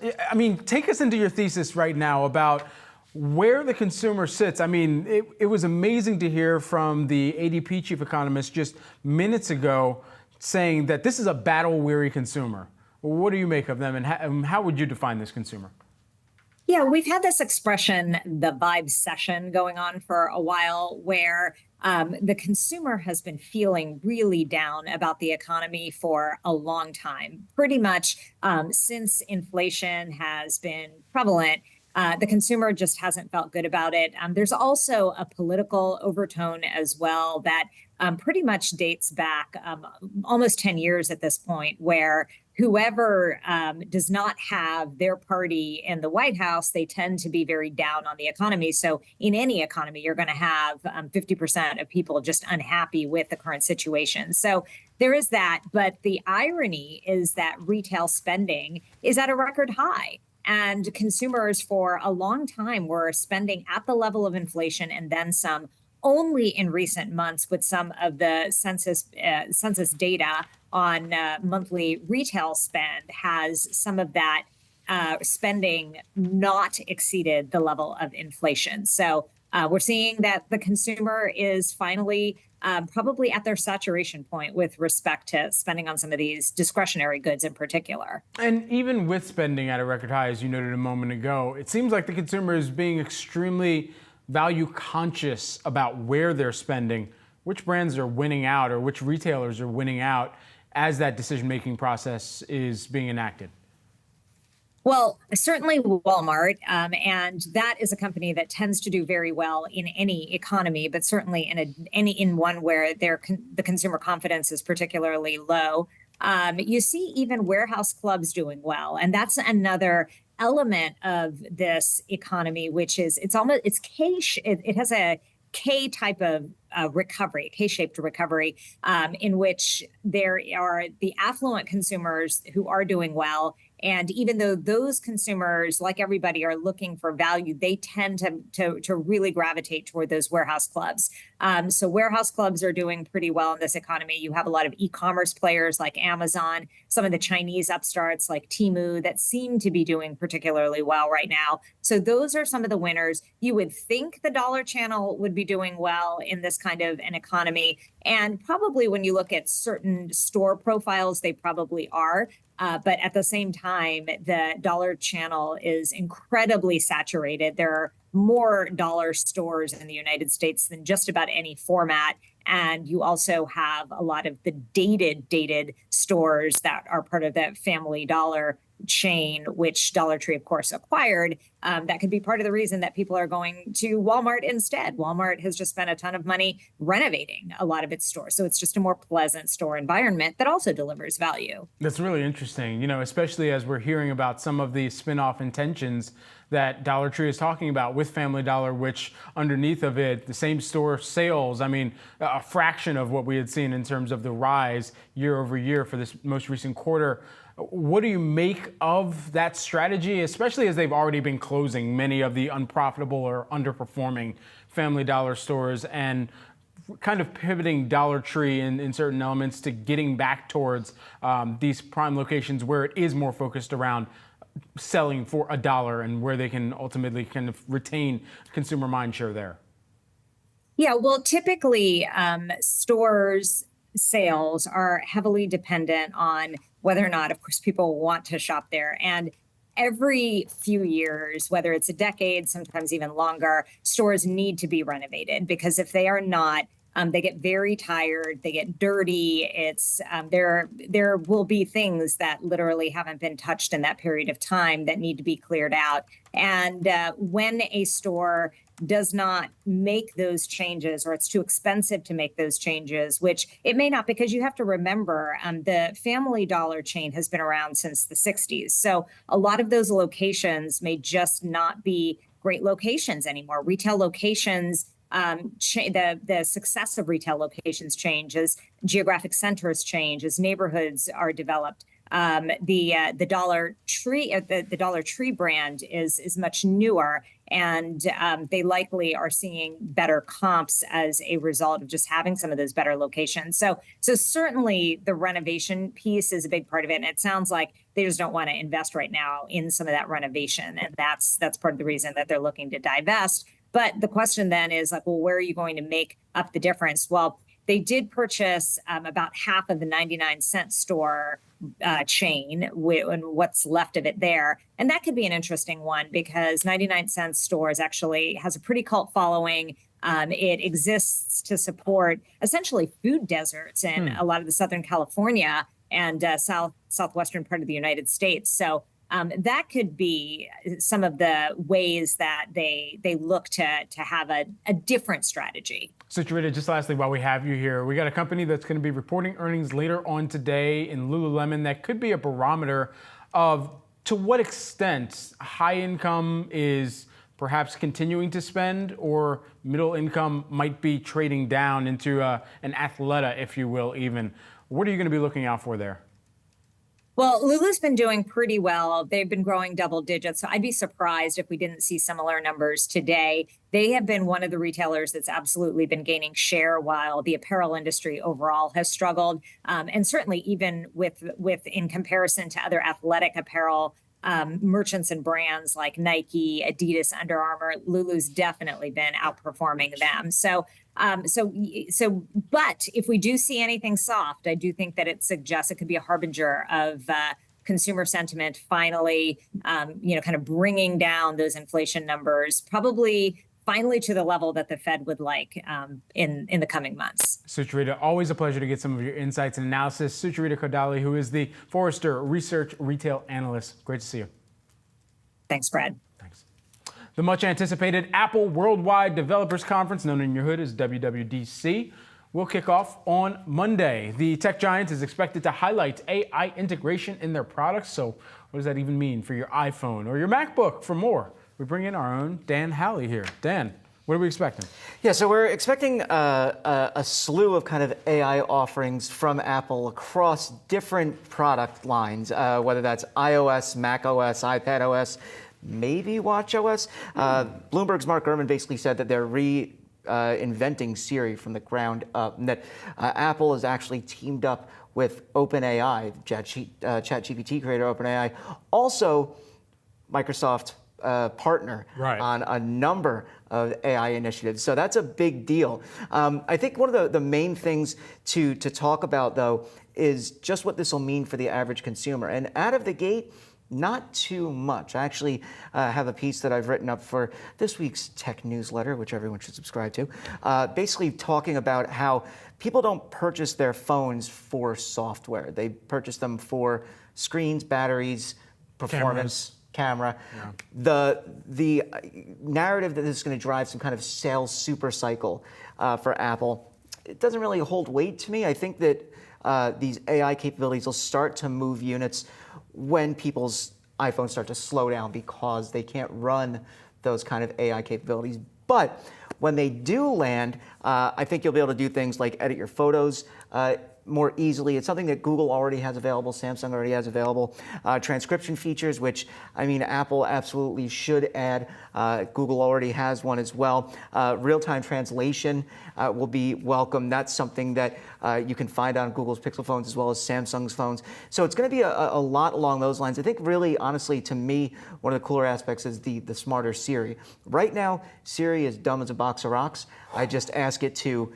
take us into your thesis right now about where the consumer sits. I mean, it was amazing to hear from the ADP chief economist just minutes ago saying that this is a battle-weary consumer. What do you make of them, and how would you define this consumer? Yeah, we've had this expression, the vibe session, going on for a while, where the consumer has been feeling really down about the economy for a long time. Pretty much since inflation has been prevalent, the consumer just hasn't felt good about it. There's also a political overtone as well that pretty much dates back almost 10 years at this point, where whoever does not have their party in the White House, they tend to be very down on the economy. So in any economy, you're going to have 50% of people just unhappy with the current situation. So there is that. But the irony is that retail spending is at a record high. And consumers for a long time were spending at the level of inflation and then some. Only in recent months, with some of the census data on monthly retail spend, has some of that spending not exceeded the level of inflation. So we're seeing that the consumer is finally probably at their saturation point with respect to spending on some of these discretionary goods in particular. And even with spending at a record high, as you noted a moment ago, it seems like the consumer is being extremely value conscious about where they're spending, which brands are winning out or which retailers are winning out as that decision-making process is being enacted. Well, certainly Walmart, and that is a company that tends to do very well in any economy, but certainly in one where the consumer confidence is particularly low. You see even warehouse clubs doing well, and that's another element of this economy, which is it has a K type of recovery, K-shaped recovery, in which there are the affluent consumers who are doing well. And even though those consumers, like everybody, are looking for value, they tend to really gravitate toward those warehouse clubs. So warehouse clubs are doing pretty well in this economy. You have a lot of e-commerce players like Amazon, some of the Chinese upstarts like Temu that seem to be doing particularly well right now. So those are some of the winners. You would think the dollar channel would be doing well in this kind of an economy. And probably when you look at certain store profiles, they probably are. But at the same time, the dollar channel is incredibly saturated. There are more dollar stores in the United States than just about any format. And you also have a lot of the dated stores that are part of that Family Dollar chain, which Dollar Tree, of course, acquired. That could be part of the reason that people are going to Walmart instead. Walmart has just spent a ton of money renovating a lot of its stores. So it's just a more pleasant store environment that also delivers value. That's really interesting, especially as we're hearing about some of the spin-off intentions that Dollar Tree is talking about with Family Dollar, which underneath of it, the same store sales, a fraction of what we had seen in terms of the rise year over year for this most recent quarter. What do you make of that strategy, especially as they've already been closing many of the unprofitable or underperforming Family Dollar stores and kind of pivoting Dollar Tree in certain elements to getting back towards these prime locations where it is more focused around selling for $1 and where they can ultimately kind of retain consumer mindshare there? Yeah, well, typically stores' sales are heavily dependent on whether or not, of course, people want to shop there. And every few years, whether it's a decade, sometimes even longer, stores need to be renovated, because if they are not, they get very tired, they get dirty. It's there will be things that literally haven't been touched in that period of time that need to be cleared out. And when a store does not make those changes, or it's too expensive to make those changes, which it may not, because you have to remember the Family Dollar chain has been around since the 60s. So a lot of those locations may just not be great locations anymore. Retail locations, the success of retail locations change as geographic centers change, as neighborhoods are developed. The Dollar Tree, the Dollar Tree brand is much newer, and they likely are seeing better comps as a result of just having some of those better locations. So certainly the renovation piece is a big part of it, and it sounds like they just don't want to invest right now in some of that renovation, and that's part of the reason that they're looking to divest. But the question then is like, well, where are you going to make up the difference? Well, they did purchase about half of the 99-cent store chain and what's left of it there. And that could be an interesting one because 99-cent stores actually has a pretty cult following. It exists to support essentially food deserts in a lot of the Southern California and southwestern part of the United States. So that could be some of the ways that they look to have a different strategy. So, Sarita, just lastly, while we have you here, we got a company that's going to be reporting earnings later on today in Lululemon that could be a barometer of to what extent high income is perhaps continuing to spend or middle income might be trading down into an Athleta, if you will, even. What are you going to be looking out for there? Well, Lulu's been doing pretty well. They've been growing double digits. So I'd be surprised if we didn't see similar numbers today. They have been one of the retailers that's absolutely been gaining share while the apparel industry overall has struggled. And certainly even with in comparison to other athletic apparel merchants and brands like Nike, Adidas, Under Armour, Lulu's definitely been outperforming them. But if we do see anything soft, I do think that it suggests it could be a harbinger of consumer sentiment finally, kind of bringing down those inflation numbers, probably finally to the level that the Fed would like in the coming months. Sucharita, always a pleasure to get some of your insights and analysis. Sucharita Kodali, who is the Forrester Research Retail Analyst. Great to see you. Thanks, Brad. The much anticipated Apple Worldwide Developers Conference, known in your hood as WWDC, will kick off on Monday. The tech giant is expected to highlight AI integration in their products. So what does that even mean for your iPhone or your MacBook? For more, we bring in our own Dan Halley here. Dan, what are we expecting? Yeah, so we're expecting a slew of kind of AI offerings from Apple across different product lines, whether that's iOS, macOS, iPadOS, maybe watchOS. Bloomberg's Mark Gurman basically said that they're reinventing Siri from the ground up, and that Apple has actually teamed up with OpenAI, ChatGPT creator OpenAI, also Microsoft partner on a number of AI initiatives. So that's a big deal. I think one of the main things to talk about, though, is just what this will mean for the average consumer. And out of the gate, not too much. I actually have a piece that I've written up for this week's tech newsletter, which everyone should subscribe to, basically talking about how people don't purchase their phones for software. They purchase them for screens, batteries, performance, camera. Yeah. The narrative that this is going to drive some kind of sales super cycle for Apple, it doesn't really hold weight to me. I think that these AI capabilities will start to move units when people's iPhones start to slow down because they can't run those kind of AI capabilities. But when they do land, I think you'll be able to do things like edit your photos more easily. It's something that Google already has available, Samsung already has available. Transcription features, which, I mean, Apple absolutely should add. Google already has one as well. Real-time translation will be welcome. That's something that you can find on Google's Pixel phones as well as Samsung's phones. So it's going to be a lot along those lines. I think really, honestly, to me, one of the cooler aspects is the smarter Siri. Right now, Siri is dumb as a box of rocks. I just ask it to,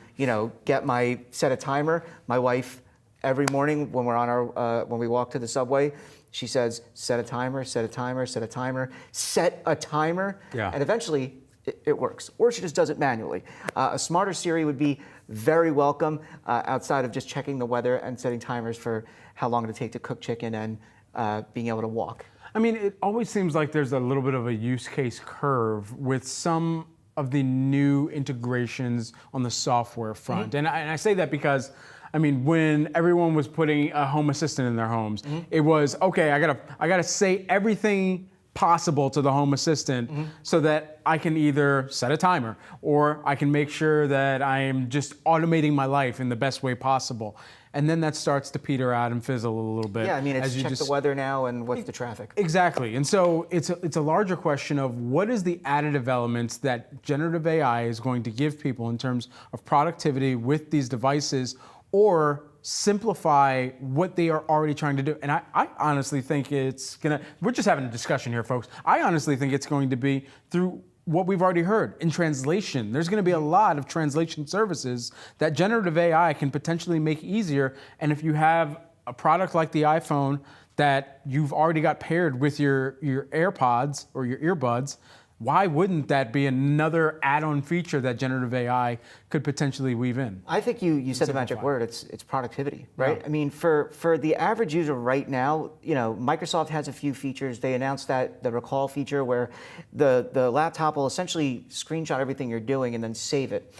set a timer. My wife, every morning when we're on when we walk to the subway, she says, set a timer, set a timer, set a timer, set a timer. Yeah. And eventually it works. Or she just does it manually. A smarter Siri would be very welcome outside of just checking the weather and setting timers for how long it'll take to cook chicken and being able to walk. I mean, it always seems like there's a little bit of a use case curve with some of the new integrations on the software front. Mm-hmm. And I say that because, I mean, when everyone was putting a home assistant in their homes, it was, okay, I gotta say everything possible to the Home Assistant so that I can either set a timer or I can make sure that I am just automating my life in the best way possible. And then that starts to peter out and fizzle a little bit. Yeah, I mean, it's as you check just, the weather now and what's the traffic. Exactly. And so it's a larger question of what is the additive elements that generative AI is going to give people in terms of productivity with these devices, or simplify what they are already trying to do. And I honestly think it's we're just having a discussion here, folks. I honestly think it's going to be through what we've already heard in translation. There's going to be a lot of translation services that generative AI can potentially make easier. And if you have a product like the iPhone that you've already got paired with your AirPods or your earbuds, why wouldn't that be another add-on feature that generative AI could potentially weave in? I think you said the magic word. It's productivity, right? Yeah. I mean, for the average user right now, Microsoft has a few features. They announced that the recall feature where the laptop will essentially screenshot everything you're doing and then save it.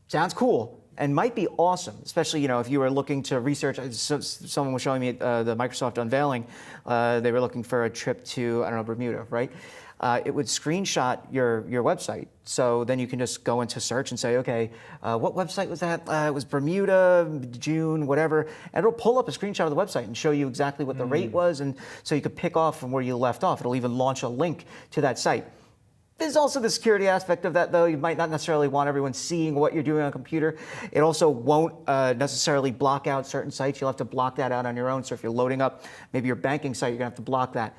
Sounds cool and might be awesome, especially if you were looking to research. Someone was showing me the Microsoft unveiling. They were looking for a trip to, I don't know, Bermuda, right? It would screenshot your website. So then you can just go into search and say, okay, what website was that? It was Bermuda, June, whatever. And it'll pull up a screenshot of the website and show you exactly what the rate was. And so you could pick off from where you left off. It'll even launch a link to that site. There's also the security aspect of that, though. You might not necessarily want everyone seeing what you're doing on a computer. It also won't necessarily block out certain sites. You'll have to block that out on your own. So if you're loading up maybe your banking site, you're going to have to block that.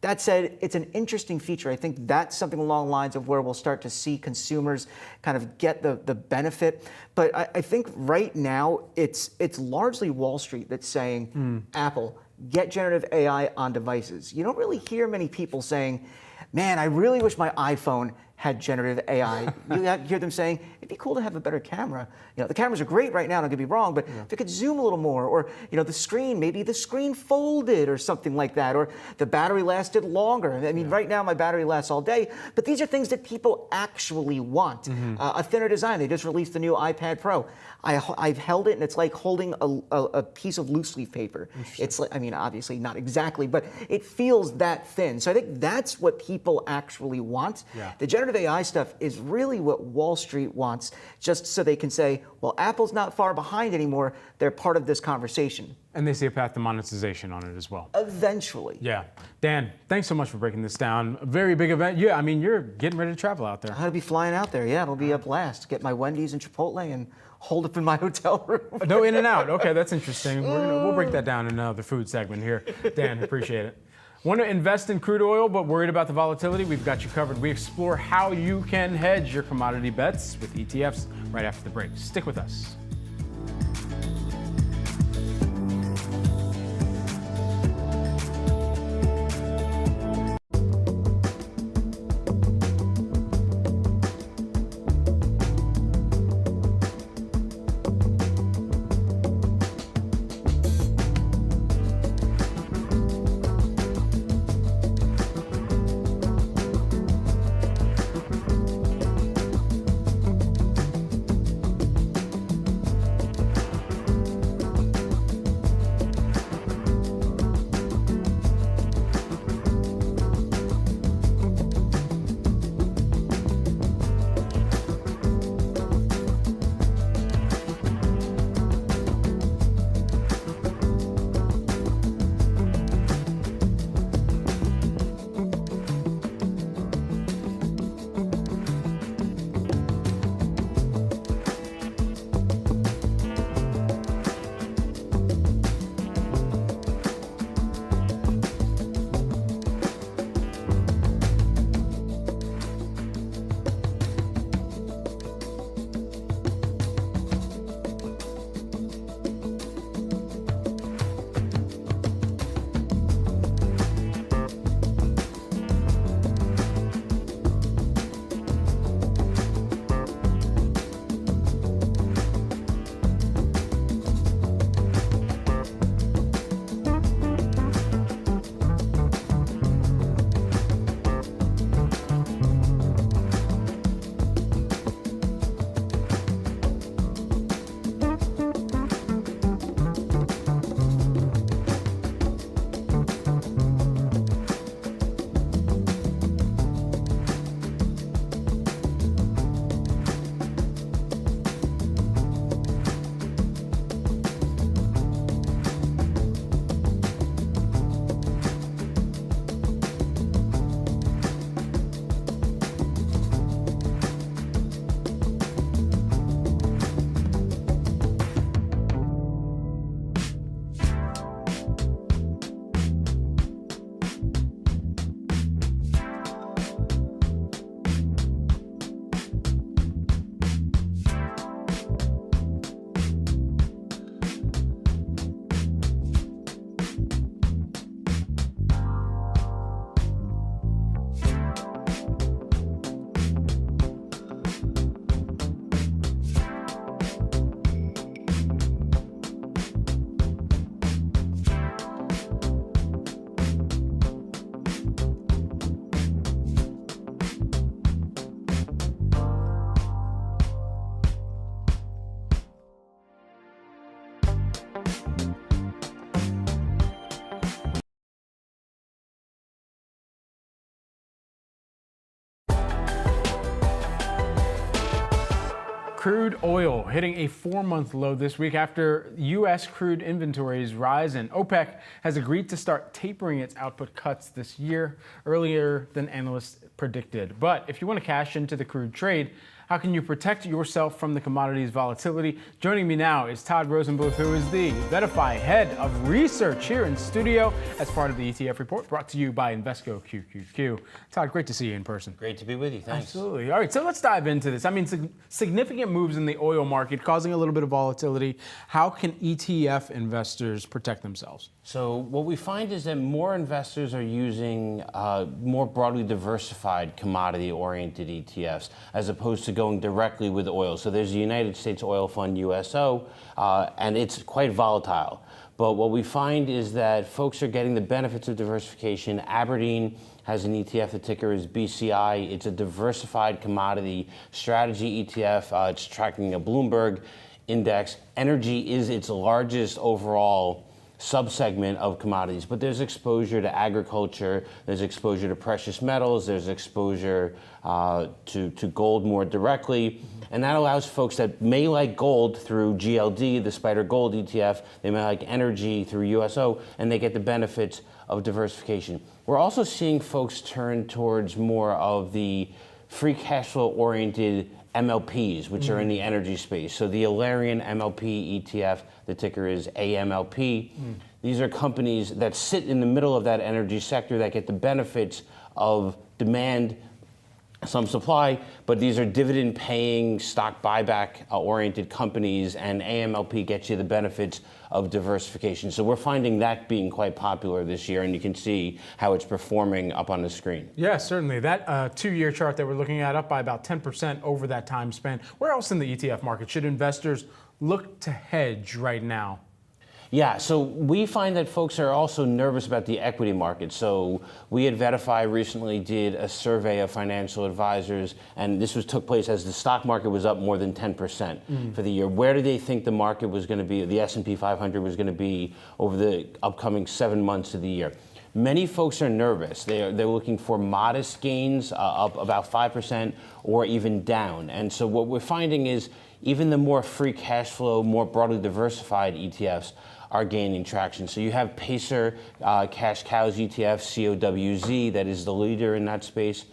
That said, it's an interesting feature. I think that's something along the lines of where we'll start to see consumers kind of get the benefit. But I think right now it's largely Wall Street that's saying, Apple, get generative AI on devices. You don't really hear many people saying, man, I really wish my iPhone had generative AI. You hear them saying, it'd be cool to have a better camera. The cameras are great right now, don't get me wrong, but if it could zoom a little more, or the screen, maybe the screen folded or something like that, or the battery lasted longer. I mean, right now my battery lasts all day, but these are things that people actually want. A thinner design. They just released the new iPad Pro. I've held it, and it's like holding a piece of loose leaf paper. It's like, I mean, obviously not exactly, but it feels that thin. So I think that's what people actually want. The generative AI stuff is really what Wall Street wants, just so they can say, well, Apple's not far behind anymore. They're part of this conversation. And they see a path to monetization on it as well. Eventually. Yeah. Dan, thanks so much for breaking this down. A very big event. Yeah, I mean, you're getting ready to travel out there. I'm going to be flying out there. Yeah, it'll be a blast. Get my Wendy's and Chipotle and hold up in my hotel room. No in and out. Okay, that's interesting. We'll break that down in another food segment here. Dan, appreciate it. Want to invest in crude oil but worried about the volatility? We've got you covered. We explore how you can hedge your commodity bets with ETFs right after the break. Stick with us. Crude oil hitting a 4-month low this week after U.S. crude inventories rise, and OPEC has agreed to start tapering its output cuts this year earlier than analysts predicted. But if you want to cash into the crude trade, how can you protect yourself from the commodities volatility? Joining me now is Todd Rosenbluth, who is the VettaFi head of research here in studio as part of the ETF report brought to you by Invesco QQQ. Todd, great to see you in person. Great to be with you. Thanks. Absolutely. All right, so let's dive into this. I mean, significant moves in the oil market causing a little bit of volatility. How can ETF investors protect themselves? So what we find is that more investors are using more broadly diversified commodity-oriented ETFs as opposed to going directly with oil. So there's the United States Oil Fund, USO, and it's quite volatile. But what we find is that folks are getting the benefits of diversification. Aberdeen has an ETF, the ticker is BCI. It's a diversified commodity strategy ETF. It's tracking a Bloomberg index. Energy is its largest overall subsegment of commodities, but there's exposure to agriculture, there's exposure to precious metals, there's exposure to gold more directly, and that allows folks that may like gold through GLD, the Spider Gold ETF, they may like energy through USO, and they get the benefits of diversification. We're also seeing folks turn towards more of the free cash flow oriented MLPs, which are in the energy space. So the Alerian MLP ETF, the ticker is AMLP. These are companies that sit in the middle of that energy sector that get the benefits of demand, some supply, but these are dividend paying, stock buyback oriented companies, and AMLP gets you the benefits of diversification. So we're finding that being quite popular this year, and you can see how it's performing up on the screen. Yeah, certainly. That 2-year chart that we're looking at up by about 10% over that time span. Where else in the ETF market should investors look to hedge right now? Yeah, so we find that folks are also nervous about the equity market. So we at VettaFi recently did a survey of financial advisors, and this took place as the stock market was up more than 10% for the year. Where do they think the market was going to be, the S&P 500 was going to be over the upcoming 7 months of the year? Many folks are nervous. They're looking for modest gains, up about 5% or even down. And so what we're finding is even the more free cash flow, more broadly diversified ETFs are gaining traction. So you have Pacer Cash Cows ETF, COWZ, that is the leader in that space.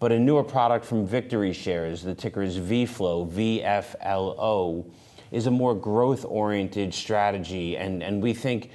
But a newer product from Victory Shares, the ticker is VFLO, VFLO, is a more growth-oriented strategy. And we think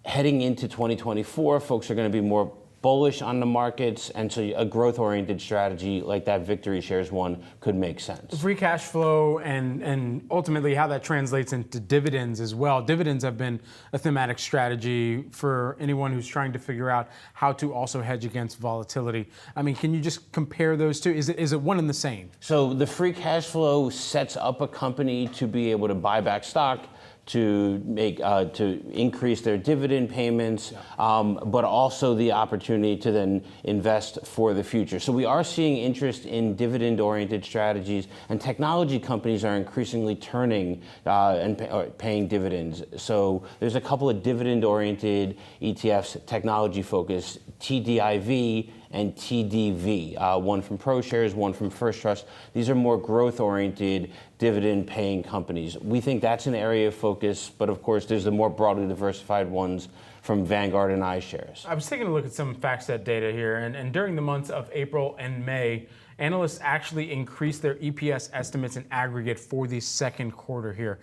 heading into 2024, folks are going to be more bullish on the markets, and so a growth-oriented strategy like that Victory Shares one could make sense. Free cash flow and ultimately how that translates into dividends as well. Dividends have been a thematic strategy for anyone who's trying to figure out how to also hedge against volatility. I mean, can you just compare those two? Is it one and the same? So the free cash flow sets up a company to be able to buy back stock, to make to increase their dividend payments, but also the opportunity to then invest for the future. So we are seeing interest in dividend-oriented strategies, and technology companies are increasingly turning and paying dividends. So there's a couple of dividend-oriented ETFs, technology-focused, TDIV and TDV, one from ProShares, one from First Trust. These are more growth-oriented, dividend-paying companies. We think that's an area of focus, but of course, there's the more broadly diversified ones from Vanguard and iShares. I was taking a look at some FactSet data here, and during the months of April and May, analysts actually increased their EPS estimates in aggregate for the second quarter here.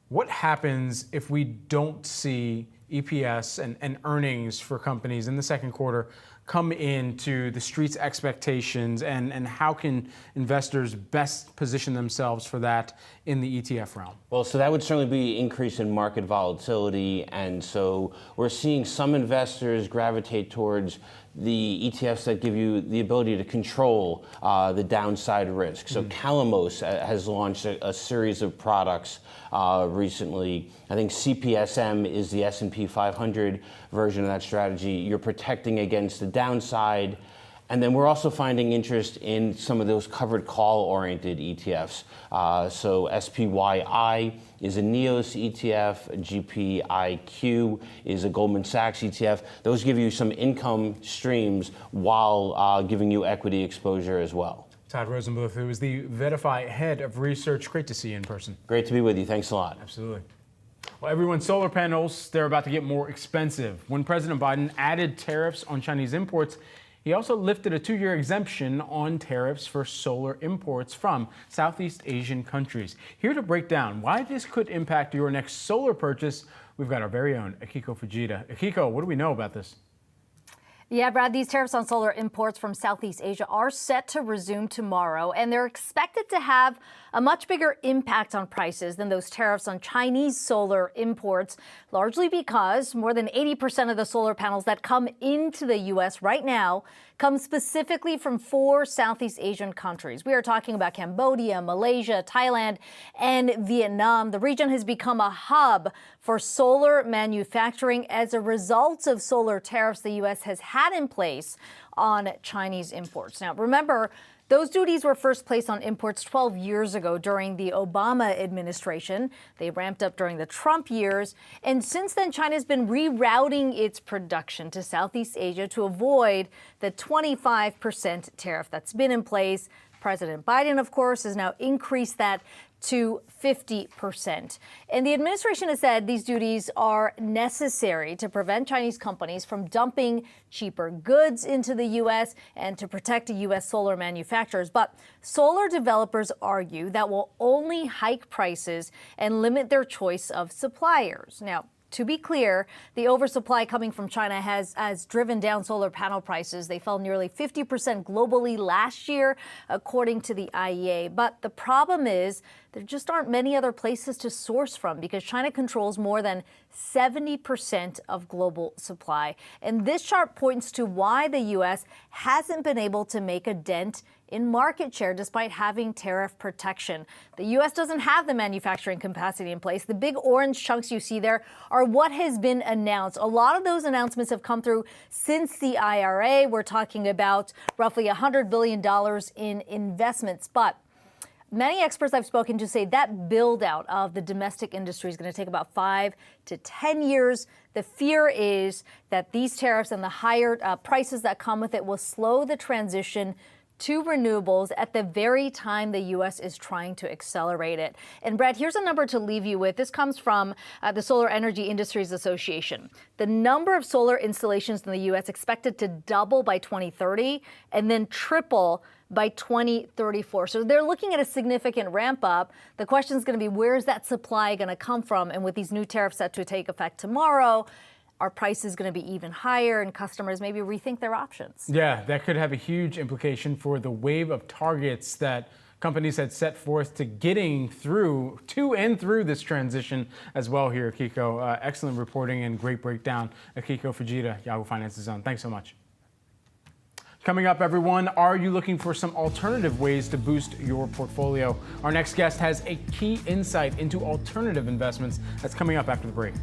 What happens if we don't see EPS and earnings for companies in the second quarter come into the street's expectations, and how can investors best position themselves for that in the ETF realm? Well, so that would certainly be an increase in market volatility, and so we're seeing some investors gravitate towards the ETFs that give you the ability to control the downside risk. So Calamos has launched a series of products recently. I think CPSM is the S&P 500 version of that strategy. You're protecting against the downside, And then we're also finding interest in some of those covered call-oriented ETFs. So SPYI is a NEOS ETF, GPIQ is a Goldman Sachs ETF. Those give you some income streams while giving you equity exposure as well. Todd Rosenbluth, who is the Verify head of research. Great to see you in person. Great to be with you. Thanks a lot. Absolutely. Well, everyone's solar panels, they're about to get more expensive. When President Biden added tariffs on Chinese imports, he also lifted a 2-year exemption on tariffs for solar imports from Southeast Asian countries. Here to break down why this could impact your next solar purchase, we've got our very own Akiko Fujita. Akiko, what do we know about this? Yeah, Brad, these tariffs on solar imports from Southeast Asia are set to resume tomorrow, and they're expected to have a much bigger impact on prices than those tariffs on Chinese solar imports, largely because more than 80% of the solar panels that come into the U.S. right now come specifically from 4 Southeast Asian countries. We are talking about Cambodia, Malaysia, Thailand, and Vietnam. The region has become a hub for solar manufacturing as a result of solar tariffs the U.S. has had in place on Chinese imports. Now, remember, those duties were first placed on imports 12 years ago during the Obama administration. They ramped up during the Trump years. And since then, China's been rerouting its production to Southeast Asia to avoid the 25% tariff that's been in place. President Biden, of course, has now increased that to 50%. And the administration has said these duties are necessary to prevent Chinese companies from dumping cheaper goods into the U.S. and to protect U.S. solar manufacturers. But solar developers argue that will only hike prices and limit their choice of suppliers. Now, to be clear, the oversupply coming from China has driven down solar panel prices. They fell nearly 50% globally last year, according to the IEA. But the problem is there just aren't many other places to source from because China controls more than 70% of global supply. And this chart points to why the U.S. hasn't been able to make a dent in market share despite having tariff protection. The U.S. doesn't have the manufacturing capacity in place. The big orange chunks you see there are what has been announced. A lot of those announcements have come through since the IRA. We're talking about roughly $100 billion in investments. But many experts I've spoken to say that build out of the domestic industry is going to take about 5 to 10 years. The fear is that these tariffs and the higher prices that come with it will slow the transition to renewables at the very time the U.S. is trying to accelerate it. And Brad, here's a number to leave you with. This comes from the Solar Energy Industries Association. The number of solar installations in the U.S. expected to double by 2030 and then triple by 2034. So they're looking at a significant ramp up. The question is going to be, where's that supply going to come from? And with these new tariffs set to take effect tomorrow, are prices going to be even higher and customers maybe rethink their options? Yeah, that could have a huge implication for the wave of targets that companies had set forth to getting through this transition as well here, Akiko. Excellent reporting and great breakdown. Akiko Fujita, Yahoo Finance's Zone. Thanks so much. Coming up, everyone, are you looking for some alternative ways to boost your portfolio? Our next guest has a key insight into alternative investments. That's coming up after the break.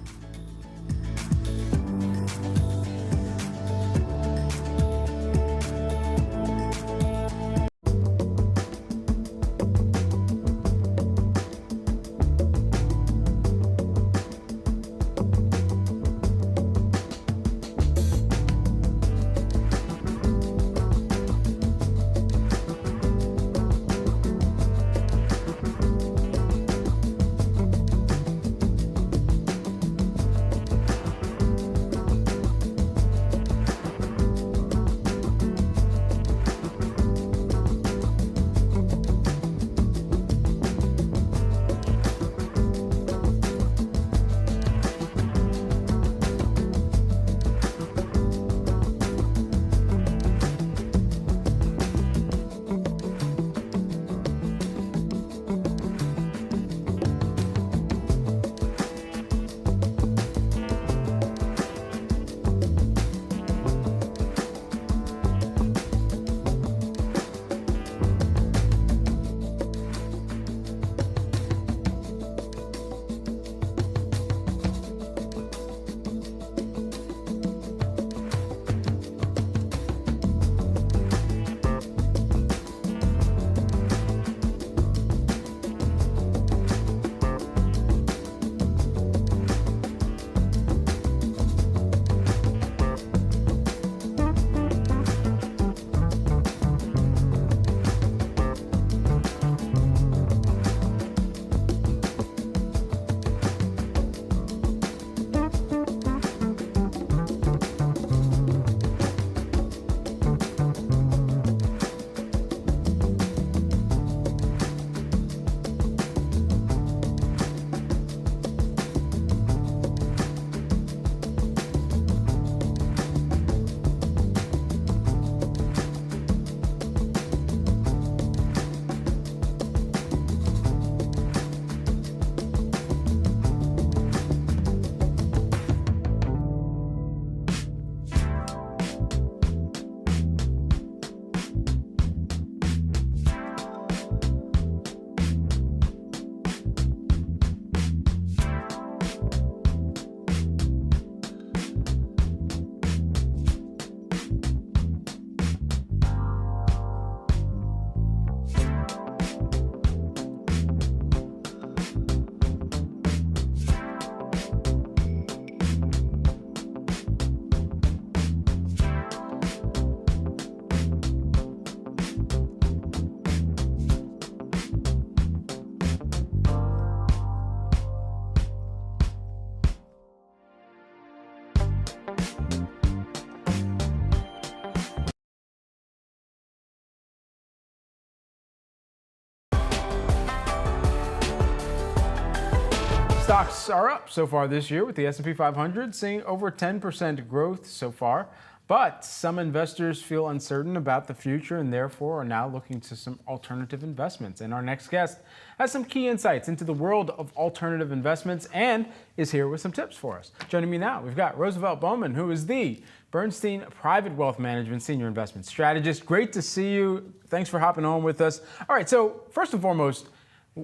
Stocks are up so far this year, with the S&P 500 seeing over 10% growth so far. But some investors feel uncertain about the future and therefore are now looking to some alternative investments. And our next guest has some key insights into the world of alternative investments and is here with some tips for us. Joining me now, we've got Roosevelt Bowman, who is the Bernstein Private Wealth Management Senior Investment Strategist. Great to see you. Thanks for hopping on with us. All right, so first and foremost,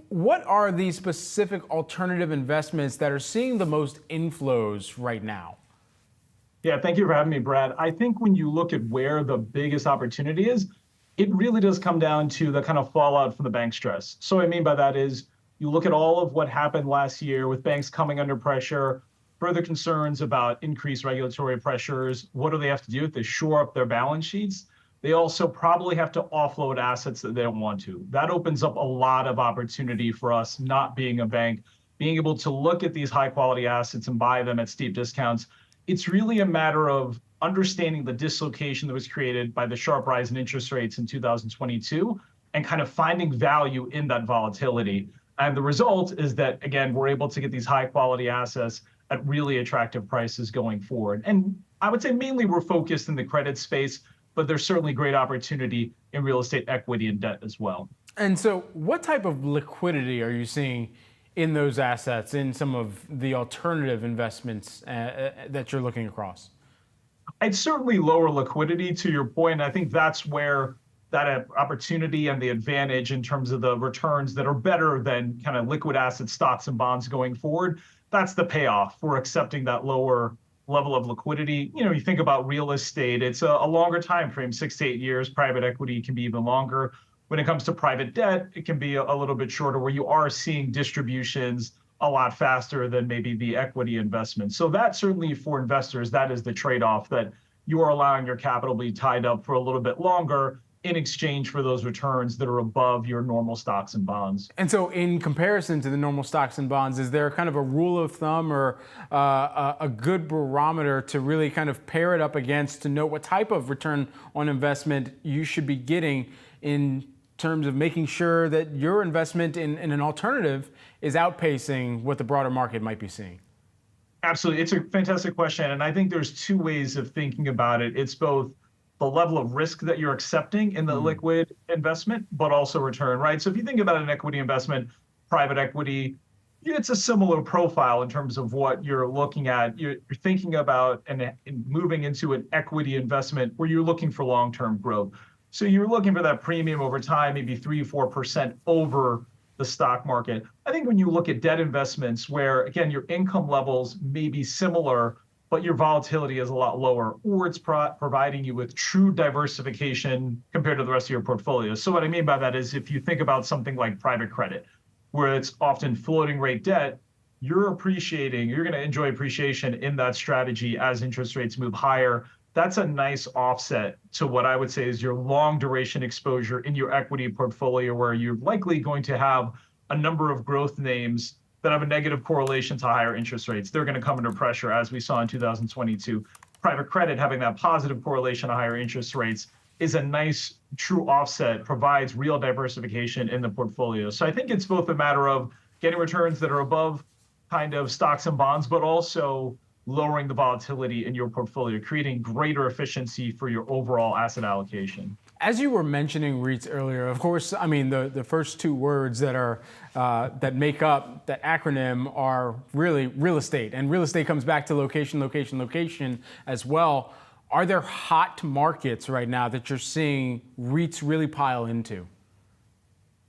what are the specific alternative investments that are seeing the most inflows right now? Yeah, thank you for having me, Brad. I think when you look at where the biggest opportunity is, it really does come down to the kind of fallout from the bank stress. So what I mean by that is you look at all of what happened last year with banks coming under pressure, further concerns about increased regulatory pressures. What do they have to do? They shore up their balance sheets. They also probably have to offload assets that they don't want to. That opens up a lot of opportunity for us, not being a bank, being able to look at these high quality assets and buy them at steep discounts. It's really a matter of understanding the dislocation that was created by the sharp rise in interest rates in 2022 and kind of finding value in that volatility. And the result is that, again, we're able to get these high quality assets at really attractive prices going forward. And I would say mainly we're focused in the credit space, but there's certainly great opportunity in real estate equity and debt as well. And so what type of liquidity are you seeing in those assets, in some of the alternative investments that you're looking across? It's certainly lower liquidity, to your point. I think that's where that opportunity and the advantage in terms of the returns that are better than kind of liquid assets, stocks and bonds going forward. That's the payoff for accepting that lower level of liquidity. You know, you think about real estate, it's a longer time frame, 6 to 8 years. Private equity can be even longer. When it comes to private debt, it can be a little bit shorter, where you are seeing distributions a lot faster than maybe the equity investment. So that certainly for investors, that is the trade-off, that you are allowing your capital to be tied up for a little bit longer in exchange for those returns that are above your normal stocks and bonds. And so in comparison to the normal stocks and bonds, is there kind of a rule of thumb or a good barometer to really kind of pair it up against to know what type of return on investment you should be getting in terms of making sure that your investment in an alternative is outpacing what the broader market might be seeing? Absolutely. It's a fantastic question. And I think there's two ways of thinking about it. It's both the level of risk that you're accepting in the liquid investment, but also return, right? So if you think about an equity investment, private equity, it's a similar profile in terms of what you're looking at. You're thinking about and moving into an equity investment where you're looking for long-term growth. So you're looking for that premium over time, maybe 3-4% over the stock market. I think when you look at debt investments where, again, your income levels may be similar, but your volatility is a lot lower, or it's providing you with true diversification compared to the rest of your portfolio. So what I mean by that is if you think about something like private credit, where it's often floating rate debt, you're going to enjoy appreciation in that strategy as interest rates move higher. That's a nice offset to what I would say is your long duration exposure in your equity portfolio, where you're likely going to have a number of growth names that have a negative correlation to higher interest rates. They're going to come under pressure, as we saw in 2022. Private credit having that positive correlation to higher interest rates is a nice true offset, provides real diversification in the portfolio. So I think it's both a matter of getting returns that are above kind of stocks and bonds, but also lowering the volatility in your portfolio, creating greater efficiency for your overall asset allocation. As you were mentioning REITs earlier, of course, I mean, the first two words that are that make up that acronym are really real estate. And real estate comes back to location, location, location as well. Are there hot markets right now that you're seeing REITs really pile into?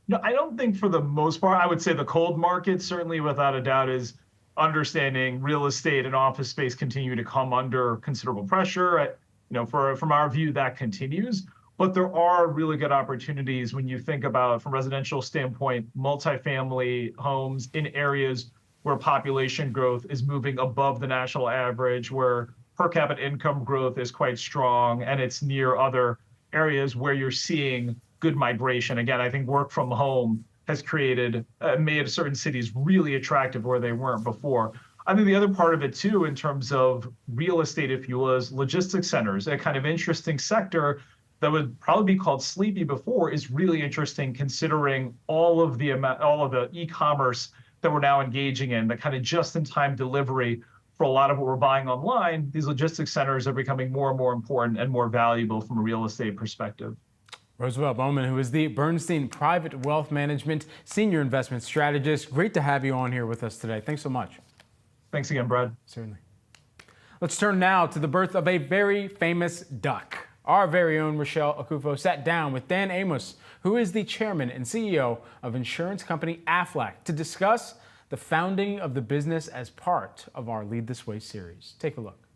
No, I don't think for the most part. I would say the cold market, certainly without a doubt, is understanding real estate and office space continue to come under considerable pressure. From our view, that continues. But there are really good opportunities when you think about, from a residential standpoint, multifamily homes in areas where population growth is moving above the national average, where per capita income growth is quite strong, and it's near other areas where you're seeing good migration. Again, I think work from home has made certain cities really attractive where they weren't before. I think the other part of it too, in terms of real estate, if you will, is logistics centers, a kind of interesting sector that would probably be called sleepy before, is really interesting considering all of the e-commerce that we're now engaging in, the kind of just-in-time delivery for a lot of what we're buying online. These logistics centers are becoming more and more important and more valuable from a real estate perspective. Roosevelt Bowman, who is the Bernstein Private Wealth Management Senior Investment Strategist. Great to have you on here with us today. Thanks so much. Thanks again, Brad. Certainly. Let's turn now to the birth of a very famous duck. Our very own Rochelle Akufo sat down with Dan Amos, who is the chairman and CEO of insurance company Aflac, to discuss the founding of the business as part of our Lead This Way series. Take a look.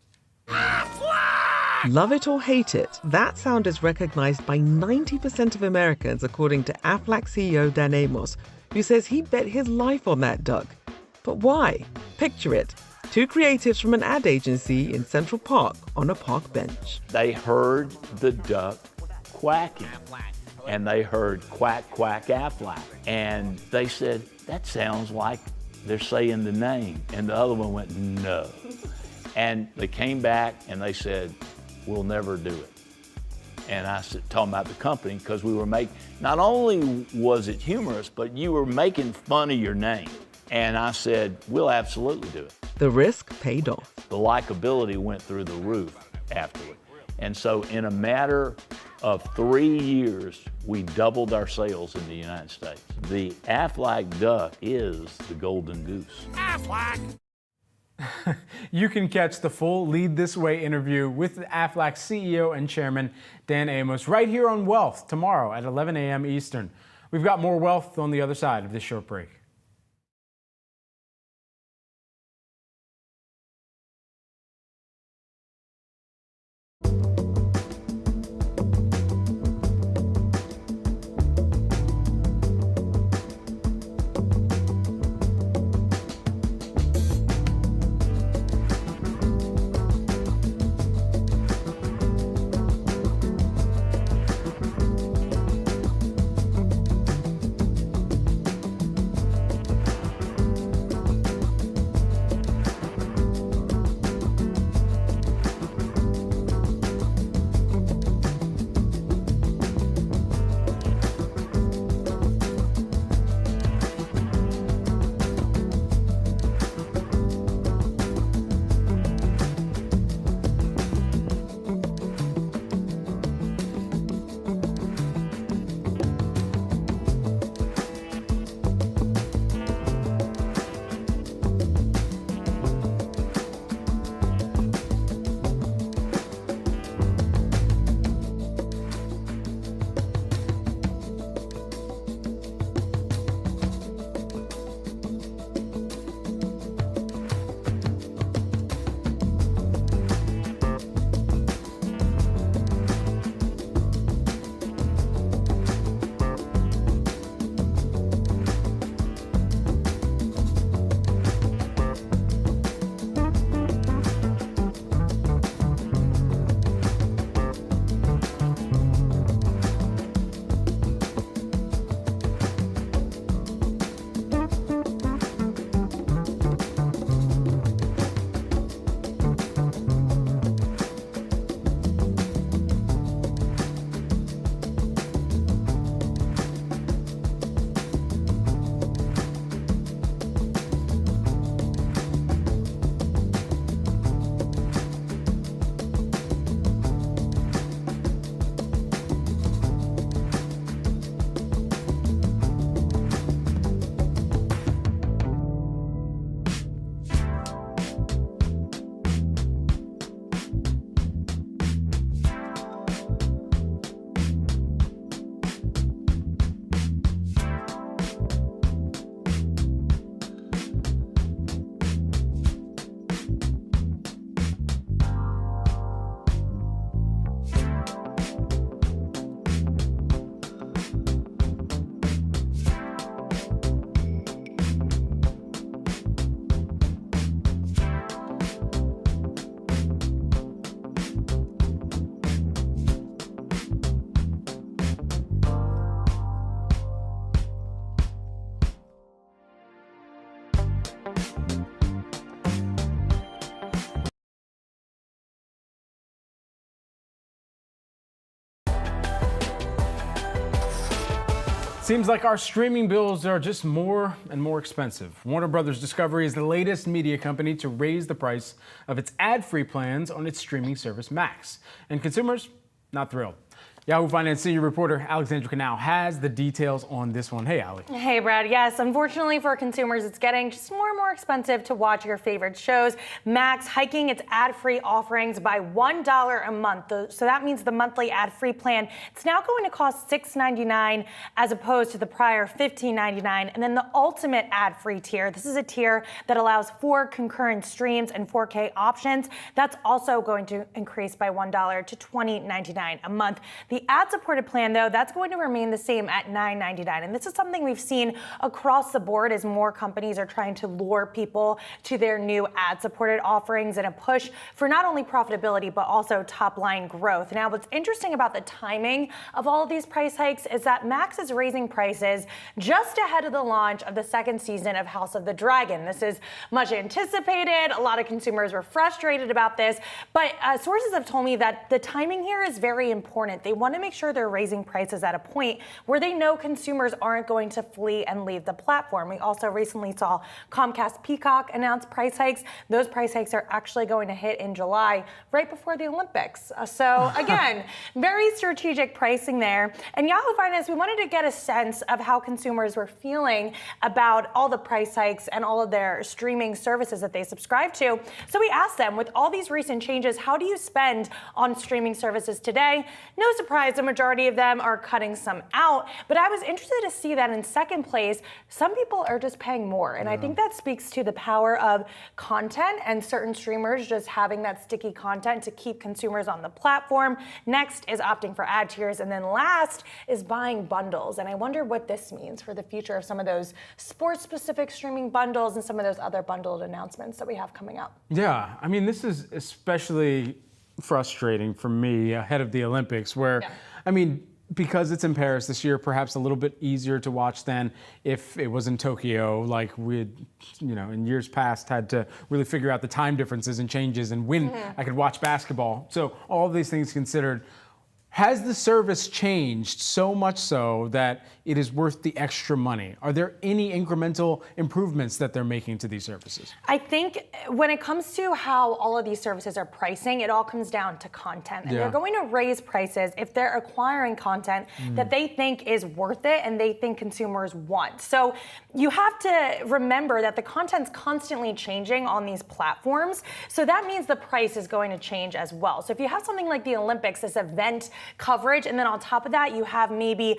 Love it or hate it, that sound is recognized by 90% of Americans, according to Aflac CEO Dan Amos, who says he bet his life on that duck. But why? Picture it. Two creatives from an ad agency in Central Park on a park bench. They heard the duck quacking, and they heard quack, quack, Aflac. And they said, that sounds like they're saying the name. And the other one went, no. And they came back and they said, we'll never do it. And I said, talking about the company, because we were making, not only was it humorous, but you were making fun of your name. And I said, we'll absolutely do it. The risk paid off. The likability went through the roof afterward. And so in a matter of 3 years, we doubled our sales in the United States. The Aflac duck is the golden goose. Aflac! You can catch the full Lead This Way interview with Aflac CEO and Chairman Dan Amos right here on Wealth tomorrow at 11 a.m. Eastern. We've got more Wealth on the other side of this short break. Seems like our streaming bills are just more and more expensive. Warner Brothers Discovery is the latest media company to raise the price of its ad-free plans on its streaming service Max. And consumers, not thrilled. Yahoo Finance senior reporter Alexandra Canal has the details on this one. Hey, Ali. Hey, Brad. Yes, unfortunately for consumers, it's getting just more and more expensive to watch your favorite shows. Max hiking its ad-free offerings by $1 a month. So that means the monthly ad-free plan, it's now going to cost $6.99 as opposed to the prior $15.99. And then the ultimate ad-free tier, this is a tier that allows 4 concurrent streams and 4K options. That's also going to increase by $1 to $20.99 a month. The ad-supported plan, though, that's going to remain the same at $9.99. And this is something we've seen across the board as more companies are trying to lure people to their new ad-supported offerings in a push for not only profitability, but also top-line growth. Now, what's interesting about the timing of all of these price hikes is that Max is raising prices just ahead of the launch of the second season of House of the Dragon. This is much anticipated. A lot of consumers were frustrated about this, but sources have told me that the timing here is very important. They want to make sure they're raising prices at a point where they know consumers aren't going to flee and leave the platform. We also recently saw Comcast Peacock announce price hikes. Those price hikes are actually going to hit in July, right before the Olympics. So again, very strategic pricing there. And Yahoo Finance, we wanted to get a sense of how consumers were feeling about all the price hikes and all of their streaming services that they subscribe to. So we asked them, with all these recent changes, how do you spend on streaming services today? No surprise, the majority of them are cutting some out, but I was interested to see that in second place, some people are just paying more. And I think that speaks to the power of content and certain streamers just having that sticky content to keep consumers on the platform. Next is opting for ad tiers. And then last is buying bundles. And I wonder what this means for the future of some of those sports-specific streaming bundles and some of those other bundled announcements that we have coming up. Yeah, I mean, this is especially frustrating for me ahead of the Olympics where, I mean, because it's in Paris this year, perhaps a little bit easier to watch than if it was in Tokyo, like we'd, in years past had to really figure out the time differences and changes and when I could watch basketball. So all of these things considered, has the service changed so much so that it is worth the extra money? Are there any incremental improvements that they're making to these services? I think when it comes to how all of these services are pricing, it all comes down to content. And they're going to raise prices if they're acquiring content that they think is worth it and they think consumers want. So you have to remember that the content's constantly changing on these platforms. So that means the price is going to change as well. So if you have something like the Olympics, this event coverage, and then on top of that, you have maybe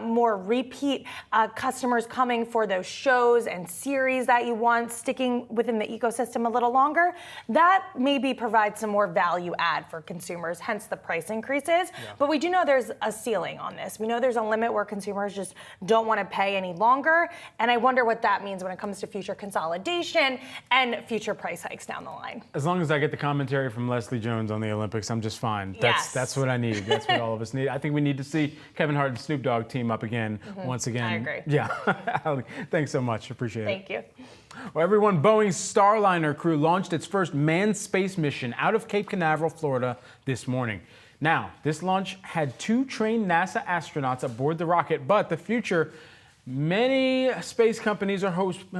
more repeat customers coming for those shows and series that you want, sticking within the ecosystem a little longer, that maybe provides some more value add for consumers, hence the price increases. But we do know there's a ceiling on this. We know there's a limit where consumers just don't want to pay any longer, and I wonder what that means when it comes to future consolidation and future price hikes down the line. As long as I get the commentary from Leslie Jones on the Olympics, I'm just fine. That's what I need. That's what all of us need. I think we need to see Kevin Hart and Snoop Dogg team up again, once again. I agree. Yeah. Ali, thanks so much. Appreciate it. Thank you. Well, everyone, Boeing's Starliner crew launched its first manned space mission out of Cape Canaveral, Florida this morning. Now, this launch had 2 trained NASA astronauts aboard the rocket, but the future many space companies are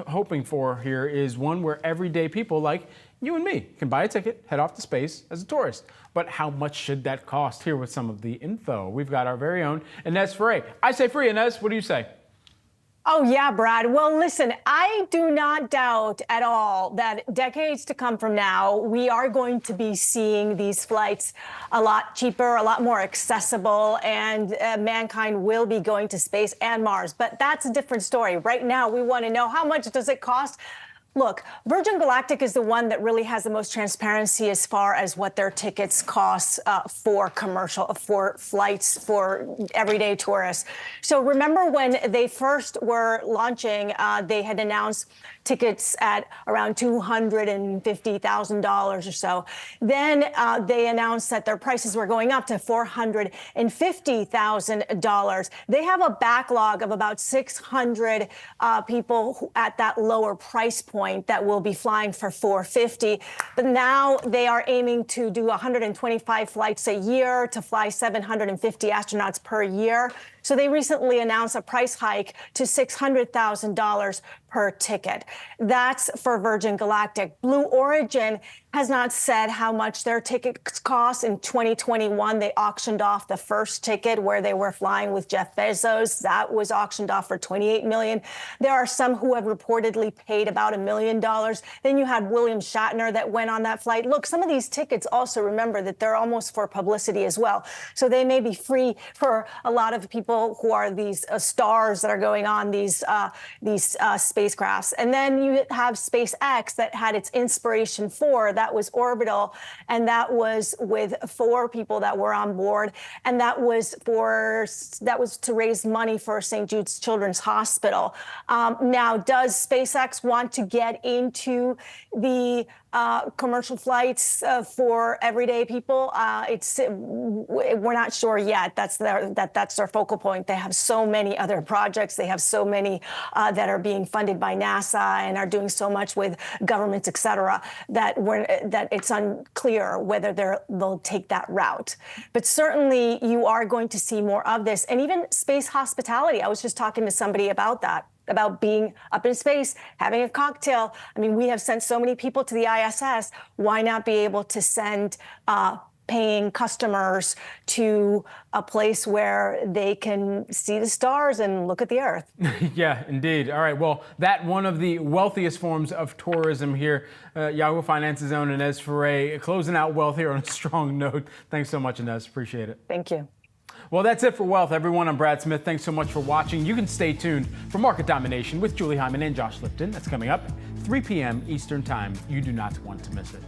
hoping for here is one where everyday people like you and me can buy a ticket, head off to space as a tourist. But how much should that cost? Here with some of the info, we've got our very own Inez Ferre. I say free, Inez. What do you say? Oh, yeah, Brad. Well, listen, I do not doubt at all that decades to come from now, we are going to be seeing these flights a lot cheaper, a lot more accessible, and mankind will be going to space and Mars. But that's a different story. Right now, we want to know, how much does it cost? Look, Virgin Galactic is the one that really has the most transparency as far as what their tickets cost for flights for everyday tourists. So remember when they first were launching, they had announced tickets at around $250,000 or so. Then they announced that their prices were going up to $450,000. They have a backlog of about 600 people at that lower price point that will be flying for $450,000. But now they are aiming to do 125 flights a year to fly 750 astronauts per year. So they recently announced a price hike to $600,000 per ticket. That's for Virgin Galactic. Blue Origin has not said how much their tickets cost. In 2021, they auctioned off the first ticket where they were flying with Jeff Bezos. That was auctioned off for $28 million. There are some who have reportedly paid about $1 million. Then you had William Shatner that went on that flight. Look, some of these tickets also, remember that they're almost for publicity as well. So they may be free for a lot of people who are these stars that are going on these spacecrafts. And then you have SpaceX that had its Inspiration 4. That was orbital, and that was with 4 people that were on board, and that was to raise money for St. Jude's Children's Hospital. Now, does SpaceX want to get into the commercial flights for everyday people? We're not sure yet. That's their focal point. They have so many other projects. They have so many that are being funded by NASA and are doing so much with governments, et cetera, that it's unclear whether they'll take that route. But certainly you are going to see more of this. And even space hospitality. I was just talking to somebody about that, about being up in space, having a cocktail. I mean, we have sent so many people to the ISS. Why not be able to send paying customers to a place where they can see the stars and look at the Earth? Yeah, indeed. All right. Well, that one of the wealthiest forms of tourism here. Yahoo Finance's own Inez Ferre closing out wealth here on a strong note. Thanks so much, Inez. Appreciate it. Thank you. Well, that's it for Wealth, everyone. I'm Brad Smith. Thanks so much for watching. You can stay tuned for Market Domination with Julie Hyman and Josh Lipton. That's coming up 3 p.m. Eastern Time. You do not want to miss it.